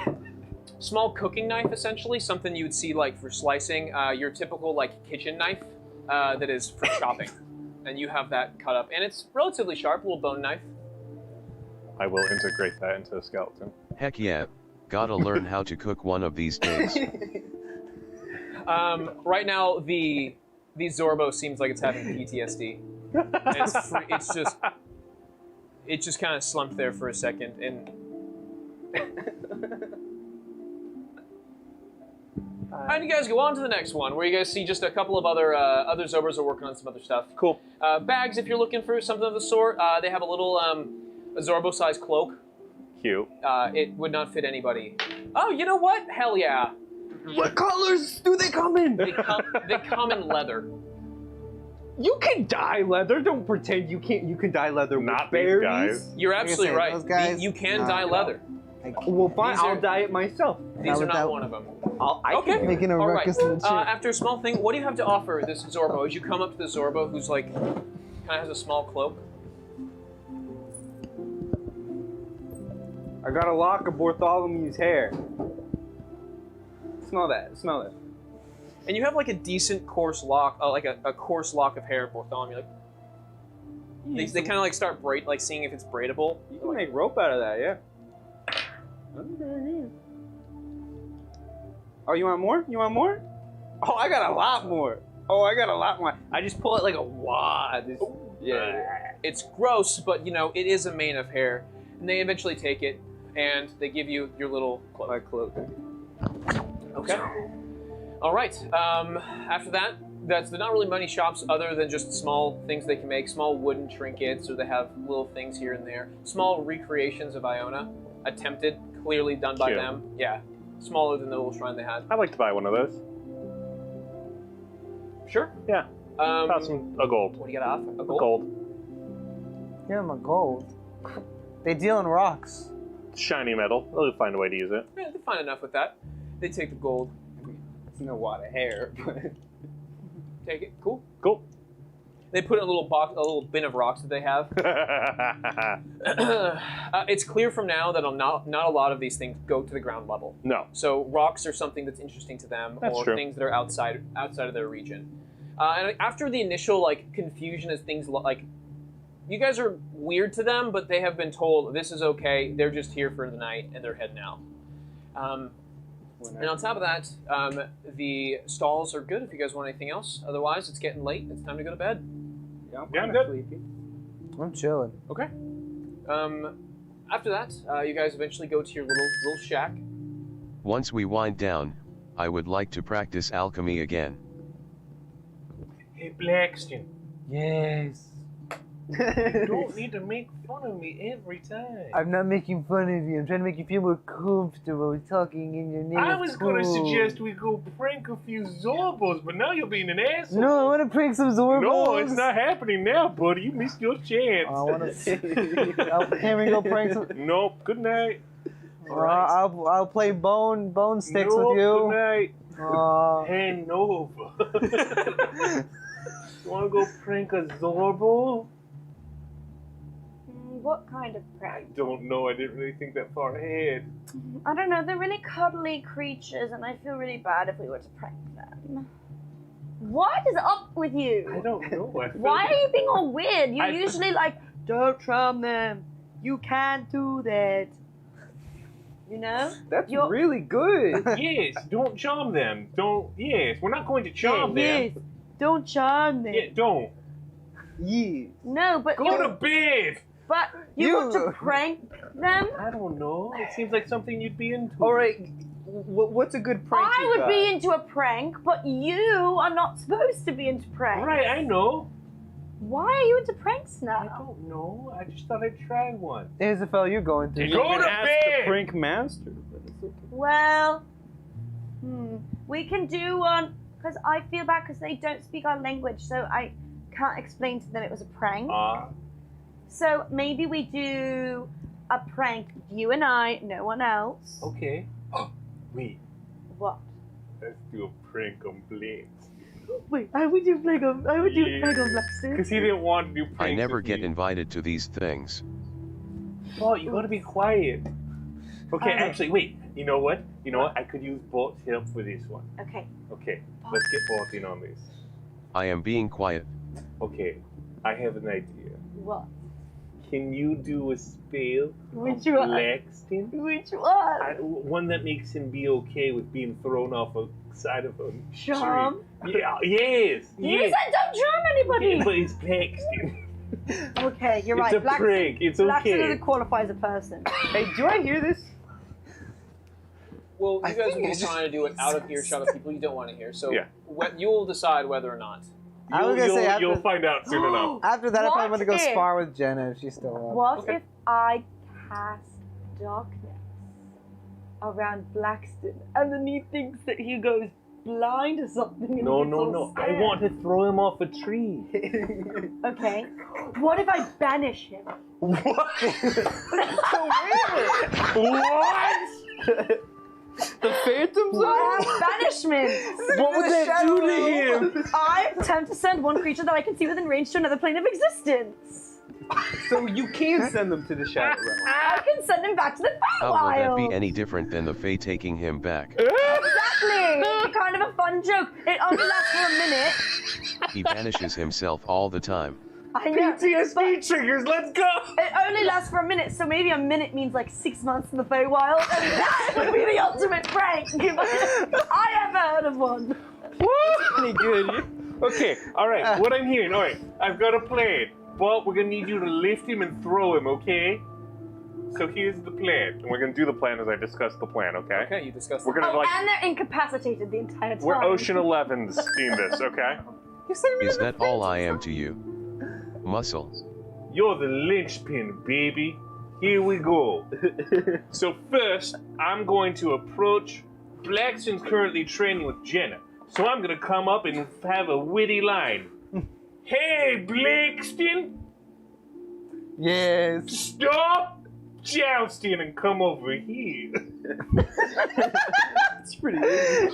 small cooking knife, essentially, something you would see like for slicing. Your typical like kitchen knife that is for chopping, and you have that cut up, and it's relatively sharp, little bone knife. I will integrate that into the skeleton. Heck yeah, gotta learn how to cook one of these days. Right now, the Zorbo seems like it's having PTSD. It's just kind of slumped there for a second, and and you guys go on to the next one, where you guys see just a couple of other Zorbos are working on some other stuff. Cool. Bags, if you're looking for something of the sort. They have a little a Zorbo-sized cloak. Cute. It would not fit anybody. Oh, you know what? Hell yeah. What colors do they come in? They come in leather. You can dye leather. Don't pretend you can't. You can dye leather Not with berries. these guys. You're absolutely right. those guys, You can not dye at leather. Well, fine. These are- I'll dye it myself. These are not without- one of them. I Okay. can. Making a All right. ruckus in the chair. After a small thing, what do you have to offer this Zorbo? As you come up to the Zorbo, who's like, kind of has a small cloak. I got a lock of Bartholomew's hair. Smell that. Smell it. And you have like a decent coarse lock, like a coarse lock of hair, Bartholomew. Like, they kind of like start seeing if it's braidable. You can make rope out of that, yeah. Oh, you want more? You want more? Oh, I got a lot more. Oh, I got a lot more. I just pull it like a wad. Yeah. It's gross, but you know, it is a mane of hair. And they eventually take it, and they give you your little cloak. My cloak. Okay. All right. After that, they're not really money shops other than just small things they can make, small wooden trinkets, or they have little things here and there. Small recreations of Iona, attempted, clearly done by them. Yeah. Smaller than the little shrine they had. I'd like to buy one of those. Sure. Yeah. Cost them a gold. What do you got to offer? A gold? Gold. Give them a gold. They deal in rocks. Shiny metal. They'll find a way to use it. Yeah, they find enough with that. They take the gold. It's no wad of hair, but... Take it. Cool. Cool. They put in a little bin of rocks that they have. It's clear from now that not a lot of these things go to the ground level. No. So rocks are something that's interesting to them, or true. things that are outside of their region. And after the initial confusion as things like, you guys are weird to them, but they have been told this is okay. They're just here for the night and they're heading out. And on top of that, the stalls are good if you guys want anything else. Otherwise, it's getting late. It's time to go to bed. Yeah, I'm Yeah, kind I'm of good. sleepy. I'm chilling. Okay. After that, you guys eventually go to your little shack. Once we wind down, I would like to practice alchemy again. Hey, Blackston. Yes. You don't need to make fun of me every time. I'm not making fun of you. I'm trying to make you feel more comfortable talking in your native I was going to tongue. suggest we go prank a few Zorbos, but now you're being an asshole. No, I want to prank some Zorbos. No, it's not happening now, buddy. You missed your chance. I want to. Can we go prank some? Nope. Good night. I'll play bone sticks Nope, with you. Good night. Uh, Hand over. You want to go prank a Zorbo? What kind of I prank? don't know. I didn't really think that far ahead. I don't know. They're really cuddly creatures, and I feel really bad if we were to prank them. What is up with you? I don't know. Why are you being all weird? You're I- usually like, don't charm them. You can't do that. You know? That's You're- really good. Yes, don't charm them. Don't. Yes, we're not going to charm Yes. them. Don't charm them. Yeah, don't. Yeah. No, but Go to bed. But you want to prank them? I don't know. It seems like something you'd be into. All right. What's a good prank? I you would got? be into a prank, but you are not supposed to be into pranks. Right, I know. Why are you into pranks I now? don't know. I just thought I'd try one. There's the fellow you're going through. You go can to ask bed. the prank master. But it's okay. Well, we can do one, because I feel bad because they don't speak our language, so I can't explain to them it was a prank. So maybe we do a prank, you and I, no one else. Okay. Oh, wait. What? Let's do a prank on Blake. Wait, I would do prank on Blackstone. Because he didn't want to do pranks. I never with get me. invited to these things. Oh, you gotta be quiet. Okay, actually, wait. You know what? I could use Bott's help for this one. Okay. Okay, let's get Bott in on this. I am being quiet. Okay, I have an idea. What? Can you do a spell Which on one? Blackston? Which one? One that makes him be okay with being thrown off a side of a Charm? tree. Yeah, yes. You yes. said don't charm anybody! Yeah, but it's Blackston. Okay, you're It's right. a prank. It's Blackstone okay. doesn't qualify as a person. Hey, do I hear this? Well, I you guys think will be it's just- trying to do it out of earshot of people you don't want to hear. So Yeah. you'll decide whether or not. I was gonna say after- you'll find out soon enough. After that, I probably What want to go if- spar with Jenna if she's still up. What Okay. if I cast darkness around Blackston and then he thinks that he goes blind or something? And No, he gets no, all no. I scared? want to throw him off a tree. Okay. What if I banish him? What? The Phantom Zone? I have banishment. What would that do to him? I attempt to send one creature that I can see within range to another plane of existence. So you can send them to the Shadow Realm. I can send him back to the How will that Feywild. be any different than the Fae taking him back? Exactly. It's kind of a fun joke. It only lasts for a minute. He banishes himself all the time. I know. PTSD triggers, let's go! It only lasts for a minute, so maybe a minute means like 6 months in the Feywild, and that would be the ultimate prank. I have heard of one. Pretty good. Okay, alright, what I'm hearing, alright, I've got a plan. But we're gonna need you to lift him and throw him, okay? So here's the plan. And we're gonna do the plan as I discuss the plan, okay? Okay, you discussed We're gonna And they're incapacitated the entire time. we're Ocean 11's doing this, okay? Is that all I am to you? Muscles. You're the linchpin, baby. Here we go. So first, I'm going to approach. Blackson's currently training with Jenna. So I'm gonna come up and have a witty line. Hey, Blackston! Yes. Stop jousting and come over here. It's pretty good.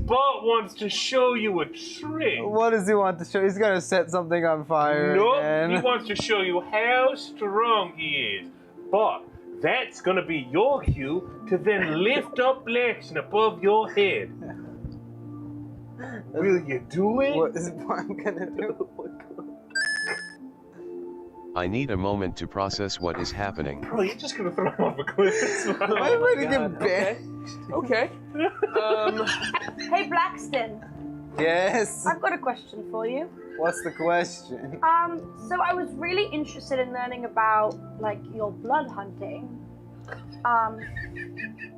Bott wants to show you a trick. What does he want to show? He's gonna set something on fire. Nope, again. he wants to show you how strong he is. Bott, that's gonna be your cue to then lift up Blackston above your head. Will you do it? What is I'm gonna do? I need a moment to process what is happening. Bro, you're just gonna throw him off a cliff. It's fine. I'm ready to get banned. Okay. Hey, Blackston. Yes. I've got a question for you. What's the question? So I was really interested in learning about, like, your blood hunting.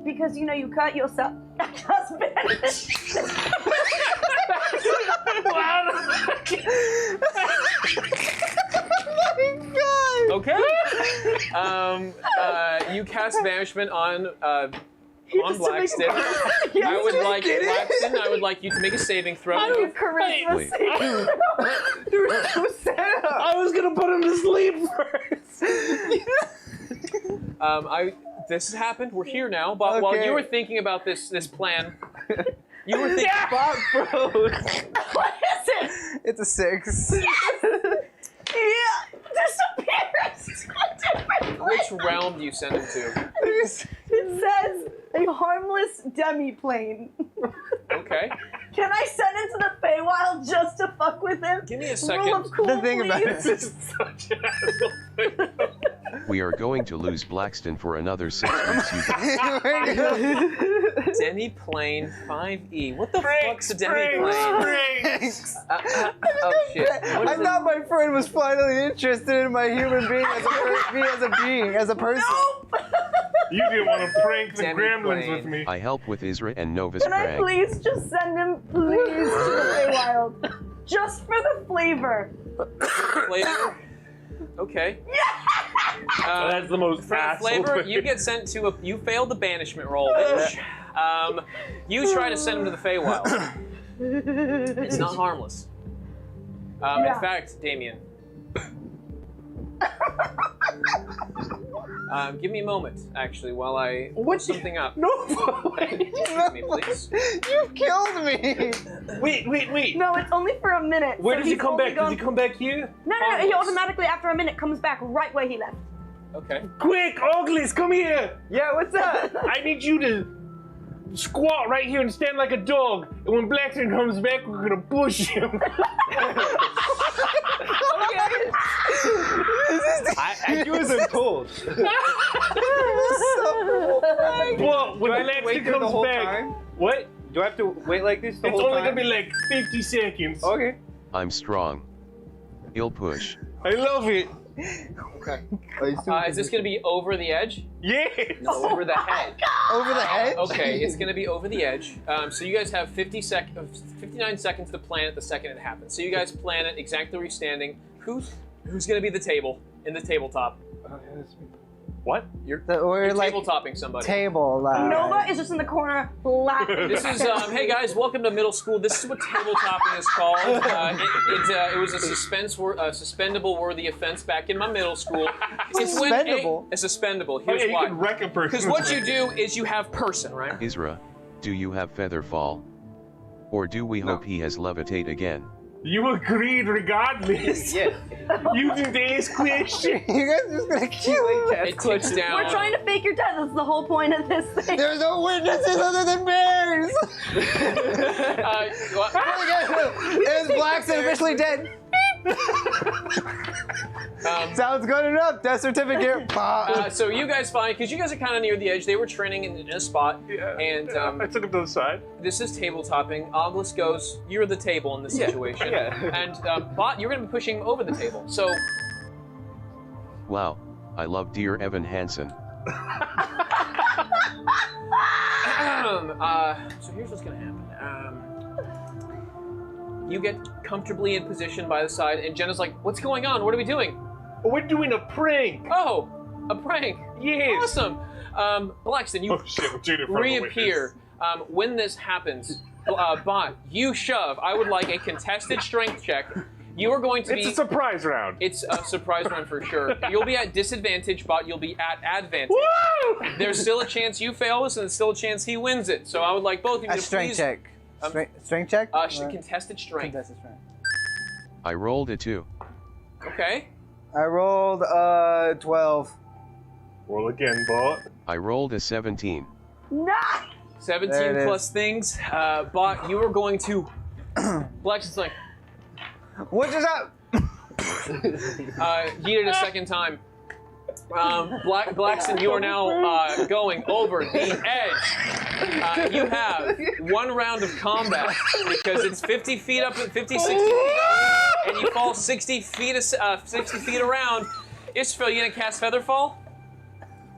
Because, you know, you cut yourself. Just finished. Okay. You cast banishment on Blackston. I would like you to make a saving throw. I would charisma Wait. saving. You're so sad. I was gonna put him to sleep first. This has happened. We're here now. But while you were thinking about this plan, you were thinking. Bott froze. What is it? It's a 6. Yeah, disappears. Which realm do you send him to? It says a harmless demi-plane. Okay. Can I send him to the Feywild just to fuck with him? Give me a Rule of second. cool, The thing about please. it This is such an asshole thing. We are going to lose Blackston for another 6 weeks. You Demi-plane 5E. What the fuck's a demi-plane? Franks. Oh shit. What I is it? thought my friend was finally interested in my human being as a person. You didn't want to prank the Demi-plane. gremlins with me. I help with Isra and Nova's Can I prank. please just send him, please, to the Feywild? Just for the flavor. Flavor. Okay. That's the most For the asshole flavor, thing. you get sent to you failed the banishment roll, bitch. You try to send him to the Feywild. It's not harmless. Yeah. In fact, Damien. Give me a moment, actually, while I look something up. No, Excuse me, please. You've killed me. Wait. No, it's only for a minute. Where so does he he's come only back? Does gone- he come back here? No, he automatically, after a minute, comes back right where he left. Okay. Quick, Uglies, come here! Yeah, what's up? I need you to squat right here and stand like a dog. And when Blackston comes back, we're gonna push him. I do as I'm told. Well, when Do I have to wait Blackston there the comes whole back, time? what? Do I have to wait like this the It's whole only time? gonna be like 50 seconds. Okay. I'm strong. He'll push. I love it. Okay. Is this going to be over the edge? Yes. No, over the head. Over the edge? Okay, it's going to be over the edge. So you guys have 59 seconds to plan it the second it happens. So you guys plan it exactly where you're standing. Who's going to be the table in the tabletop? What? You're We're like tabletopping somebody. table. Nova is just in the corner laughing. This is, hey guys, welcome to middle school. This is what tabletopping is called. It was a suspendable worthy offense back in my middle school. It's when Suspendable? a suspendable. Oh, Here's yeah, you why. can wreck a person. Because what you do is you have person, right? Isra, do you have feather fall? Or do we hope he has levitate again? You agreed regardless. Yeah. You didn't ask question. You guys are just gonna kill me. It ticks down. We're trying to fake your death. That's the whole point of this thing. There's no witnesses other than bears. Is Blackson officially dead? Sounds good enough. Death certificate. So you guys find, because you guys are kind of near the edge, they were training in a spot, and I took him to the side. this is table topping. Oglis goes, you're the table in this situation. Yeah. And Bott, you're going to be pushing over the table. So, Wow, I love dear Evan Hansen. so here's what's going to happen. You get comfortably in position by the side, and Jenna's like, what's going on? What are we doing? We're doing a prank. Oh, a prank. Yes. Awesome. Blackston, you Oh shit, we're doing it for reappear. When this happens, Bott, you shove. I would like a contested strength check. You are going to be... It's a surprise round. It's a surprise round for sure. You'll be at disadvantage, Bott. You'll be at advantage. Woo! There's still a chance you fail this, and there's still a chance he wins it. So I would like both of you A to strength please... check. Strength check? Contested strength. Contested strength. I rolled a 2. Okay. I rolled 12. Roll again, Bott. I rolled a 17. Nah! 17 There it plus is. things. Bott, you are going to... Blackston's like, What just up? he did it a second time. Blackston, you are now going over the edge. You have one round of combat because it's 50 feet up, 50, 60 feet up, and you fall 60 feet around. Israel, you gonna cast Featherfall?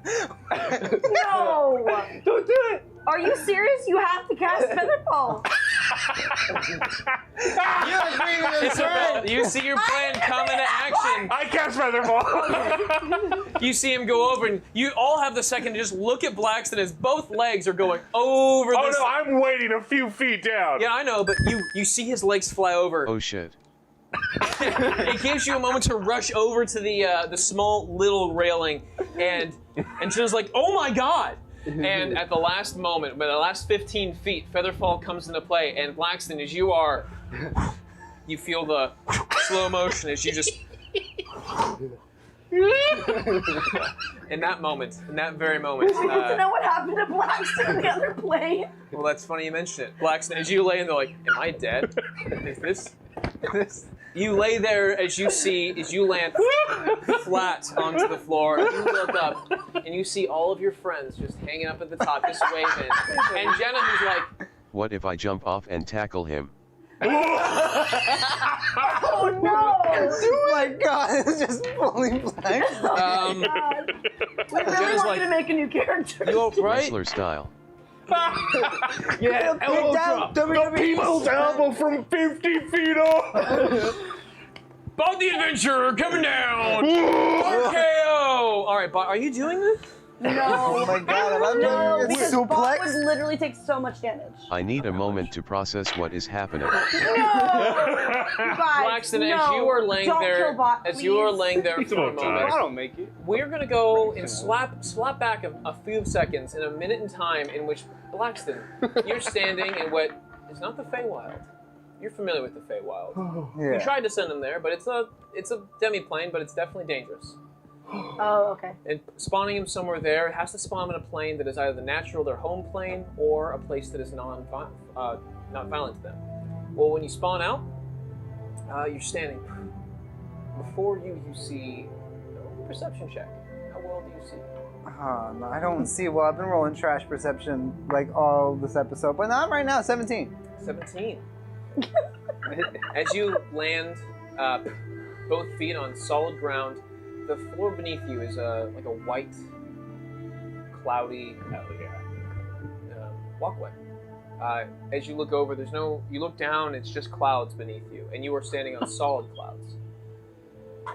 No! Don't do it. Are you serious? You have to cast Featherfall. Isabel, you see your plan come into action. I cast Featherfall. You see him go over, and you all have the second to just look at Blackston as both legs are going over Oh this. no, I'm waiting a few feet down. Yeah, I know, but you see his legs fly over. Oh shit. It gives you a moment to rush over to the small little railing, and Jenna's like, "Oh my god!" And at the last moment, by the last 15 feet, Featherfall comes into play, and Blackston, as you are, you feel the slow motion as you just. In that very moment. We get to know what happened to Blackston in the other plane. Well, that's funny you mention it. Blackston, as you lay in there, like, am I dead? Is this? You lay there as you land flat onto the floor. You look up, and you see all of your friends just hanging up at the top, just waving. And Jenna, who's like, What if I jump off and tackle him? Oh no! Oh my god, it's just fully black. God. We really Jenna's want like, you to make a new character. you all right? Wrestler style. Yeah, elbow drop. People's elbow from 50 feet up. Bott the Adventurer coming down! RKO! Alright, Bott, are you doing this? No. Oh my god, am I No, doing because a Bott would suplex? literally take so much damage. I need a moment to process what is happening. No! Guys, Blackston, no. as you are laying Don't there, kill Bott, as you are please. laying there It's for a about time. I moment, don't make it. we're gonna go and slap back a few seconds in a minute in time in which Blackston, you're standing in what is not the Feywild. You're familiar with the Feywild. You Yeah. tried to send him there, but it's a demi-plane, but it's definitely dangerous. Oh, okay. And spawning him somewhere there has to spawn him in a plane that is either the natural, their home plane, or a place that is not violent to them. Well, when you spawn out, you're standing. Before you see perception check. How well do you see? No, I don't see. Well, I've been rolling trash perception like all this episode, but not right now. 17. 17. As you land both feet on solid ground, the floor beneath you is like a white, cloudy walkway. As you look over, you look down, it's just clouds beneath you, and you are standing on solid clouds.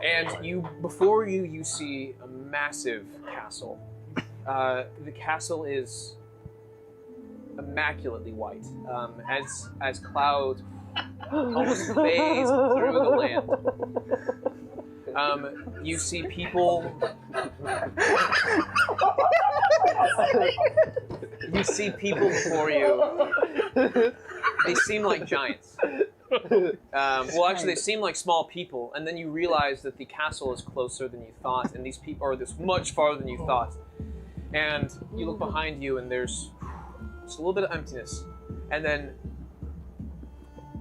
And before you see a massive castle. The castle is immaculately white, as clouds almost phase through the land. You see people. You see people before you. They seem like giants. Well, actually, they seem like small people, and then you realize that the castle is closer than you thought, and these people are this much farther than you thought. And you look behind you, and there's just a little bit of emptiness. And then,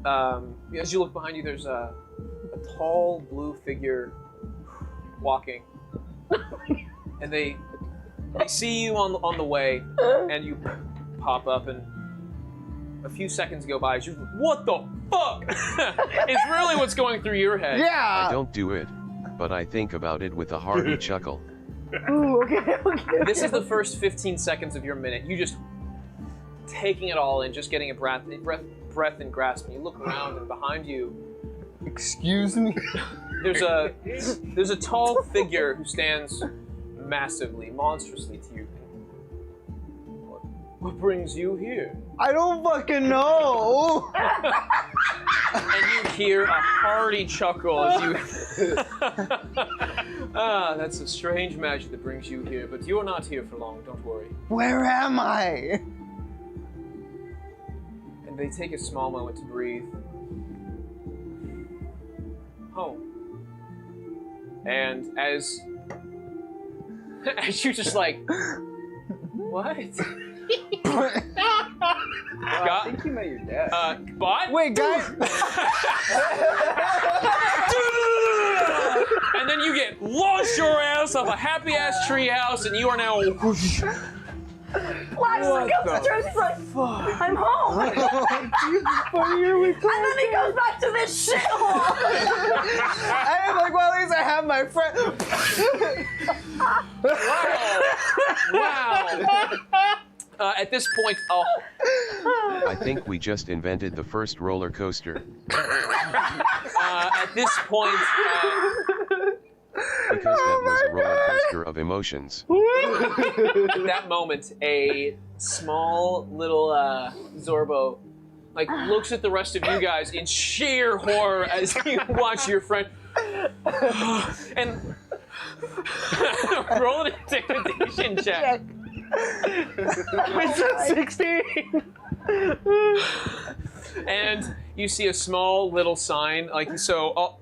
as you look behind you, there's a tall blue figure walking, and they see you on the way, and you pop up, and a few seconds go by. You're like, what the fuck? It's really what's going through your head. Yeah. I don't do it, but I think about it with a hearty chuckle. Ooh, okay. This is the first 15 seconds of your minute. You just taking it all in, just getting a breath and grasp. And you look around, and behind you, Excuse me. there's a tall figure who stands massively, monstrously to you. What brings you here? I don't fucking know. And you hear a hearty chuckle as you. That's a strange magic that brings you here, but you're not here for long. Don't worry. Where am I? And they take a small moment to breathe. Home. And as you just like, what? I think you met your dad. Bott? Wait, guys. And then you get launched your ass off a happy ass treehouse, and you are now. Blackson comes to church, he's like, I'm home. And then he goes back to this shithole. I'm like, well, at least I have my friend. Wow. At this point, I think we just invented the first roller coaster. at this point, Because that was a roller coaster of emotions. at that moment, a small little Zorbo looks at the rest of you guys in sheer horror as you watch your friend and roll an intimidation check. It's a 16. And you see a small little sign,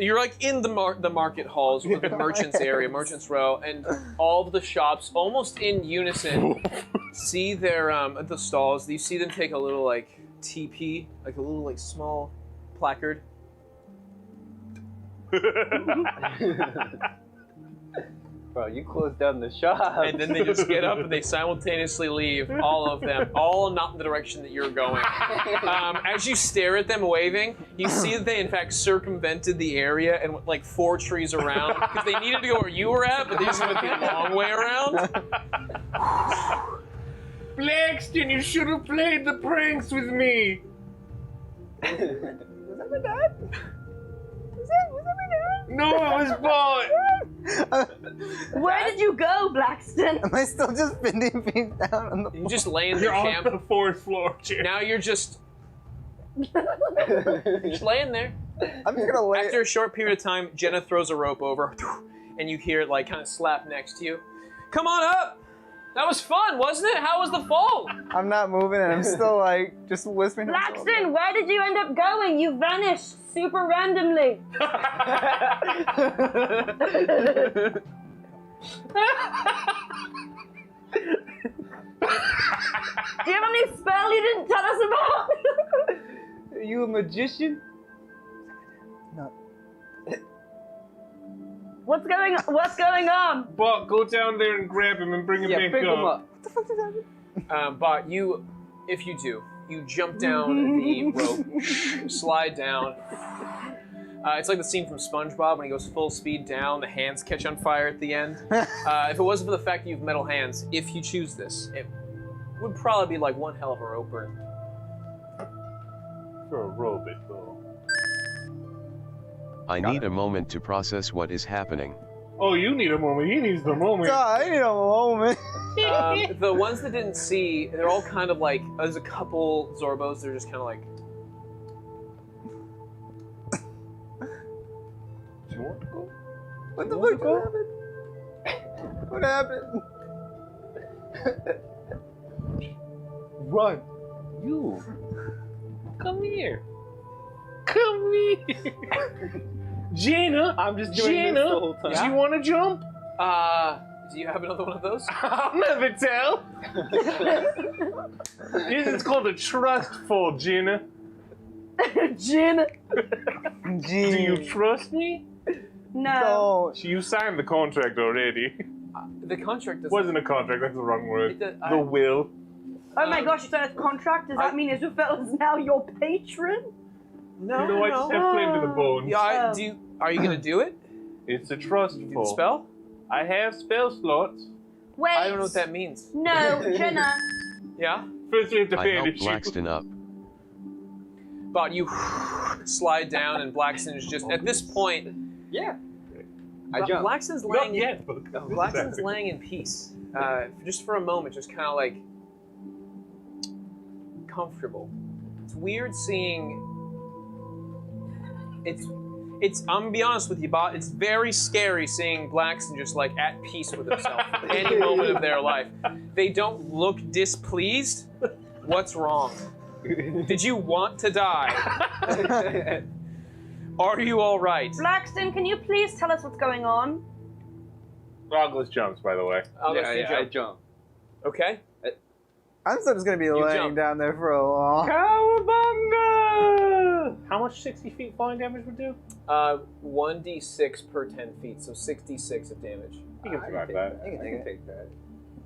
you're in the market halls, with the merchants area, merchants row, and all of the shops, almost in unison, see their at the stalls. You see them take a little TP, a little small placard. Bro, you closed down the shop. And then they just get up and they simultaneously leave, all of them, all not in the direction that you're going. As you stare at them waving, you see that they in fact circumvented the area and went 4 trees around, because they needed to go where you were at, but they just went the long way around. Blackston, you should have played the pranks with me. Was that my dad? Was that my dad? No, it was Bott. Where did you go, Blackston? Am I still just 15 feet down on the You just lay in the You're on camp. the 4th floor, Jim. Now you're just laying there. I'm just gonna lay. After a short period of time, Jenna throws a rope over, and you hear it kind of slap next to you. Come on up! That was fun, wasn't it? How was the fall? I'm not moving and I'm still just whispering. Blackston, where did you end up going? You vanished super randomly. Do you have any spell you didn't tell us about? Are you a magician? No. What's going on? Bott, go down there and grab him and bring him back pick him up. What the fuck does that mean? But if you do, you jump down the rope, slide down. It's like the scene from SpongeBob when he goes full speed down, the hands catch on fire at the end. If it wasn't for the fact that you have metal hands, if you choose this, it would probably be one hell of a rope burn. For a robot, though. I need a moment to process what is happening. Oh, you need a moment. He needs the moment. I need a moment. The ones that didn't see, they're all kind of there's a couple Zorbos, they're just kind of Do you want to go? What the fuck happened? What happened? Run. You. Come here. Come here. Jaina. I'm just doing this the whole time. Do you want to jump? Do you have another one of those? I'll never tell. It's called a trust fall, Jaina. Gin. Do you trust me? No. You signed the contract already. The contract doesn't. Wasn't a contract, that's the wrong word. It does- The will. Oh my gosh, you signed a contract? Does that mean Israfel is now your patron? No, I just have flame to the bones. Yeah, are you gonna do it? It's a trust Do the fall. spell? I have spell slots. Wait. I don't know what that means. No, Jenna. Yeah? First we have to I helped bandage you. Blackston up. Bott, you slide down, and Blackston is just at this point. Yeah. I jump. Blackston's Not laying. yet, but Blackston's laying in peace, just for a moment, just kind of like comfortable. It's weird seeing. It's. I'm gonna be honest with you, Bott. It's very scary seeing Blackston just like at peace with himself at any moment of their life. They don't look displeased. What's wrong? Did you want to die? Are you all right? Blackston, can you please tell us what's going on? Rogless jumps, by the way. I jump. Okay. I'm still just gonna be laying jump. down there for a long. Cowabunga! How much 60 feet falling damage would do? 1d6 per 10 feet, so 66 of damage. You can survive that. You can I take can it. take that.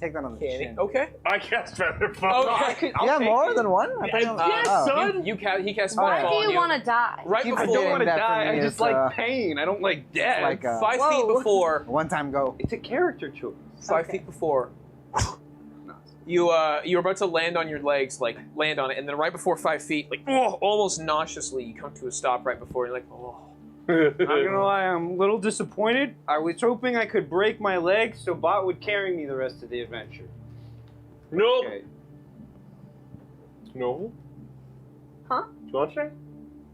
Take that on the Can chin. he? Okay. I cast Feather Fall. Okay. You got more than one? I thought you- Yes, oh. son! He cast Why Fireball do on you want to die? Right Keep I before, don't want to that for die. me, I just it's, like pain. I don't like death. like, 5 feet Whoa. before, One time go. It's a character choice. 5 Okay. feet before, you're about to land on your legs, like land on it, and then right before 5 feet, like almost nauseously, you come to a stop right before, and you're like, oh. I'm not gonna lie, I'm a little disappointed. I was hoping I could break my leg so Bott would carry me the rest of the adventure. Nope. Okay. No. Huh? Do you want to try?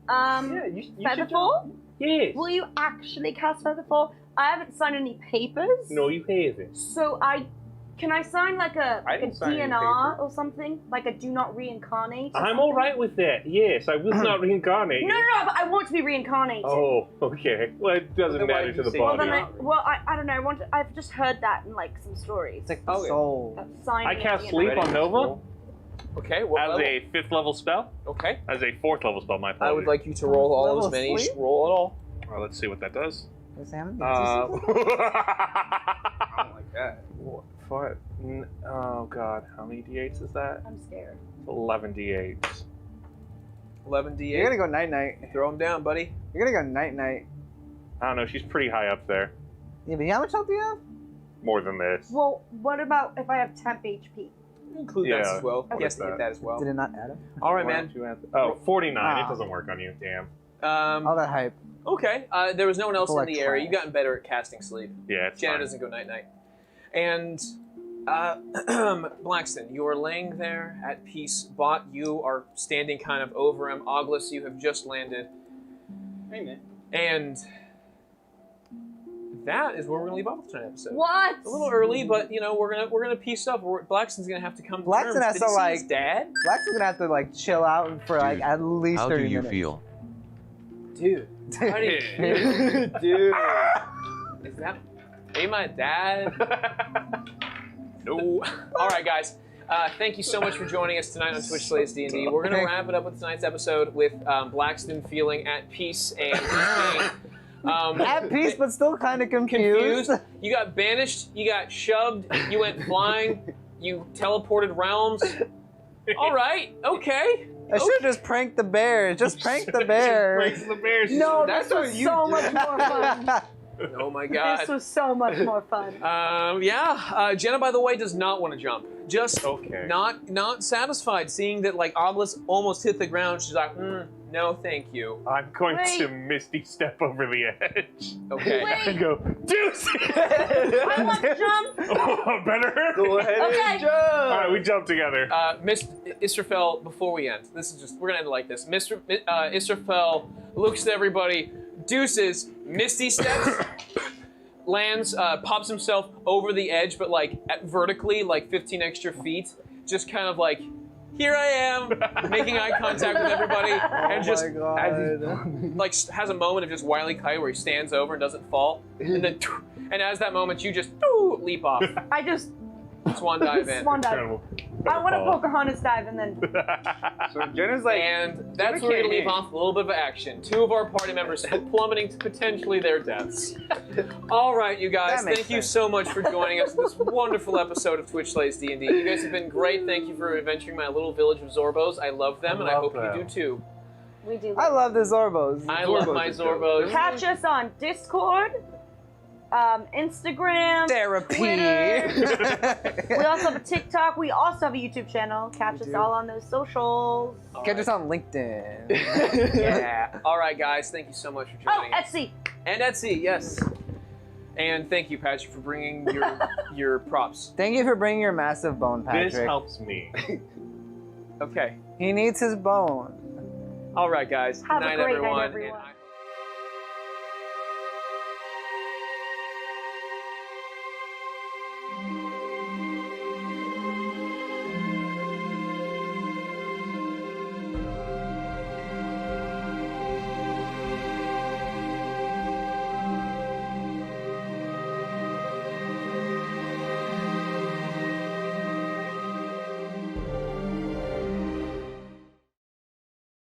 Yeah, you should jump. Featherfall? Yes. Will you actually cast Featherfall? I haven't signed any papers. No, you haven't. So can I sign like a didn't sign any DNR paper. or something? Like a do not reincarnate? or I'm something? all right with that. Yes, I will not reincarnate. No, but I want to be reincarnated. Oh, okay. Well, it doesn't Then why matter did to you the say Well, body. then I don't know. I've just heard that in like some stories. It's like the Okay. soul. Signing I a cast DNR. Sleep on Nova Okay, what as level? a 5th level spell. Okay. As a 4th level spell, my I apologies. would like you to roll all Level as many. sleep? Roll it all. Well, let's see what that does. Sam, I don't like that. What? Oh god, how many d8s is that? I'm scared. 11 d8s. 11 d8. You're gonna go night night. Throw them down, buddy. You're gonna go night night. I don't know, she's pretty high up there. Yeah, but how much health do you have? More than this. Well, what about if I have temp HP? Include Yeah, that as well. what Yes, is hit that? that as well. Did it not add it? All right, Why man. don't you add- Oh, 49. Ah. It doesn't work on you. Damn. All that hype. Okay. There was no one else in Collect the area. You've trash. gotten better at casting sleep. Yeah, it's Janet fine. doesn't go night night. And Blackston, you are laying there at peace. Bott, you are standing kind of over him. Oglis, you have just landed. Hey, man. And that is where we're gonna leave off tonight's episode. What? A little early, but you know we're gonna piece up. Blackston's gonna have to come to Blackston terms. has Did to, he see like- his dad? Blackson's gonna have to like chill out for like Dude, at least How do 30 you minutes. feel? Dude, how do you Dude. Is that? Hey, my dad. No. All right, guys. Thank you so much for joining us tonight on Twitch Slays D&D. We're gonna wrap it up with tonight's episode with Blackston feeling at peace and being, At peace, but still kind of confused. You got banished. You got shoved. You went flying. You teleported realms. All right. Okay. I should have just pranked the bear. Just prank the bear. Breaks the bears. No, That's this was what you so did. much more fun. Oh my God. This was so much more fun. Jenna, by the way, does not want to jump. Just Okay. not satisfied seeing that like Oglis almost hit the ground. She's like, no, thank you. I'm going Wait. to Misty step over the edge. Okay. Wait. And go, deuce! I want to jump. Oh, better? Go ahead Okay. and jump. Alright, we jump together. Miss Israfel, before we end, this is just, we're gonna end it like this. Israfel looks at everybody, deuces, Misty steps, lands, pops himself over the edge, but like vertically, like 15 extra feet, just kind of like, here I am, making eye contact with everybody, and just like has a moment of just Wile E. Coyote where he stands over and doesn't fall, and then and as that moment you just leap off. I just swan dive in. Swan dive. I want to Pocahontas dive and then. So Jenna's like, and that's where we're gonna leave off with a little bit of action. 2 of our party members plummeting to potentially their deaths. All right, you guys, thank you so much for joining us in this wonderful episode of Twitch Slays D&D. You guys have been great. Thank you for adventuring my little village of Zorbos. I love them, and I hope you do too. We do. I love the Zorbos. I love my Zorbos. Catch us on Discord, Instagram, Therapy. Twitter. We also have a TikTok. We also have a YouTube channel. Catch us all on those socials. Catch us on LinkedIn. Yeah. All right, guys. Thank you so much for joining us. Etsy. And Etsy, yes. And thank you, Patrick, for bringing your props. Thank you for bringing your massive bone, Patrick. This helps me. Okay. He needs his bone. All right, guys. Have Good a night, great everyone. night, everyone. And